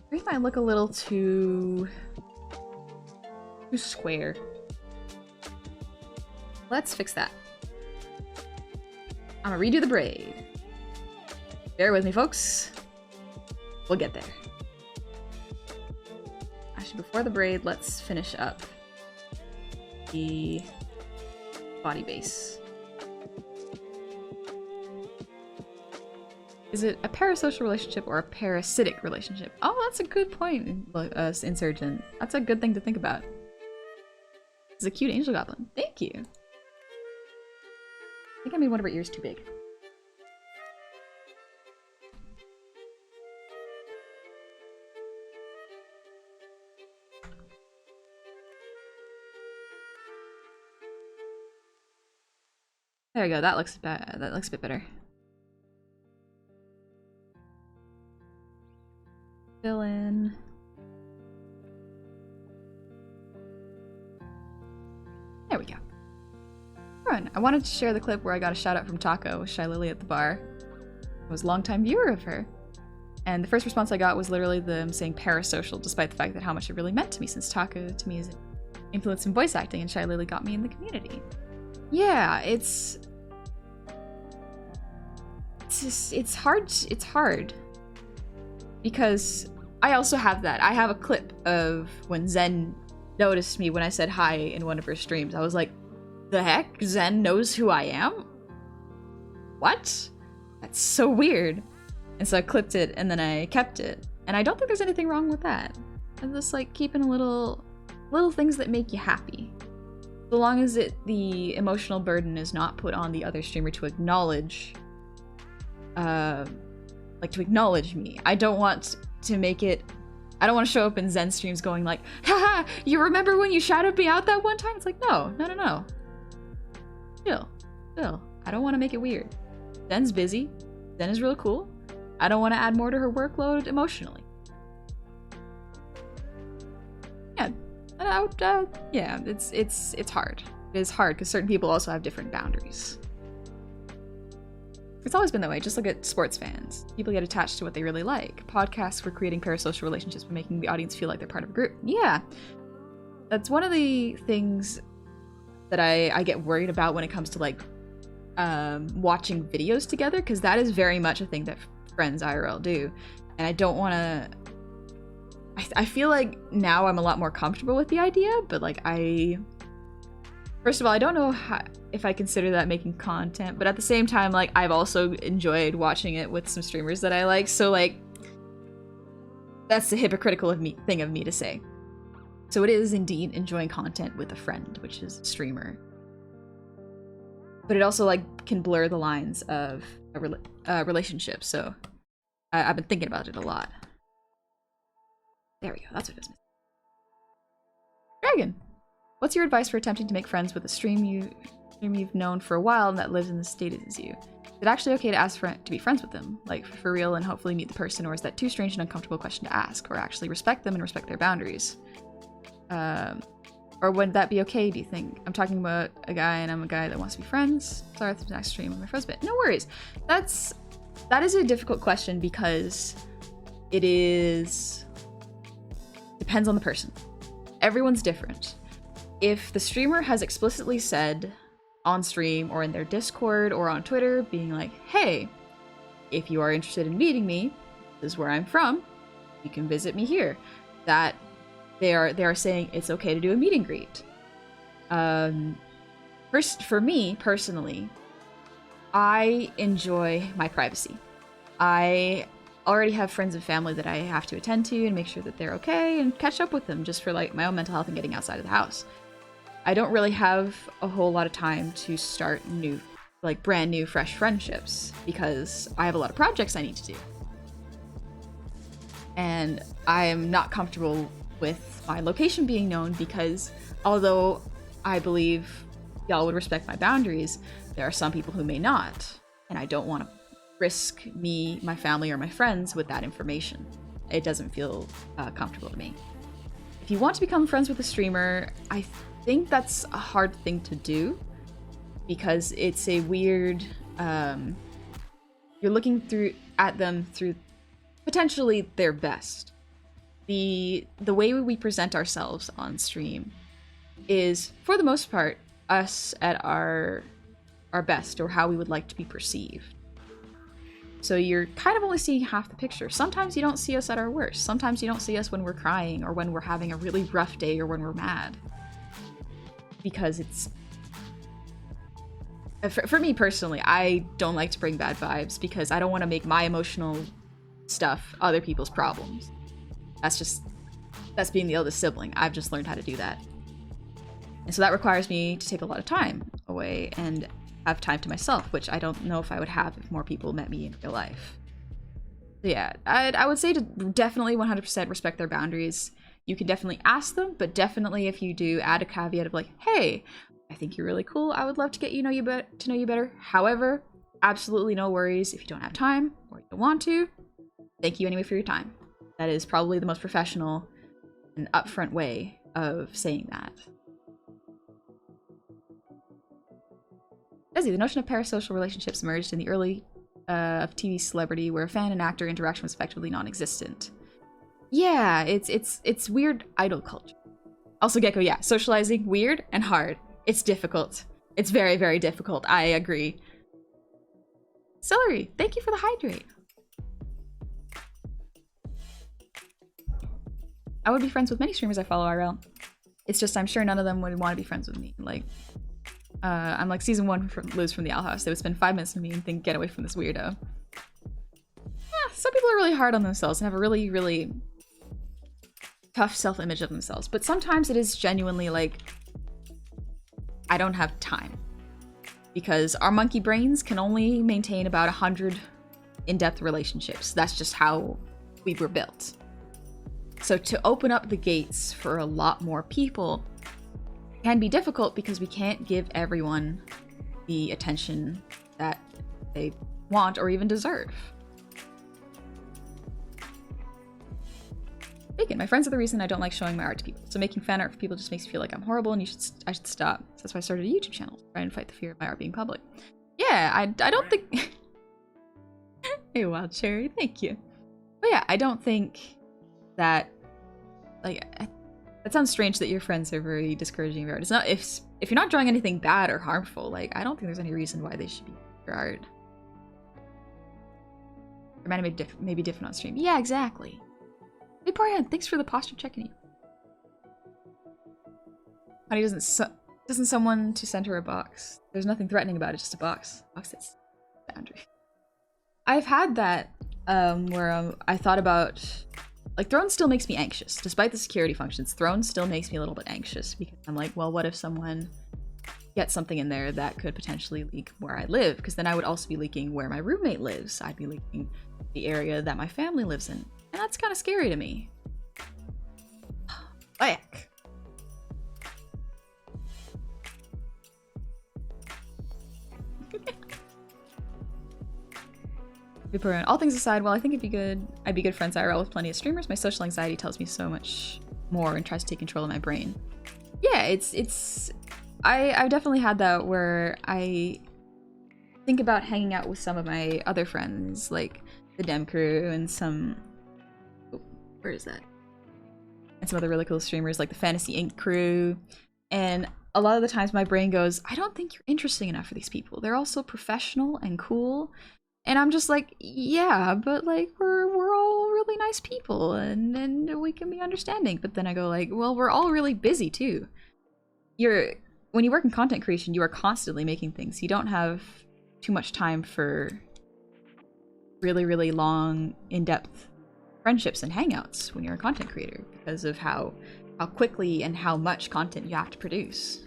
Braid might look a little too square. Let's fix that. I'm gonna redo the braid. Bear with me, folks. We'll get there. Actually, before the braid, let's finish up the body base. Is it a parasocial relationship or a parasitic relationship? Oh, that's a good point, Insurgent. That's a good thing to think about. It's a cute angel goblin. Thank you. I think I made one of her ears too big. There we go. That looks a bit better. Fill in Fun. I wanted to share the clip where I got a shout out from Taco with Shy Lily at the bar. I was a longtime viewer of her. And the first response I got was literally them saying parasocial, despite the fact that how much it really meant to me, since Taco to me is an influence in voice acting, and Shy Lily got me in the community. Yeah, it's hard. Because I also have that. I have a clip of when Zen noticed me when I said hi in one of her streams. I was like, the heck? Zen knows who I am? What? That's so weird. And so I clipped it and then I kept it. And I don't think there's anything wrong with that. I'm just like keeping a little things that make you happy. So long as the emotional burden is not put on the other streamer to acknowledge me. I don't want to make it, I don't want to show up in Zen streams going like, haha, you remember when you shouted me out that one time? It's like, no. Chill. I don't want to make it weird. Zen's busy. Zen is really cool. I don't want to add more to her workload emotionally. Yeah, yeah, it's hard. It is hard because certain people also have different boundaries. It's always been that way. Just look at sports fans. People get attached to what they really like. Podcasts for creating parasocial relationships by making the audience feel like they're part of a group. Yeah, that's one of the things that I get worried about when it comes to like watching videos together, because that is very much a thing that friends IRL do, and I don't want to. I feel like now I'm a lot more comfortable with the idea, but like first of all, I don't know if I consider that making content, but at the same time, like I've also enjoyed watching it with some streamers that I like, so like that's the hypocritical thing of me to say. So it is indeed enjoying content with a friend, which is a streamer. But it also like can blur the lines of a relationship, so I've been thinking about it a lot. There we go, that's what it is. Dragon, what's your advice for attempting to make friends with a streamer you've known for a while and that lives in the state as you? Is it actually okay to ask to be friends with them, like for real, and hopefully meet the person, or is that too strange and uncomfortable question to ask, or actually respect them and respect their boundaries? Or would that be okay, do you think? I'm talking about a guy and I'm a guy that wants to be friends. Sorry if the next stream with my friends, but no worries. That is a difficult question because it depends on the person. Everyone's different. If the streamer has explicitly said on stream or in their Discord or on Twitter, being like, hey, if you are interested in meeting me, this is where I'm from, you can visit me here. That they are saying it's okay to do a meet and greet. First, for me personally, I enjoy my privacy. I already have friends and family that I have to attend to and make sure that they're okay and catch up with them just for like my own mental health and getting outside of the house. I don't really have a whole lot of time to start new, like brand new, fresh friendships because I have a lot of projects I need to do. And I am not comfortable with my location being known because although I believe y'all would respect my boundaries, there are some people who may not. And I don't want to risk me, my family, or my friends with that information. It doesn't feel comfortable to me. If you want to become friends with a streamer, I think that's a hard thing to do because it's a weird, you're looking at them through potentially their best. The way we present ourselves on stream is, for the most part, us at our best, or how we would like to be perceived. So you're kind of only seeing half the picture. Sometimes you don't see us at our worst. Sometimes you don't see us when we're crying, or when we're having a really rough day, or when we're mad. Because it's... For me personally, I don't like to bring bad vibes because I don't want to make my emotional stuff other people's problems. That's being the eldest sibling. I've just learned how to do that. And so that requires me to take a lot of time away and have time to myself, which I don't know if I would have if more people met me in real life. So yeah, I would say to definitely 100% respect their boundaries. You can definitely ask them, but definitely if you do, add a caveat of like, hey, I think you're really cool. I would love to get to know you better. However, absolutely no worries if you don't have time or you don't want to. Thank you anyway for your time. That is probably the most professional and upfront way of saying that. Desi, the notion of parasocial relationships emerged in the early of TV celebrity, where fan and actor interaction was effectively non-existent. Yeah, it's weird idol culture. Also, Gecko, yeah, socializing, weird and hard. It's difficult. It's very, very difficult. I agree. Celery, thank you for the hydrate. I would be friends with many streamers I follow IRL. It's just I'm sure none of them would want to be friends with me. Like, I'm like season 1 from Liz from the Owl House. They would spend 5 minutes with me and think, get away from this weirdo. Yeah, some people are really hard on themselves and have a really, really tough self-image of themselves. But sometimes it is genuinely like, I don't have time. Because our monkey brains can only maintain about 100 in-depth relationships. That's just how we were built. So to open up the gates for a lot more people can be difficult because we can't give everyone the attention that they want or even deserve. Bacon, my friends are the reason I don't like showing my art to people. So making fan art for people just makes me feel like I'm horrible and I should stop. So that's why I started a YouTube channel, to try and fight the fear of my art being public. Yeah, I don't think... Hey, Wild Cherry, thank you. But yeah, I don't think that... Like, that sounds strange that your friends are very discouraging of your art. It's not... If you're not drawing anything bad or harmful, like, I don't think there's any reason why they should be your art. Or maybe different on stream. Yeah, exactly. Hey Brian, thanks for the posture checking in. Honey, doesn't someone to send her a box? There's nothing threatening about it, just a box. Box that's boundary. I've had that where I thought about, like, Throne still makes me anxious. Despite the security functions, Throne still makes me a little bit anxious because I'm like, well, what if someone gets something in there that could potentially leak where I live? Because then I would also be leaking where my roommate lives. I'd be leaking the area that my family lives in. And that's kind of scary to me. Back. All things aside, well, I think I'd be good friends IRL with plenty of streamers. My social anxiety tells me so much more and tries to take control of my brain. Yeah, I've definitely had that where I think about hanging out with some of my other friends, like the Dem crew and some... Where is that? And some other really cool streamers like the Fantasy Inc. crew. And a lot of the times my brain goes, I don't think you're interesting enough for these people. They're all so professional and cool. And I'm just like, yeah, but like we're all really nice people and we can be understanding. But then I go like, well, we're all really busy too. When you work in content creation, you are constantly making things. You don't have too much time for really, really long, in-depth friendships and hangouts when you're a content creator because of how quickly and how much content you have to produce.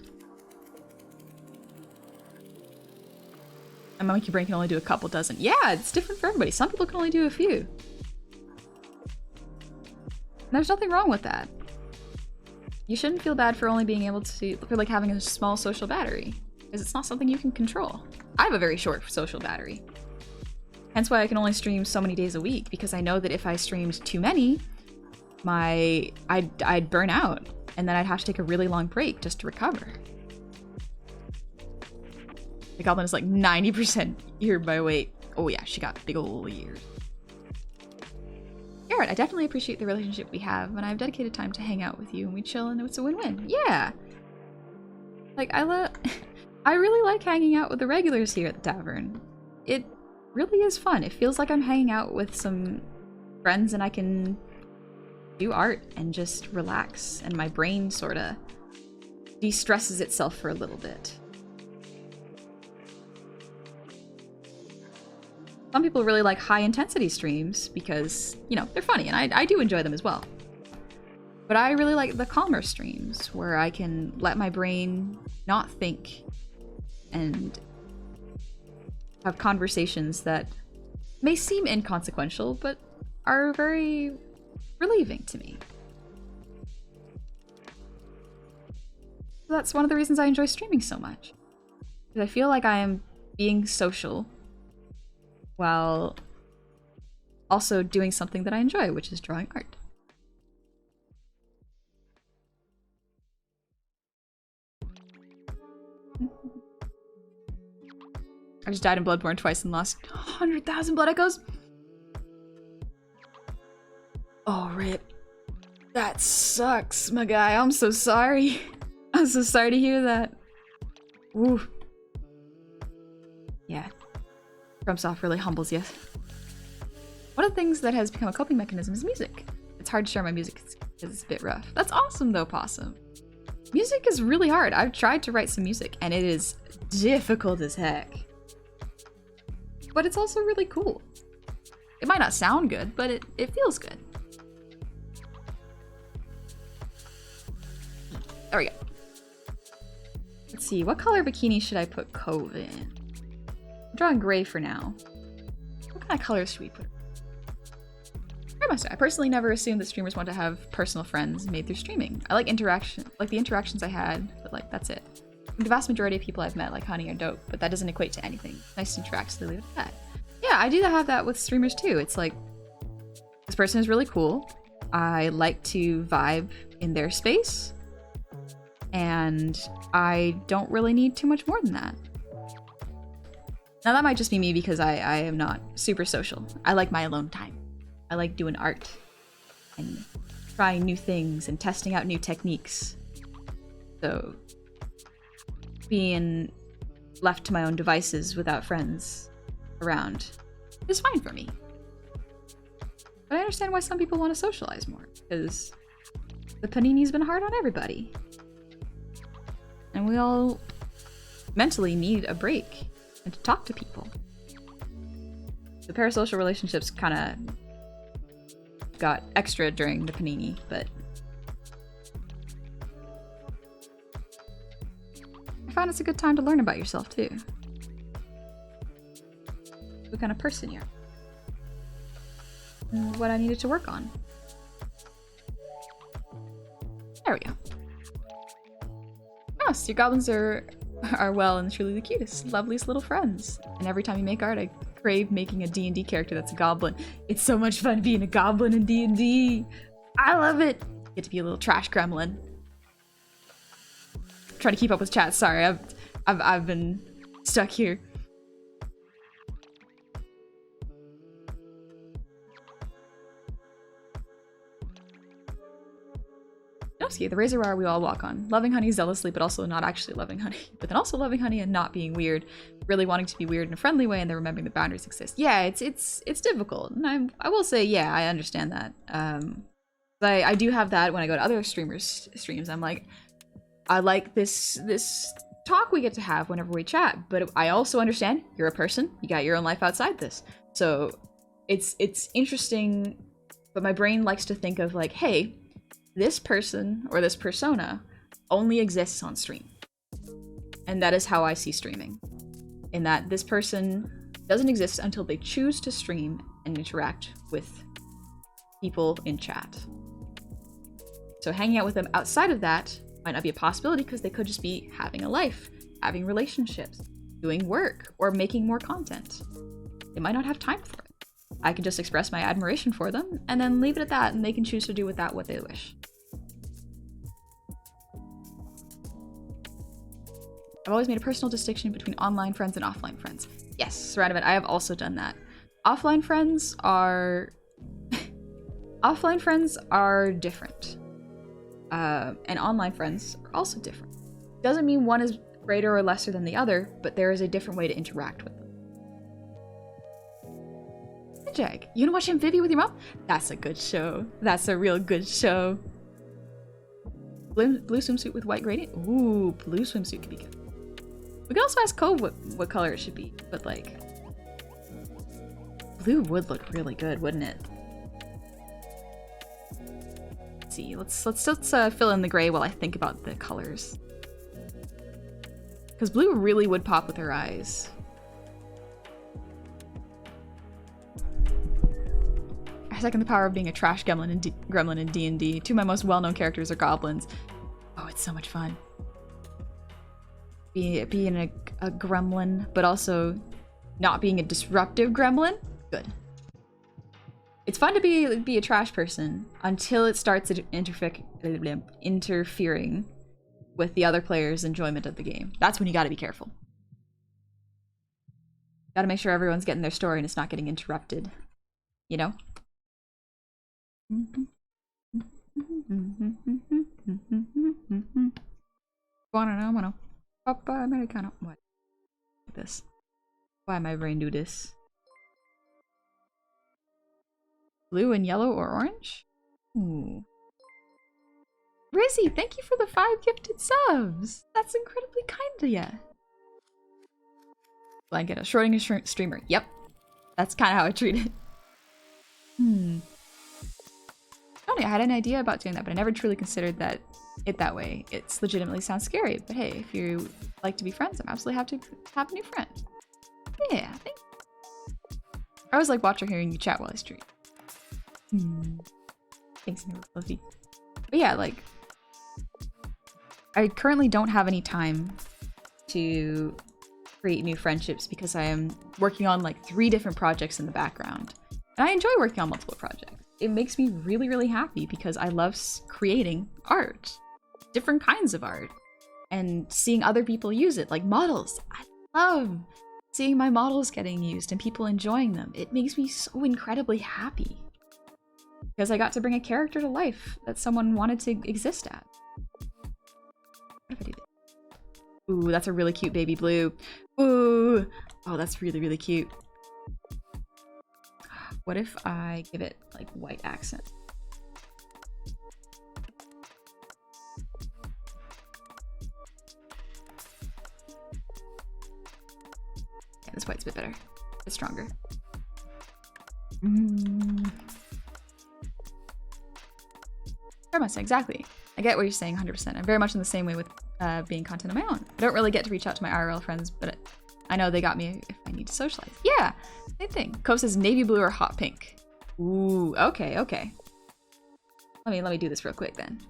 A monkey brain can only do a couple dozen. Yeah, it's different for everybody. Some people can only do a few. And there's nothing wrong with that. You shouldn't feel bad for only being able to, for like having a small social battery, because it's not something you can control. I have a very short social battery. Hence why I can only stream so many days a week, because I know that if I streamed too many, I'd burn out, and then I'd have to take a really long break just to recover. The Goblin is like 90% ear by weight. Oh yeah, she got big ol' ears. Garrett, I definitely appreciate the relationship we have, and I've dedicated time to hang out with you, and we chill, and it's a win-win. Yeah! Like, I really like hanging out with the regulars here at the tavern. It really is fun. It feels like I'm hanging out with some friends and I can do art and just relax, and my brain sorta de-stresses itself for a little bit. Some people really like high-intensity streams because, you know, they're funny, and I do enjoy them as well. But I really like the calmer streams where I can let my brain not think and have conversations that may seem inconsequential, but are very relieving to me. So that's one of the reasons I enjoy streaming so much. Because I feel like I am being social while also doing something that I enjoy, which is drawing art. I just died in Bloodborne twice and lost 100,000 blood echoes. Oh, rip. That sucks, my guy. I'm so sorry. I'm so sorry to hear that. Ooh. Yeah. FromSoft really humbles you. One of the things that has become a coping mechanism is music. It's hard to share my music because it's a bit rough. That's awesome though, Possum. Music is really hard. I've tried to write some music and it is difficult as heck. But it's also really cool. It might not sound good, but it feels good. There we go. Let's see, what color bikini should I put Cove in? I'm drawing gray for now. What kind of colors should we put? I personally never assumed that streamers want to have personal friends made through streaming. I like interaction, like the interactions I had, but like that's it. The vast majority of people I've met like Honey are dope, but that doesn't equate to anything. It's nice to interact, so they leave it at that. Yeah, I do have that with streamers too. It's like, this person is really cool. I like to vibe in their space, and I don't really need too much more than that. Now that might just be me because I am not super social. I like my alone time. I like doing art and trying new things and testing out new techniques. So being left to my own devices without friends around is fine for me. But I understand why some people want to socialize more, because the panini's been hard on everybody. And we all mentally need a break and to talk to people. The parasocial relationships kind of got extra during the panini, but I found it's a good time to learn about yourself too. What kind of person you are. And what I needed to work on. There we go. Oh, so your goblins are well and truly the cutest, loveliest little friends. And every time you make art, I crave making a D&D character that's a goblin. It's so much fun being a goblin in D&D. I love it. Get to be a little trash gremlin. Trying to keep up with chat. Sorry, I've been stuck here. Noski, the razor wire we all walk on. Loving honey zealously, but also not actually loving honey. But then also loving honey and not being weird. Really wanting to be weird in a friendly way, and then remembering the boundaries exist. Yeah, it's difficult. And I will say, yeah, I understand that. I do have that when I go to other streamers' streams. I'm like, I like this talk we get to have whenever we chat, but I also understand you're a person. You got your own life outside this. So it's interesting, but my brain likes to think of like, hey, this person or this persona only exists on stream. And that is how I see streaming. In that this person doesn't exist until they choose to stream and interact with people in chat. So hanging out with them outside of that might not be a possibility because they could just be having a life, having relationships, doing work, or making more content. They might not have time for it. I can just express my admiration for them and then leave it at that, and they can choose to do with that what they wish. I've always made a personal distinction between online friends and offline friends. Yes, Radovit, I have also done that. Offline friends are offline friends are different. And online friends are also different. Doesn't mean one is greater or lesser than the other, but there is a different way to interact with them. Hey, Jag, you wanna watch Amphibia with your mom? That's a good show. That's a real good show. Blue swimsuit with white gradient? Ooh, blue swimsuit could be good. We can also ask Cove what color it should be, but like, blue would look really good, wouldn't it? Let's see, let's fill in the gray while I think about the colors. Because blue really would pop with her eyes. I second the power of being a trash gremlin in D&D. Two of my most well-known characters are goblins. Oh, it's so much fun. Being a gremlin, but also not being a disruptive gremlin. Good. It's fun to be a trash person until it starts interfering with the other players' enjoyment of the game. That's when you gotta be careful. Gotta make sure everyone's getting their story and it's not getting interrupted. You know? Guantanamo. Papa Americano. What? Like this. Why my brain do this? Blue and yellow or orange? Ooh. Rizzy, thank you for the 5 gifted subs! That's incredibly kind of ya. Blanket, a Schrodinger streamer. Yep. That's kind of how I treat it. I had an idea about doing that, but I never truly considered it that way. It's legitimately sounds scary, but hey, if you like to be friends, I'm absolutely happy to have a new friend. Yeah, thank you. I always like watching or hearing you chat while I stream. Thanks, Fluffy. But yeah, like, I currently don't have any time to create new friendships because I am working on like 3 different projects in the background. And I enjoy working on multiple projects. It makes me really, really happy because I love creating art. Different kinds of art. And seeing other people use it, like models. I love seeing my models getting used and people enjoying them. It makes me so incredibly happy. Because I got to bring a character to life that someone wanted to exist at. What if I do this? Ooh, that's a really cute baby blue. Ooh! Oh, that's really, really cute. What if I give it, like, white accent? Yeah, this white's a bit better. A bit stronger. Very much, exactly. I get what you're saying 100%. I'm very much in the same way with being content on my own. I don't really get to reach out to my IRL friends, but I know they got me if I need to socialize. Yeah, same thing. Cove says navy blue or hot pink. Ooh, okay, okay. Let me do this real quick then.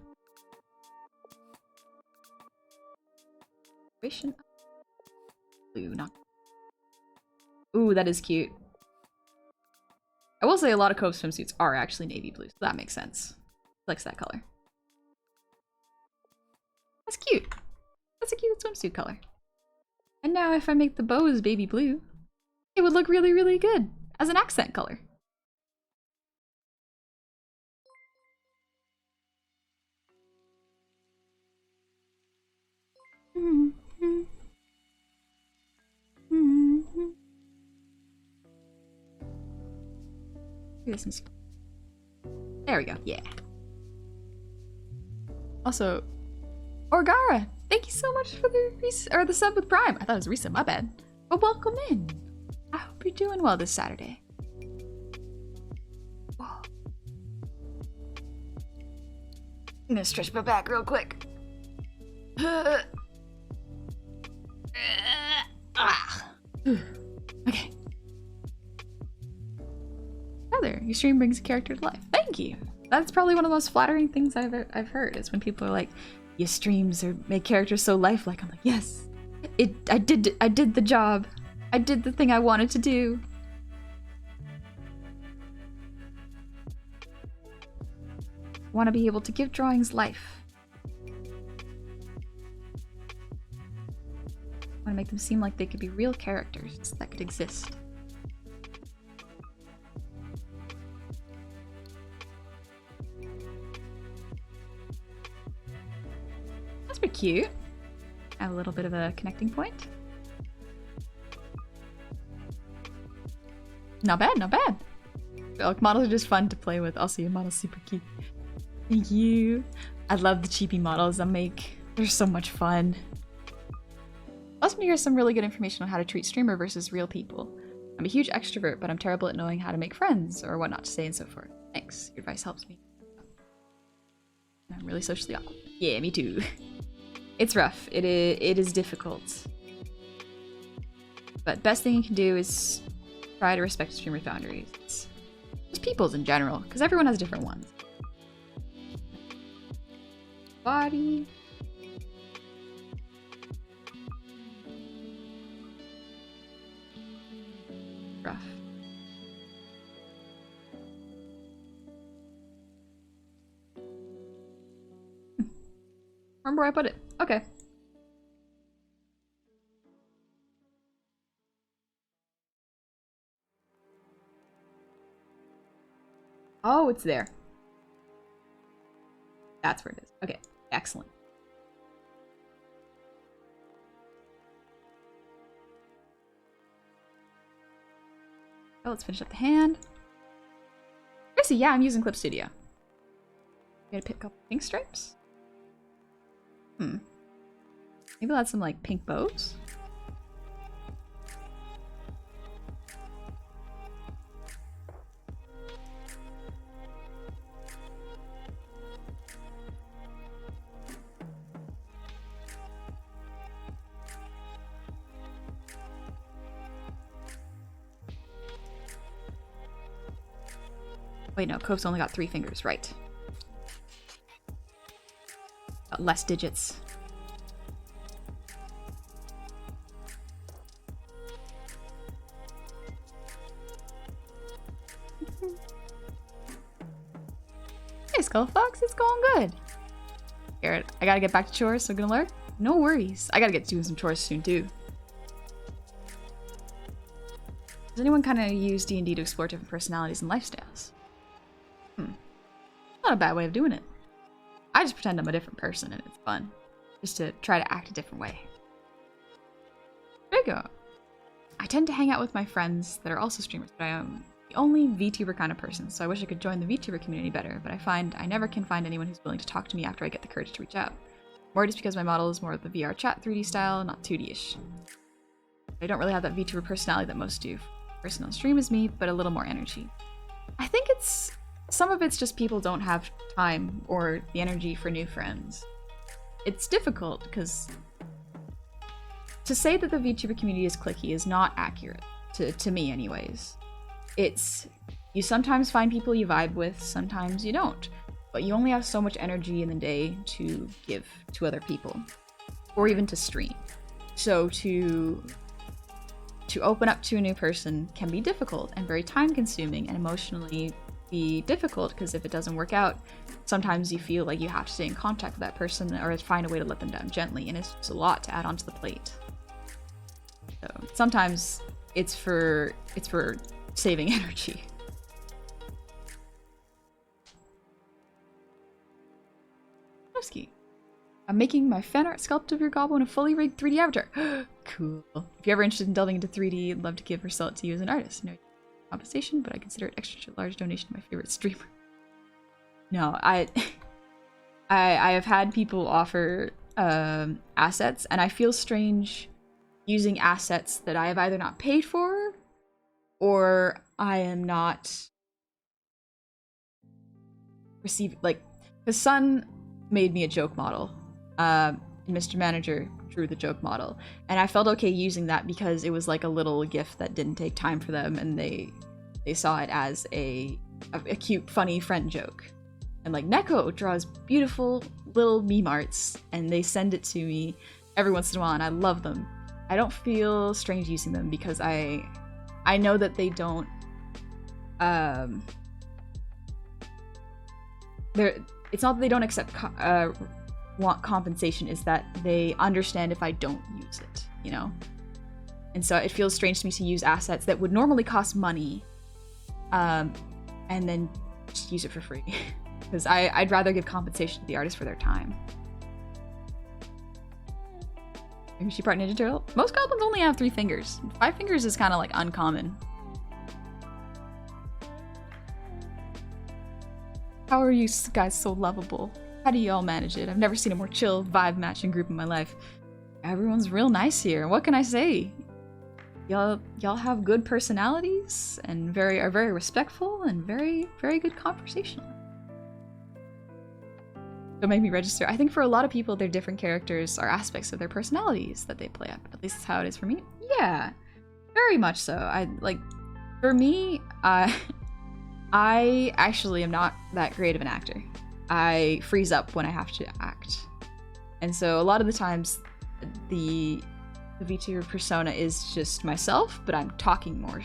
Blue, not. Ooh, that is cute. I will say a lot of Cove swimsuits are actually navy blue, so that makes sense. Likes that color. That's cute. That's a cute swimsuit color. And now if I make the bows baby blue, it would look really, really good as an accent color. There we go, yeah. Also, Orgara, thank you so much for the sub with Prime. I thought it was resub, my bad. But welcome in. I hope you're doing well this Saturday. Whoa. I'm gonna stretch my back real quick. Okay. Heather, your stream brings a character to life. Thank you. That's probably one of the most flattering things I've heard is when people are like, your streams make characters so lifelike. I'm like, yes, I did the job. I did the thing I wanted to do. I want to be able to give drawings life. I want to make them seem like they could be real characters that could exist. That's pretty cute. Add a little bit of a connecting point. Not bad, not bad. Like, models are just fun to play with. Also, your model's super cute. Thank you. I love the cheapy models I make. They're so much fun. Awesome to hear some really good information on how to treat streamer versus real people. I'm a huge extrovert, but I'm terrible at knowing how to make friends or what not to say and so forth. Thanks. Your advice helps me. I'm really socially awkward. Yeah, me too. It's rough. It is difficult. But best thing you can do is try to respect streamer boundaries. Just people's in general, because everyone has different ones. Body. Rough. Remember where I put it. Okay. Oh, it's there. That's where it is. Okay, excellent. Oh, let's finish up the hand. Tracy, yeah, I'm using Clip Studio. Gotta pick up pink stripes? Maybe I'll add some, like, pink bows? Wait, no, Cove's only got 3 fingers, right. Got less digits. Hey, Skull Fox, it's going good. Garrett, I gotta get back to chores, so I'm gonna learn? No worries. I gotta get doing some chores soon, too. Does anyone kind of use D&D to explore different personalities and lifestyles? Not a bad way of doing it. I just pretend I'm a different person and it's fun. Just to try to act a different way. There you go. I tend to hang out with my friends that are also streamers, but I am the only VTuber kind of person, so I wish I could join the VTuber community better, but I find I never can find anyone who's willing to talk to me after I get the courage to reach out. More just because my model is more of the VR chat 3D style, not 2D-ish. I don't really have that VTuber personality that most do. Person on stream is me, but a little more energy. I think some of it's just people don't have time or the energy for new friends. It's difficult because to say that the VTuber community is cliquey is not accurate, to me anyways. You sometimes find people you vibe with, sometimes you don't, but you only have so much energy in the day to give to other people, or even to stream. So to open up to a new person can be difficult and very time consuming and emotionally be difficult, because if it doesn't work out, sometimes you feel like you have to stay in contact with that person or find a way to let them down gently, and it's just a lot to add onto the plate. So sometimes it's for saving energy. I'm making my fan art sculpt of your Goblin a fully rigged 3D avatar. Cool. If you're ever interested in delving into 3D, I'd love to give or sell it to you as an artist. No compensation, but I consider it extra large donation to my favorite streamer. No, I have had people offer assets, and I feel strange using assets that I have either not paid for or I am not receiving. Like, the Sun made me a joke model. Mr. Manager drew the joke model, and I felt okay using that because it was like a little gift that didn't take time for them, and they saw it as a cute, funny friend joke. And like Neko draws beautiful little meme arts, and they send it to me every once in a while, and I love them. I don't feel strange using them because I know that they don't it's not that they don't accept want compensation, is that they understand if I don't use it, you know? And so it feels strange to me to use assets that would normally cost money and then just use it for free. Because I'd rather give compensation to the artist for their time. Maybe she part Ninja Turtle? Most goblins only have 3 fingers. 5 fingers is kind of like uncommon. How are you guys so lovable? How do you all manage it? I've never seen a more chill, vibe-matching group in my life. Everyone's real nice here. What can I say? Y'all have good personalities and are very respectful and very, very good conversation. Don't make me register. I think for a lot of people, their different characters are aspects of their personalities that they play up. At least that's how it is for me. Yeah, very much so. For me, I actually am not that great of an actor. I freeze up when I have to act. And so a lot of the times, the VTuber persona is just myself, but I'm talking more.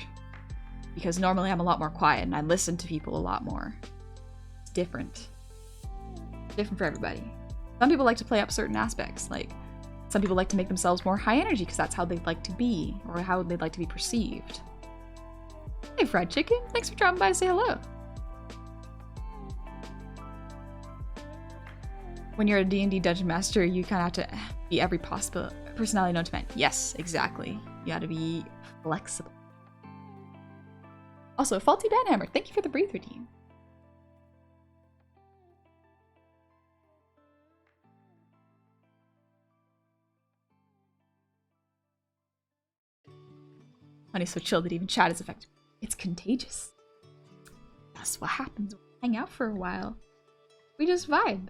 Because normally I'm a lot more quiet and I listen to people a lot more. It's different. Different for everybody. Some people like to play up certain aspects, like some people like to make themselves more high energy because that's how they'd like to be, or how they'd like to be perceived. Hey, Fried Chicken, thanks for dropping by to say hello. when you're a D&D dungeon master, you kind of have to be every possible personality known to man. Yes, exactly. You gotta be flexible. Also, Faulty Banhammer, thank you for the breathe redeem. Honey's so chill that even chat is effective. It's contagious. That's what happens when we hang out for a while. We just vibe.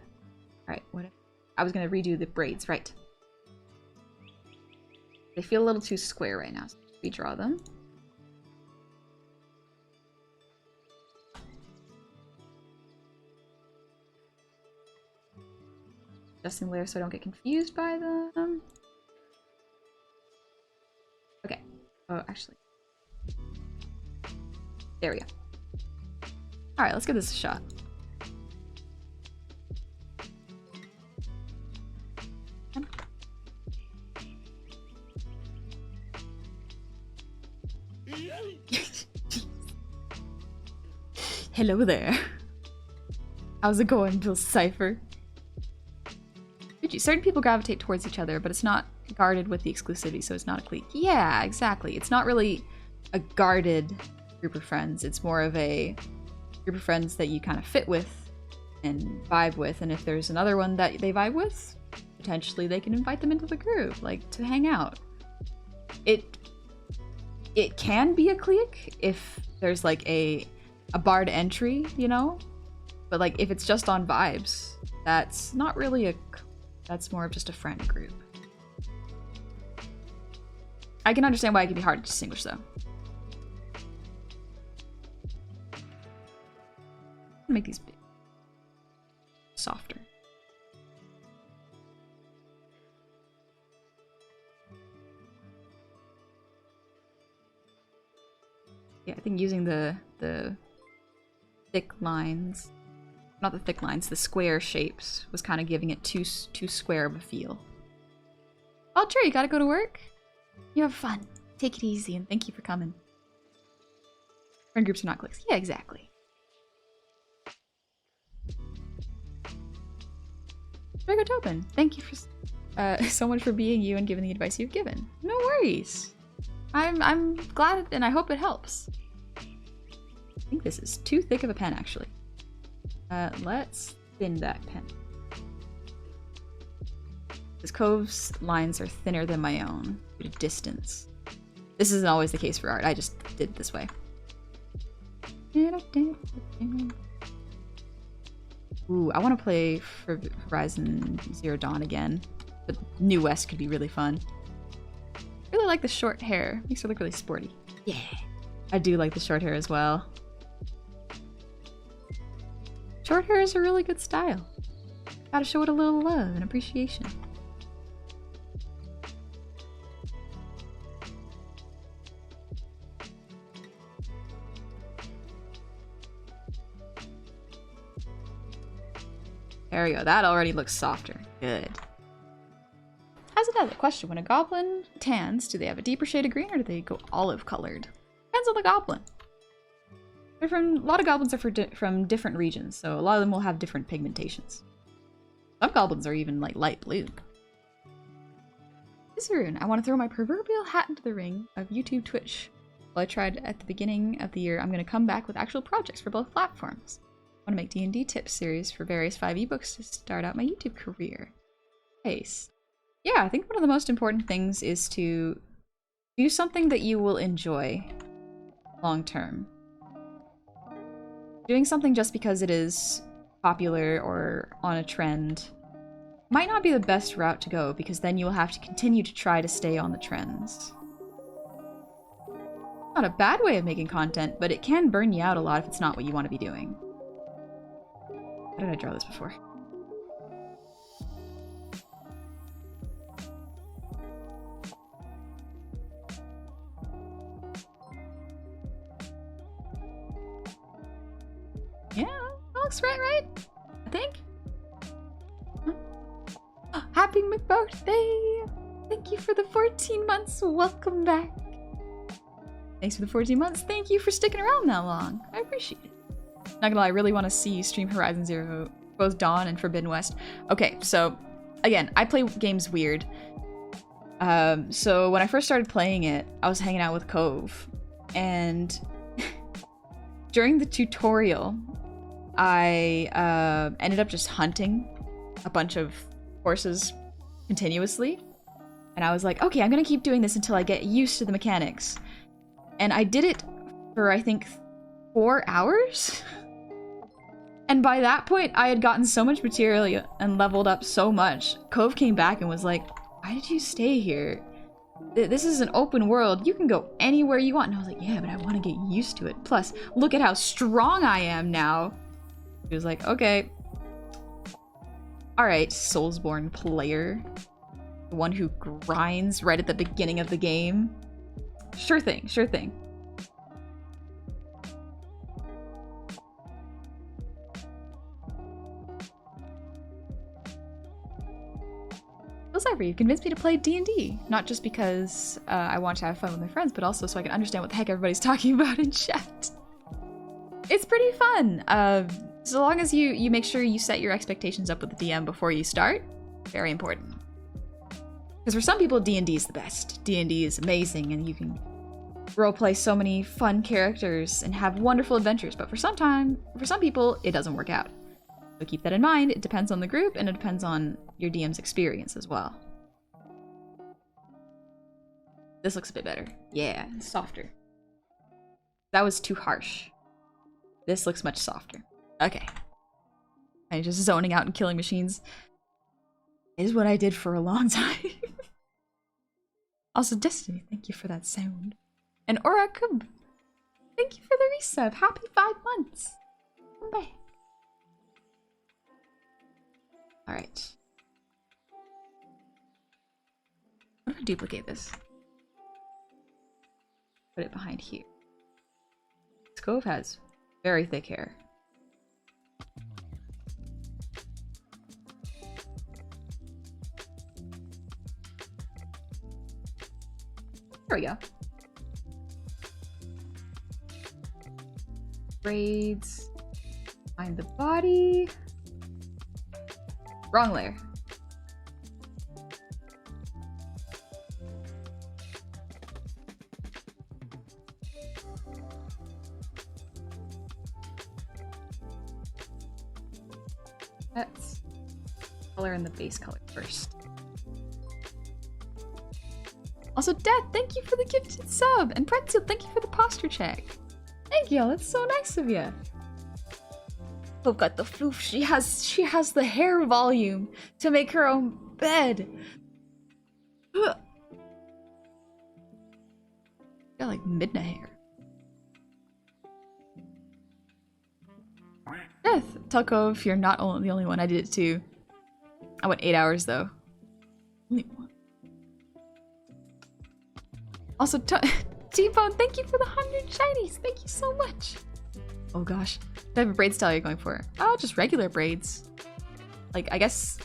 Alright, what? I was gonna redo the braids, right. They feel a little too square right now, so redraw them. Adjusting layers so I don't get confused by them. Okay. Oh, actually. There we go. Alright, let's give this a shot. Hello there. How's it going, Bill Cypher? Certain people gravitate towards each other, but it's not guarded with the exclusivity, so it's not a clique. Yeah, exactly. It's not really a guarded group of friends. It's more of a group of friends that you kind of fit with and vibe with, and if there's another one that they vibe with, potentially they can invite them into the group, like, to hang out. It can be a clique if there's, like, a barred entry, you know? But, like, if it's just on vibes, that's not really a... That's more of just a friend group. I can understand why it can be hard to distinguish, though. Make these big. Softer. Yeah, I think using the thick lines... Not the thick lines, the square shapes was kind of giving it too square of a feel. Oh, Trey, you gotta go to work? You have fun. Take it easy, and thank you for coming. Friend groups are not cliques. Yeah, exactly. Drago Tobin, thank you for so much for being you and giving the advice you've given. No worries. I'm glad, and I hope it helps. I think this is too thick of a pen, actually. Let's thin that pen. Because Cove's lines are thinner than my own due to distance. This isn't always the case for art, I just did it this way. Ooh, I want to play for Horizon Zero Dawn again, but New West could be really fun. I really like the short hair, makes her look really sporty. Yeah, I do like the short hair as well. Short hair is a really good style. Gotta show it a little love and appreciation. There we go. That already looks softer. Good. Has another question. When a goblin tans, do they have a deeper shade of green or do they go olive colored? Depends on the goblin. A lot of goblins are from different regions, so a lot of them will have different pigmentations. Some goblins are even like light blue. Isarun, I want to throw my proverbial hat into the ring of YouTube Twitch. Well, I tried at the beginning of the year, I'm going to come back with actual projects for both platforms. I want to make D&D tips series for various 5 ebooks to start out my YouTube career. Nice. Yeah, I think one of the most important things is to do something that you will enjoy long term. Doing something just because it is popular or on a trend might not be the best route to go, because then you will have to continue to try to stay on the trends. Not a bad way of making content, but it can burn you out a lot if it's not what you want to be doing. How did I draw this before? Yeah, that looks right? I think. Huh? Happy birthday! Thank you for the 14 months. Welcome back. Thanks for the 14 months. Thank you for sticking around that long. I appreciate it. Not gonna lie, I really want to see you stream Horizon Zero both Dawn and Forbidden West. Okay, so again, I play games weird. So when I first started playing it, I was hanging out with Cove, and during the tutorial, I ended up just hunting a bunch of horses continuously. And I was like, okay, I'm gonna keep doing this until I get used to the mechanics. And I did it for, I think, 4 hours? And by that point, I had gotten so much material and leveled up so much. Cove came back and was like, why did you stay here? This is an open world. You can go anywhere you want. And I was like, yeah, but I want to get used to it. Plus, look at how strong I am now. He was like, okay. Alright, Soulsborne player. The one who grinds right at the beginning of the game. Sure thing, sure thing. Cypher, you convinced me to play D&D. Not just because I want to have fun with my friends, but also so I can understand what the heck everybody's talking about in chat. It's pretty fun. So long as you make sure you set your expectations up with the DM before you start. Very important. Because for some people, D&D is the best. D&D is amazing, and you can roleplay so many fun characters and have wonderful adventures. But for some people, it doesn't work out. So keep that in mind. It depends on the group, and it depends on your DM's experience as well. This looks a bit better. Yeah, softer. That was too harsh. This looks much softer. Okay. I'm just zoning out and killing machines. Is what I did for a long time. Also, Destiny, thank you for that sound. And Orakub, thank you for the resub. Happy 5 months. Come back. Alright. What if I duplicate this? Put it behind here. Cove has very thick hair. There we go. Braids. Find the body. Wrong layer. Let's color in the base color first. Also, Dad, thank you for the gifted sub! And Pretzel, thank you for the posture check! Thank you, that's so nice of you! We've got the floof. She has the hair volume to make her own bed! Got like midnight hair. Death! Tell Cove if you're not the only one. I did it too. I went 8 hours though. Only one. Also, T-Bone, thank you for the 100 shinies. Thank you so much. Oh gosh, what type of braid style are you going for? Oh, just regular braids. Like, I guess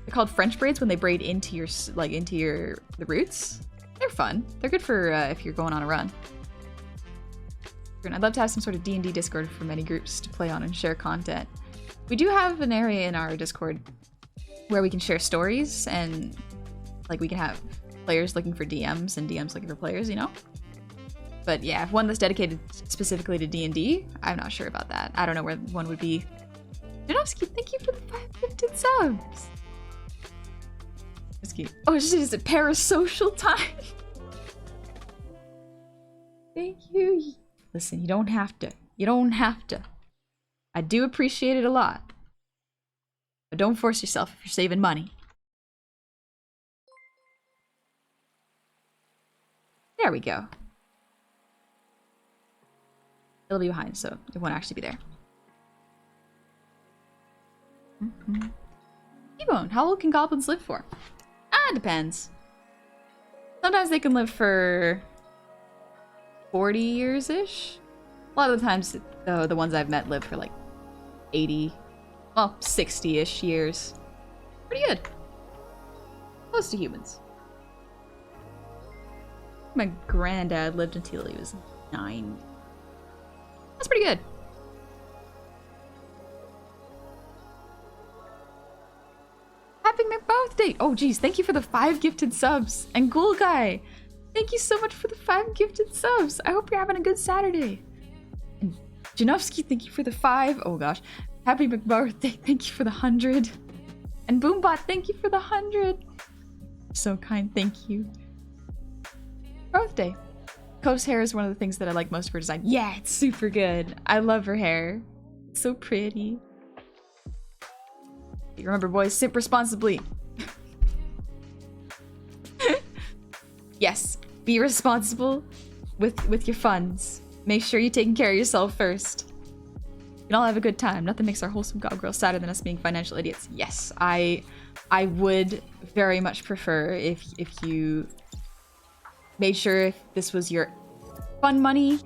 they're called French braids when they braid into your the roots. They're fun. They're good for if you're going on a run. I'd love to have some sort of D&D Discord for many groups to play on and share content. We do have an area in our Discord where we can share stories, and like we can have players looking for DMs and DMs looking for players, you know? But yeah, one that's dedicated specifically to D&D, I'm not sure about that. I don't know where one would be. Janowski, thank you for the 5 subs! That's cute. Oh, it's just a parasocial time! Thank you. Listen, you don't have to. You don't have to. I do appreciate it a lot. But don't force yourself if you're saving money. There we go. It'll be behind, so it won't actually be there. T-Bone, how long can goblins live for? Ah, it depends. Sometimes they can live for 40 years-ish. A lot of the times, though, the ones I've met live for like 80, well, 60-ish years. Pretty good. Close to humans. My granddad lived until he was 9. That's pretty good. birthday! Oh geez, thank you for the 5 gifted subs. And Ghoul Guy, thank you so much for the 5 gifted subs. I hope you're having a good Saturday. And Janowski, thank you for the 5. Oh gosh. Happy McBirthday, thank you for the 100. And Boombot, thank you for the 100. So kind, thank you. Birthday. Cove's hair is one of the things that I like most of her design. Yeah, it's super good. I love her hair. It's so pretty. Remember, boys, simp responsibly. Yes, be responsible with your funds. Make sure you're taking care of yourself first. We can all have a good time. Nothing makes our wholesome gob girl sadder than us being financial idiots. Yes, I would very much prefer if you made sure if this was your fun money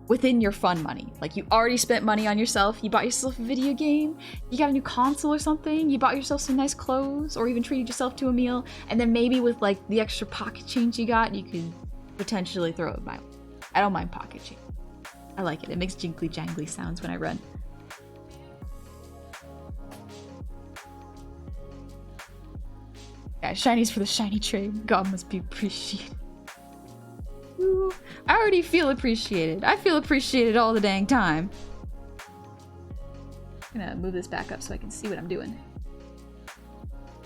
within your fun money. Like, you already spent money on yourself, you bought yourself a video game, you got a new console or something, you bought yourself some nice clothes, or even treated yourself to a meal, and then maybe with like the extra pocket change you got, you could potentially throw it my way. I don't mind pocket change. I like it. It makes jinkly jangly sounds when I run. Yeah, shinies for the shiny trade. God must be appreciated. Ooh, I already feel appreciated. I feel appreciated all the dang time. I'm gonna move this back up so I can see what I'm doing.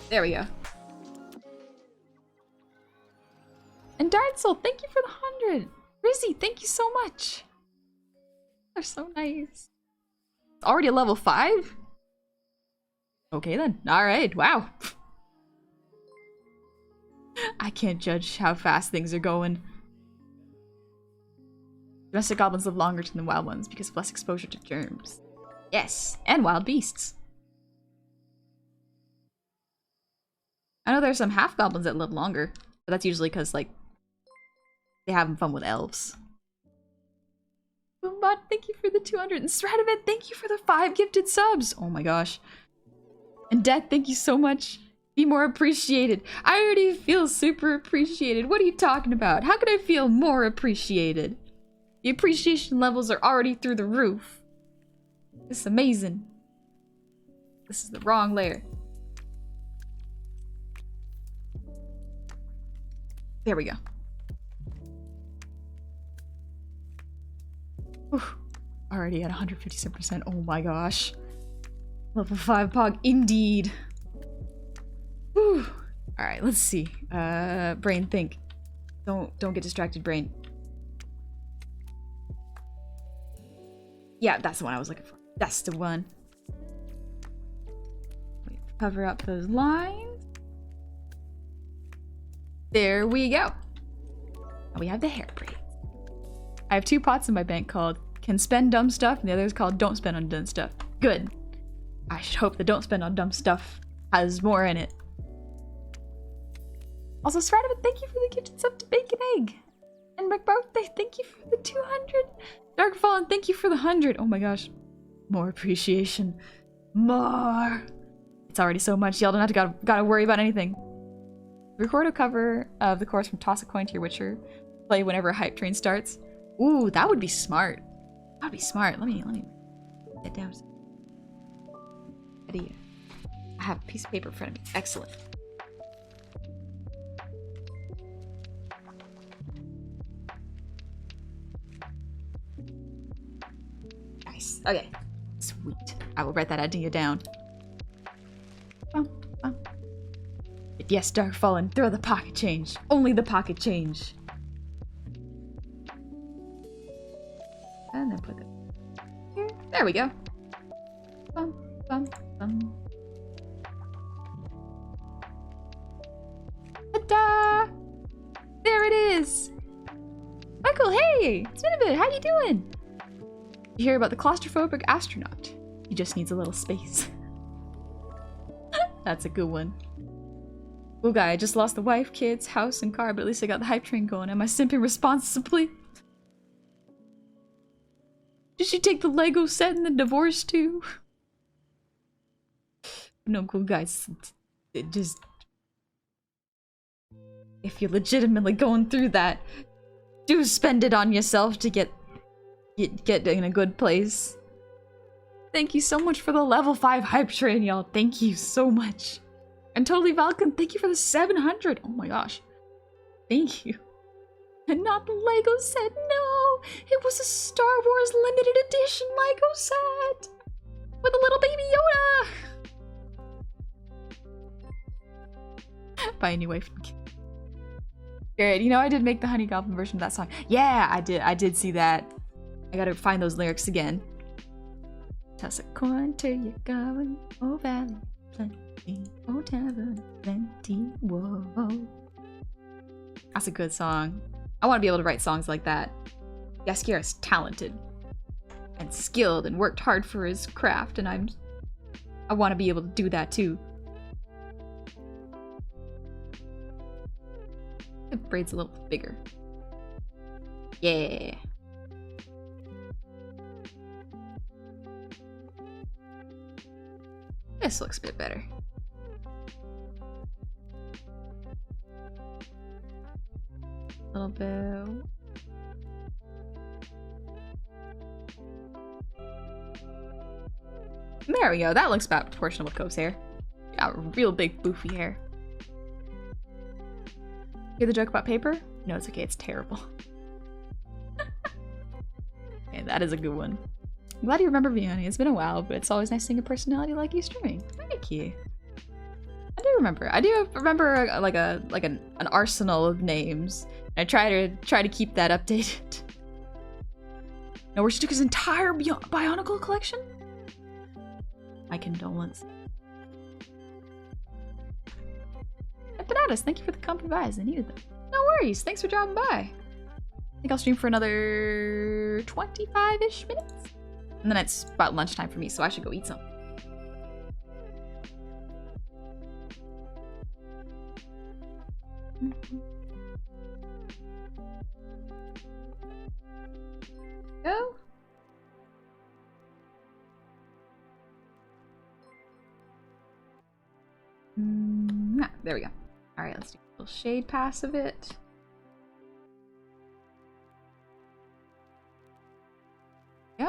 There we go. And Darn Soul, thank you for the 100. Rizzy, thank you so much. They're so nice. It's already a level 5? Okay then. Alright, wow. I can't judge how fast things are going. Domestic goblins live longer than the wild ones because of less exposure to germs. Yes, and wild beasts. I know there's some half goblins that live longer, but that's usually because, like, they having fun with elves. Boombot, thank you for the 200. And Stratovid, thank you for the 5 gifted subs. Oh my gosh. And Death, thank you so much. Be more appreciated. I already feel super appreciated. What are you talking about? How could I feel more appreciated? The appreciation levels are already through the roof. This is amazing. This is the wrong layer. There we go. Whew. Already at 157%. Oh my gosh. Level 5 Pog, indeed. Whew. Alright, let's see. Brain, think. Don't get distracted, brain. Yeah, that's the one I was looking for. That's the one. Cover up those lines. There we go. Now we have the hair braids. I have 2 pots in my bank called Can Spend Dumb Stuff, and the other is called Don't Spend on Dumb Stuff. Good. I should hope the Don't Spend on Dumb Stuff has more in it. Also, Stratovid, thank you for the gifted sub to Bacon Egg. And McBirthday, thank you for the 200. Darkfallen, thank you for the 100. Oh my gosh. More appreciation. More. It's already so much. Y'all don't have to gotta worry about anything. Record a cover of the chorus from Toss a Coin to Your Witcher. Play whenever a hype train starts. Ooh, that would be smart. That'd be smart. Let me get down. Ready? I have a piece of paper in front of me. Excellent. Nice. Okay. Sweet. I will write that idea down. Yes, Darkfallen, throw the pocket change. Only the pocket change. And then put it here. There we go. Bum, bum, bum. Ta-da! There it is! Michael, hey! It's been a bit. How you doing? You hear about the claustrophobic astronaut. He just needs a little space. That's a good one. Cool guy, I just lost the wife, kids, house, and car, but at least I got the hype train going. Am I simping responsibly? Did she take the Lego set and the divorce too? No, cool guys. It just... If you're legitimately going through that, do spend it on yourself to get in a good place. Thank you so much for the level 5 hype train, y'all. Thank you so much. And Totally Falcon, thank you for the 700. Oh my gosh. Thank you. And not the Lego set, no! It was a Star Wars limited edition Lego set! With a little baby Yoda! Buy a new wife. Garrett, you know I did make the Honey Goblin version of that song. Yeah, I did see that. I gotta find those lyrics again. Toss a coin till you're going, oh valley, plenty, oh tavern, plenty, whoa. That's a good song. I want to be able to write songs like that. Yaskiera's talented and skilled and worked hard for his craft, and I want to be able to do that too. The braid's a little bigger. Yeah. This looks a bit better. A little bit. There we go. That looks about proportional with Cove's hair. Got real big boofy hair. Hear the joke about paper? No, it's okay. It's terrible. Okay, that is a good one. I'm glad you remember me, honey. It's been a while, but it's always nice seeing a personality like you streaming. Thank you. I do remember like an arsenal of names. I try to keep that updated. Now, where she took his entire Bionicle collection? My condolence. Bananas, thank you for the company buys. I needed them. No worries. Thanks for dropping by. I think I'll stream for another 25-ish minutes. And then it's about lunchtime for me, so I should go eat some. Go. There we go. All right, let's do a little shade pass of it. Yeah.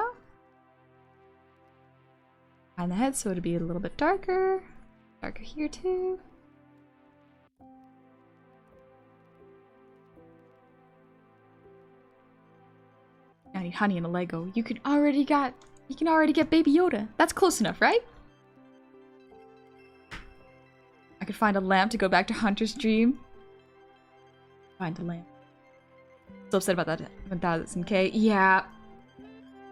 Behind the head, so it'll be a little bit darker. Darker here too. I need honey and a Lego. You can already get Baby Yoda. That's close enough, right? I could find a lamp to go back to Hunter's dream. Find a lamp. So upset about that 1000k. Yeah.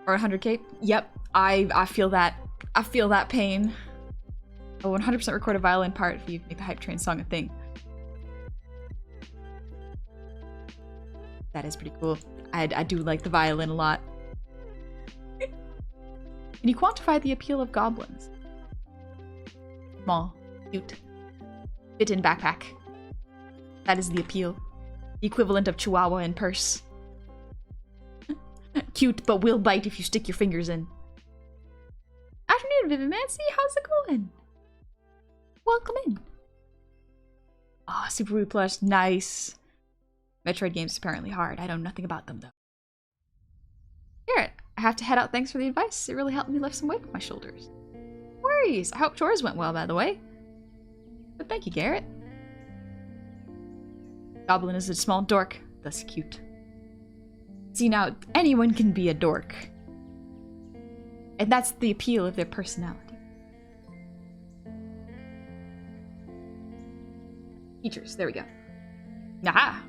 Or 100k. Yep. I feel that. I feel that pain. I'll 100% record a violin part if you make the Hype Train song a thing. That is pretty cool. I do like the violin a lot. Can you quantify the appeal of goblins? Small. Cute. Fit in backpack. That is the appeal. The equivalent of Chihuahua in purse. Cute, but will bite if you stick your fingers in. Afternoon, Vivian Mancy. How's it going? Welcome in. Oh, Super Wii Plush. Nice. Metroid games apparently hard. I know nothing about them, though. Garrett, I have to head out. Thanks for the advice. It really helped me lift some weight off my shoulders. No worries. I hope chores went well, by the way. But thank you, Garrett. Goblin is a small dork, thus cute. See, now, anyone can be a dork. And that's the appeal of their personality. Features, there we go. Aha!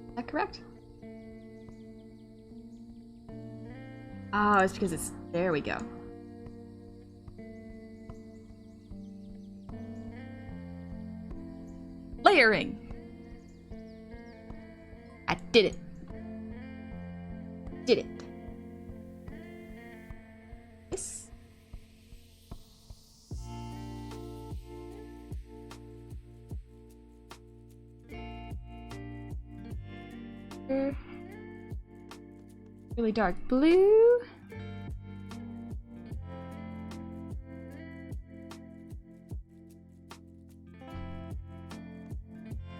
Is that correct? Oh, it's because it's... There we go. Layering! I did it. Did it. Yes. Really dark blue.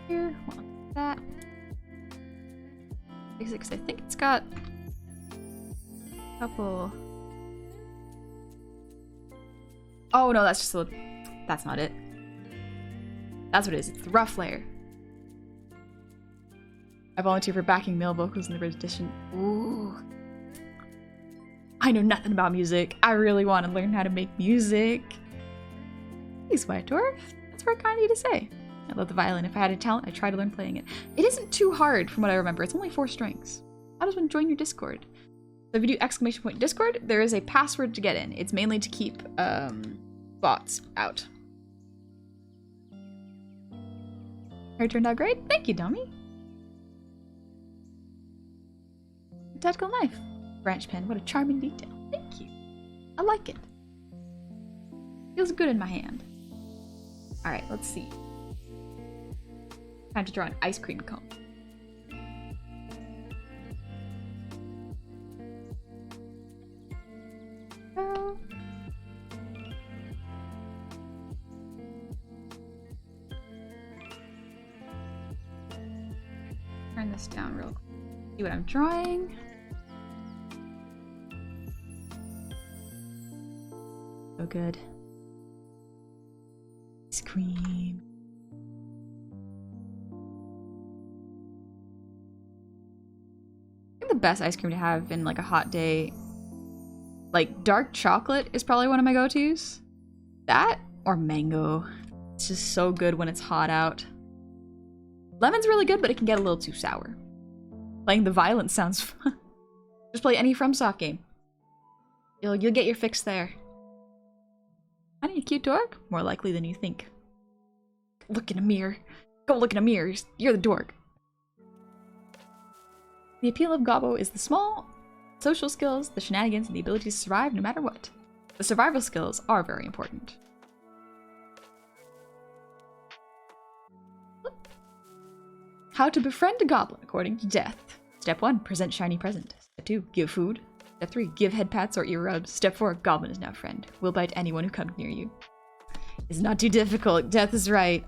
Here, want that. Because I think it's got a couple Oh no, that's just a... That's not it. That's what it is. It's the rough layer. I volunteer for backing male vocals in the British edition. Ooh. I know nothing about music. I really want to learn how to make music. Thanks, White Dwarf. That's very kind of you to say. I love the violin. If I had a talent, I'd try to learn playing it. It isn't too hard from what I remember. It's only 4 strings. How does one join your Discord? So if you do ! Discord, there is a password to get in. It's mainly to keep bots out. Hair turned out great. Thank you, dummy. Tactical knife. Branch pen. What a charming detail. Thank you. I like it. Feels good in my hand. Alright, let's see. Time to draw an ice cream cone. Turn this down real quick. See what I'm drawing. So good. Ice cream. I think the best ice cream to have in like a hot day, like dark chocolate is probably one of my go-tos. That or mango. It's just so good when it's hot out. Lemon's really good, but it can get a little too sour. Playing the violence sounds fun. Just play any FromSoft game. You'll get your fix there. I need a cute dork? More likely than you think. Look in a mirror. Go look in a mirror. You're the dork. The appeal of Gobbo is the small social skills, the shenanigans, and the ability to survive no matter what. The survival skills are very important. How to befriend a goblin according to Death. Step 1, present shiny present. Step 2, give food. Step 3, give head pats or ear rubs. Step 4, goblin is now friend. Will bite anyone who comes near you. It's not too difficult. Death is right.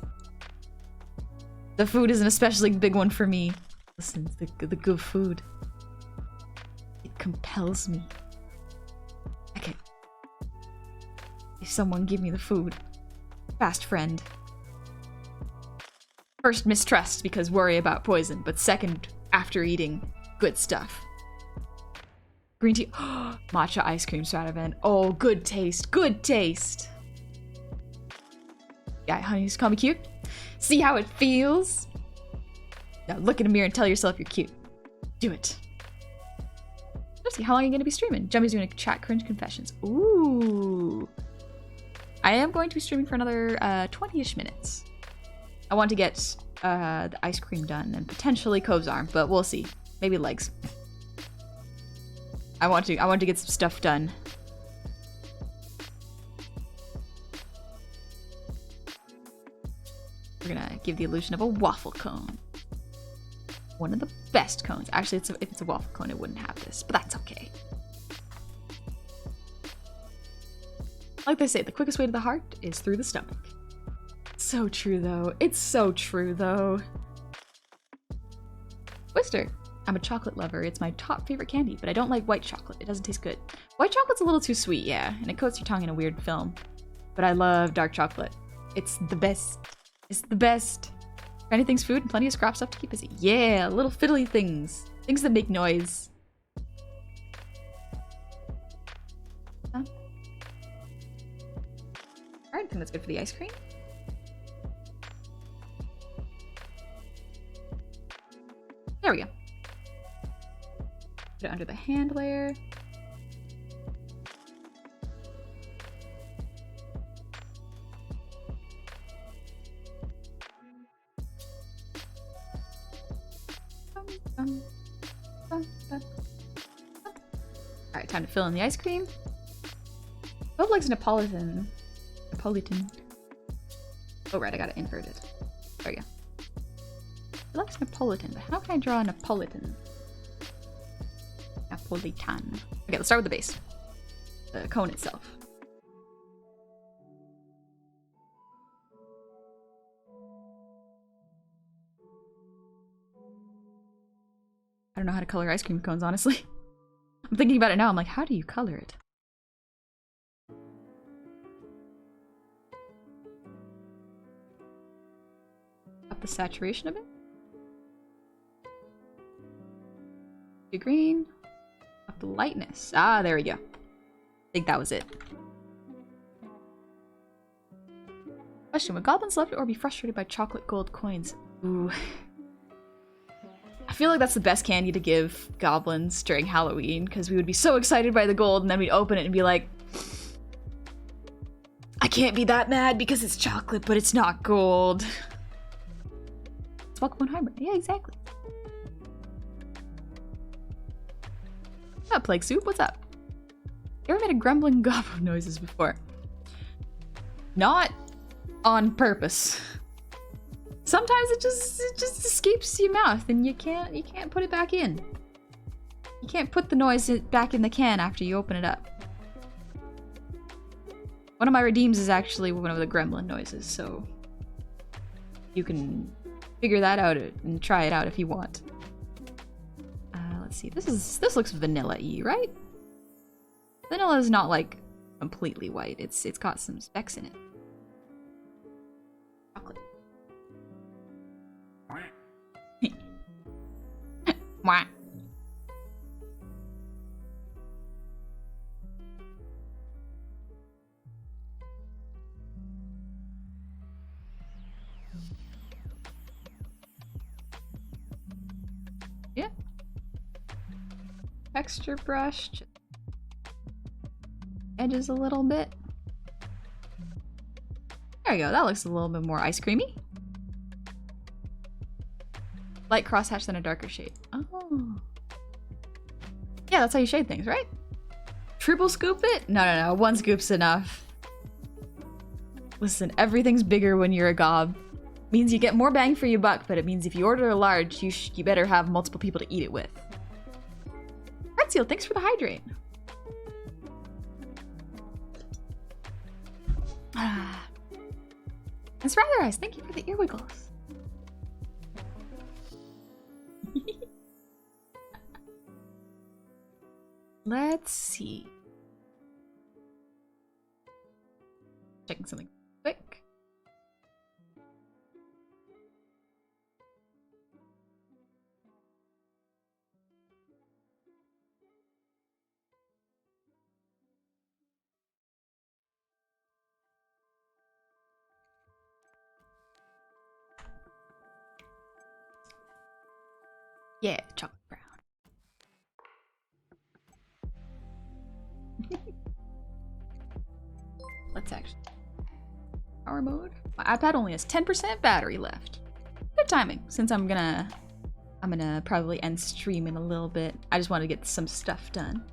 The food is an especially big one for me. Listen, the good food. It compels me. Okay. If someone give me the food. Fast friend. First, mistrust because worry about poison, but second, after eating, good stuff. Green tea. Matcha ice cream Stratavan. Oh, good taste. Good taste. Yeah, honey, just call me cute. See how it feels? Now look in a mirror and tell yourself you're cute. Do it. Let's see, how long are you going to be streaming? Jummy's doing a chat cringe confessions. Ooh. I am going to be streaming for another 20-ish minutes. I want to get the ice cream done and potentially Cove's arm, but we'll see. Maybe legs. I want to get some stuff done. We're gonna give the illusion of a waffle cone. One of the best cones. Actually, if it's a waffle cone, it wouldn't have this, but that's okay. Like they say, the quickest way to the heart is through the stomach. So true, though. It's so true, though. Twister. I'm a chocolate lover. It's my top favorite candy, but I don't like white chocolate. It doesn't taste good. White chocolate's a little too sweet, yeah, and it coats your tongue in a weird film. But I love dark chocolate. It's the best. It's the best. Anything's food and plenty of scrap stuff to keep busy. Yeah, little fiddly things. Things that make noise. Huh? Alright, I think that's good for the ice cream. There we go. Put it under the hand layer. Alright, time to fill in the ice cream. Cove likes Napolitan. Napolitan. Oh, right, I gotta invert it. There we go. He likes Napolitan, but how can I draw a Napolitan? Napolitan. Okay, let's start with the base. The cone itself. I don't know how to color ice cream cones, honestly. I'm thinking about it now. I'm like, how do you color it? the saturation a bit. Too green. Up the lightness. Ah, there we go. I think that was it. Question, would goblins love it or be frustrated by chocolate gold coins? Ooh. I feel like that's the best candy to give goblins during Halloween, because we would be so excited by the gold, and then we'd open it and be like, I can't be that mad because it's chocolate, but it's not gold. It's Pokemon Hybrid. Yeah, exactly. What's up, Plague Soup? What's up? You ever made a grumbling goblin noises before? Not on purpose. Sometimes it just escapes your mouth and you can't put it back in. You can't put the noise back in the can after you open it up. One of my redeems is actually one of the gremlin noises, so you can figure that out and try it out if you want. Let's see. This looks vanilla-y, right? Vanilla is not like completely white. It's got some specks in it. Chocolate. Mwah. Yeah. Texture brush. Edges a little bit. There you go. That looks a little bit more ice creamy. Light crosshatch than a darker shade. Oh. Yeah, that's how you shade things, right? Triple scoop it? No. One scoop's enough. Listen, everything's bigger when you're a gob. Means you get more bang for your buck, but it means if you order a large, you better have multiple people to eat it with. Red Seal, thanks for the hydrate. It's rather nice. Thank you for the ear wiggles. Let's see. Checking something quick. Yeah, chocolate brown. Let's actually power mode. My iPad only has 10% battery left. Good timing, since I'm gonna probably end stream in a little bit. I just want to get some stuff done.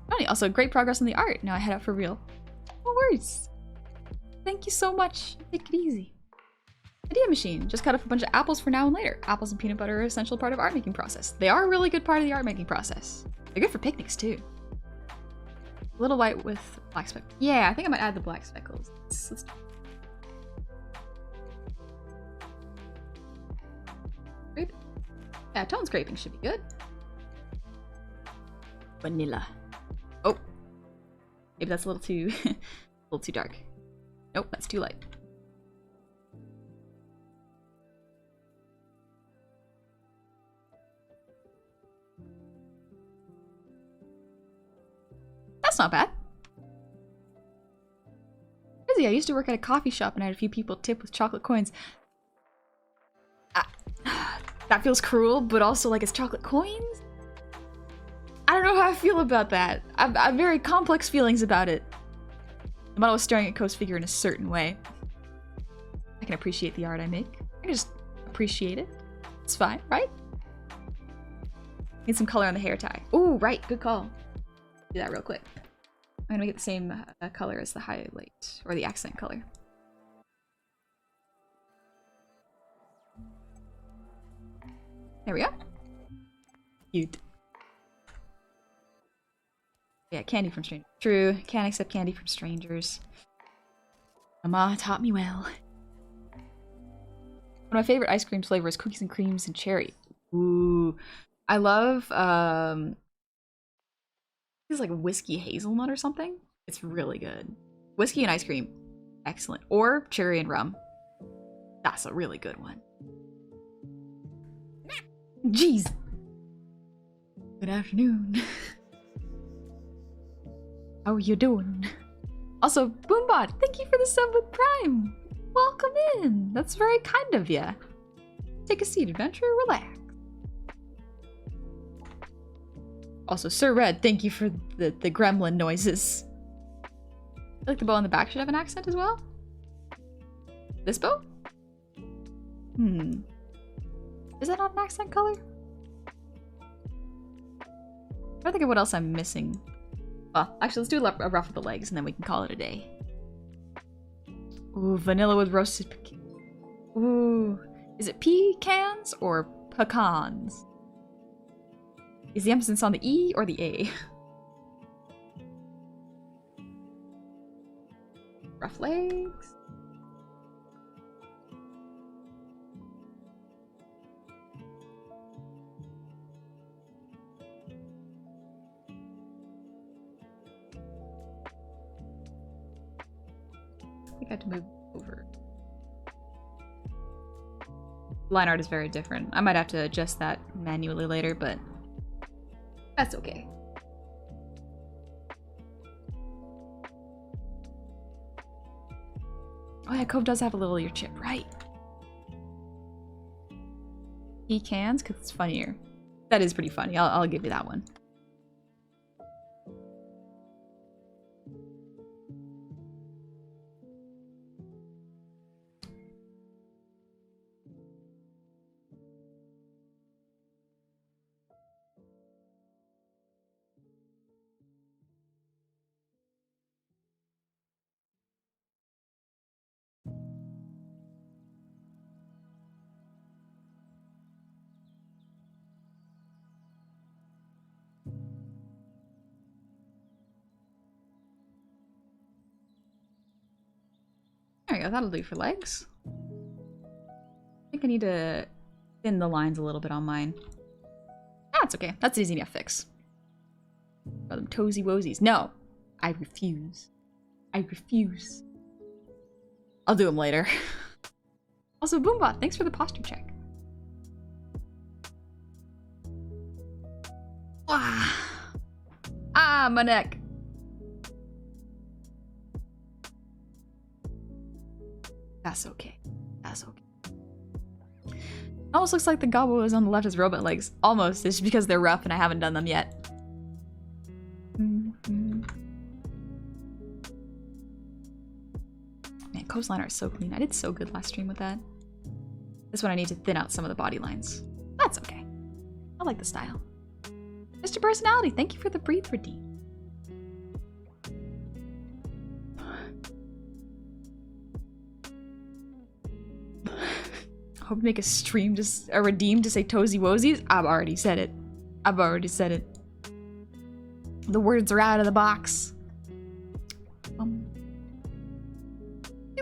Funny, also great progress on the art. Now I head out for real. No worries. Thank you so much. Take it easy. Idea machine. Just cut up a bunch of apples for now and later. Apples and peanut butter are an essential part of art making process. They are a really good part of the art making process. They're good for picnics too. A little white with black speck. Yeah, I think I might add the black speckles. Let's... Grape? Yeah, tone scraping should be good. Vanilla. Oh, maybe that's a little too, a little too dark. Nope, that's too light. That's not bad. Busy. I used to work at a coffee shop and I had a few people tip with chocolate coins. That feels cruel, but also like it's chocolate coins? I don't know how I feel about that. I have very complex feelings about it. The model was staring at Cove's figure in a certain way. I can appreciate the art I make. I can just appreciate it. It's fine, right? Need some color on the hair tie. Ooh, right, good call. Do that real quick. I'm gonna get the same color as the highlight, or the accent color. There we go. Cute. Yeah, candy from strangers. True, can't accept candy from strangers. Mama taught me well. One of my favorite ice cream flavors, cookies and creams and cherry. Ooh, I love it's like whiskey hazelnut or something. It's really good. Whiskey and ice cream, excellent. Or cherry and rum. That's a really good one. Jeez. Good afternoon. How are you doing? Also, Boombot, thank you for the sub with Prime. Welcome in. That's very kind of you. Take a seat, adventurer. Relax. Also, Sir Red, thank you for the gremlin noises. I feel like the bow on the back should have an accent as well. This bow? Is that not an accent color? I'm trying to think of what else I'm missing. Well, actually, let's do a ruff of the legs and then we can call it a day. Ooh, vanilla with roasted ooh. Is it pecans or pecans? Is the emphasis on the E or the A? Rough legs. I think I have to move over. Line art is very different. I might have to adjust that manually later, but that's okay. Oh yeah, Cove does have a little ear chip, right? Pecans, because it's funnier. That is pretty funny. I'll give you that one. There we go, that'll do for legs. I think I need to thin the lines a little bit on mine. That's okay, that's easy enough fix. Call them toesy woesies. No, I refuse. I refuse. I'll do them later. Also, Boombot, thanks for the posture check. Ah, my neck. That's okay. That's okay. Almost looks like the Goblin was on the left has robot legs. Almost. It's just because they're rough and I haven't done them yet. Man, coastline art is so clean. I did so good last stream with that. This one I need to thin out some of the body lines. That's okay. I like the style. Mr. Personality, thank you for the breathe redeem. Hope to make a stream, just a redeem to say toesy woesies. I've already said it. I've already said it. The words are out of the box. I think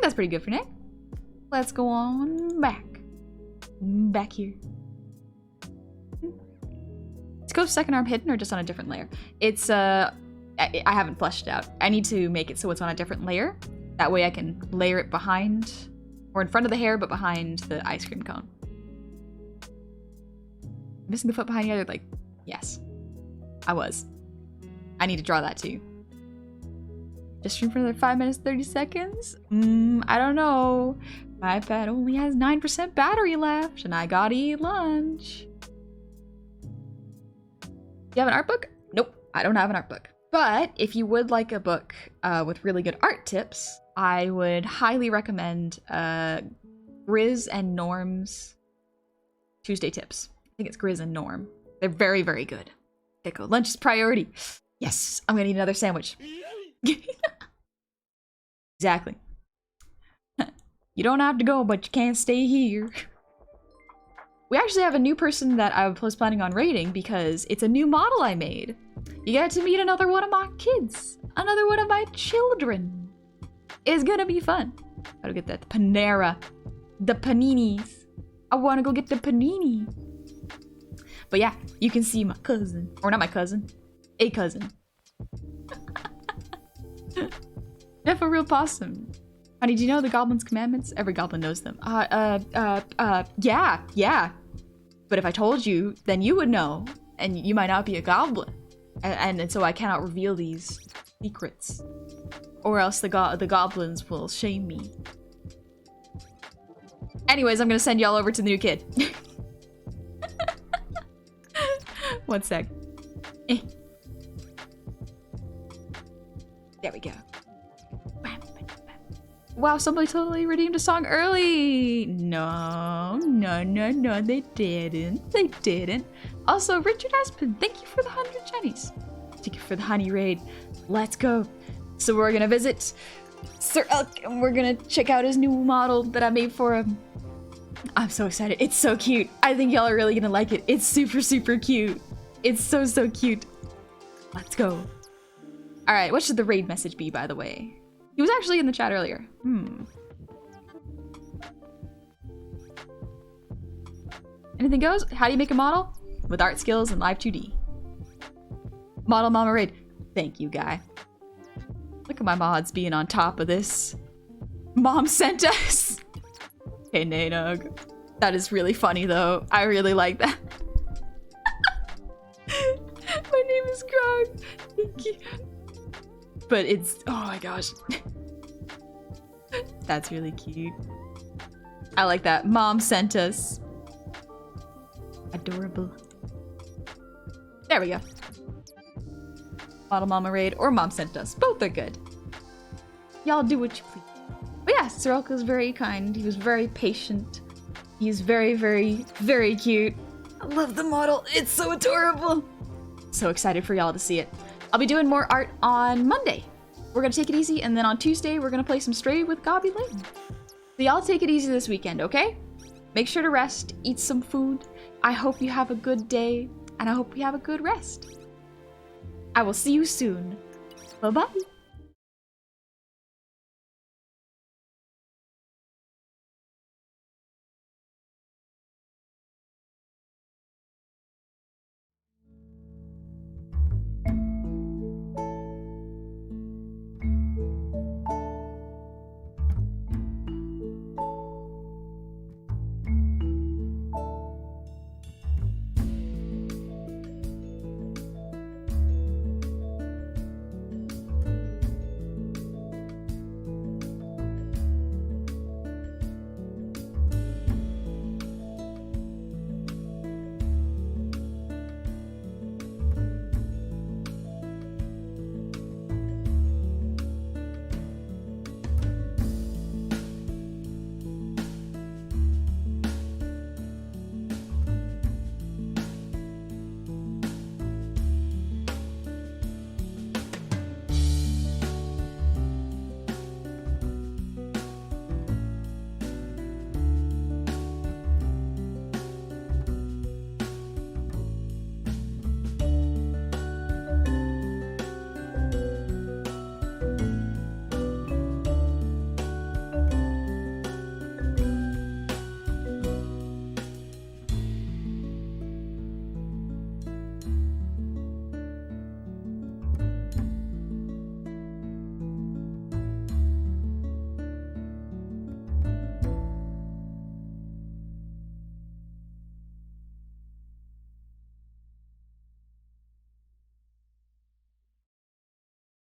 that's pretty good for now. Let's go on back. Back here. Is Cove's second arm hidden or just on a different layer? It's, I haven't fleshed it out. I need to make it so it's on a different layer. That way I can layer it behind, or in front of the hair, but behind the ice cream cone. Missing the foot behind the other, like, yes. I was. I need to draw that too. Just stream for another 5 minutes, 30 seconds? I don't know. My iPad only has 9% battery left, and I gotta eat lunch. Do you have an art book? Nope, I don't have an art book. But if you would like a book with really good art tips, I would highly recommend Grizz and Norm's Tuesday Tips. I think it's Grizz and Norm. They're very, very good. Okay, cool. Lunch is priority. Yes, I'm gonna eat another sandwich. Exactly. You don't have to go, but you can't stay here. We actually have a new person that I was planning on raiding because it's a new model I made. You get to meet another one of my kids. Another one of my children. It's gonna be fun. Gotta get that Panera. The paninis. I wanna go get the panini. But yeah, you can see my cousin. Or not my cousin. A cousin. Jeff a real possum. Honey, do you know the goblin's commandments? Every goblin knows them. Yeah. But if I told you, then you would know, and you might not be a goblin. And so I cannot reveal these secrets. Or else the goblins will shame me. Anyways, I'm gonna send y'all over to the new kid. 1 sec. There we go. Wow, somebody totally redeemed a song early. No, they didn't. Also, Richard Aspen, thank you for the 100 jennies. Thank you for the honey raid. Let's go. So we're gonna visit Sir Elk, and we're gonna check out his new model that I made for him. I'm so excited. It's so cute. I think y'all are really gonna like it. It's super, super cute. It's so, so cute. Let's go. All right, what should the raid message be, by the way? He was actually in the chat earlier. Anything goes? How do you make a model? With art skills and live 2D. Model Mama Raid. Thank you, guy. Look at my mods being on top of this. Mom sent us. Hey, Nanug. That is really funny, though. I really like that. My name is Grog. Thank you. But it's, oh my gosh. That's really cute. I like that. Mom sent us. Adorable. There we go. Model Mama Raid or Mom sent us. Both are good. Y'all do what you please. But yeah, Sir Elk was very kind. He was very patient. He's very, very, very cute. I love the model. It's so adorable. So excited for y'all to see it. I'll be doing more art on Monday. We're gonna take it easy, and then on Tuesday, we're gonna play some Stray with Goblin. So y'all take it easy this weekend, okay? Make sure to rest, eat some food. I hope you have a good day, and I hope you have a good rest. I will see you soon. Bye-bye.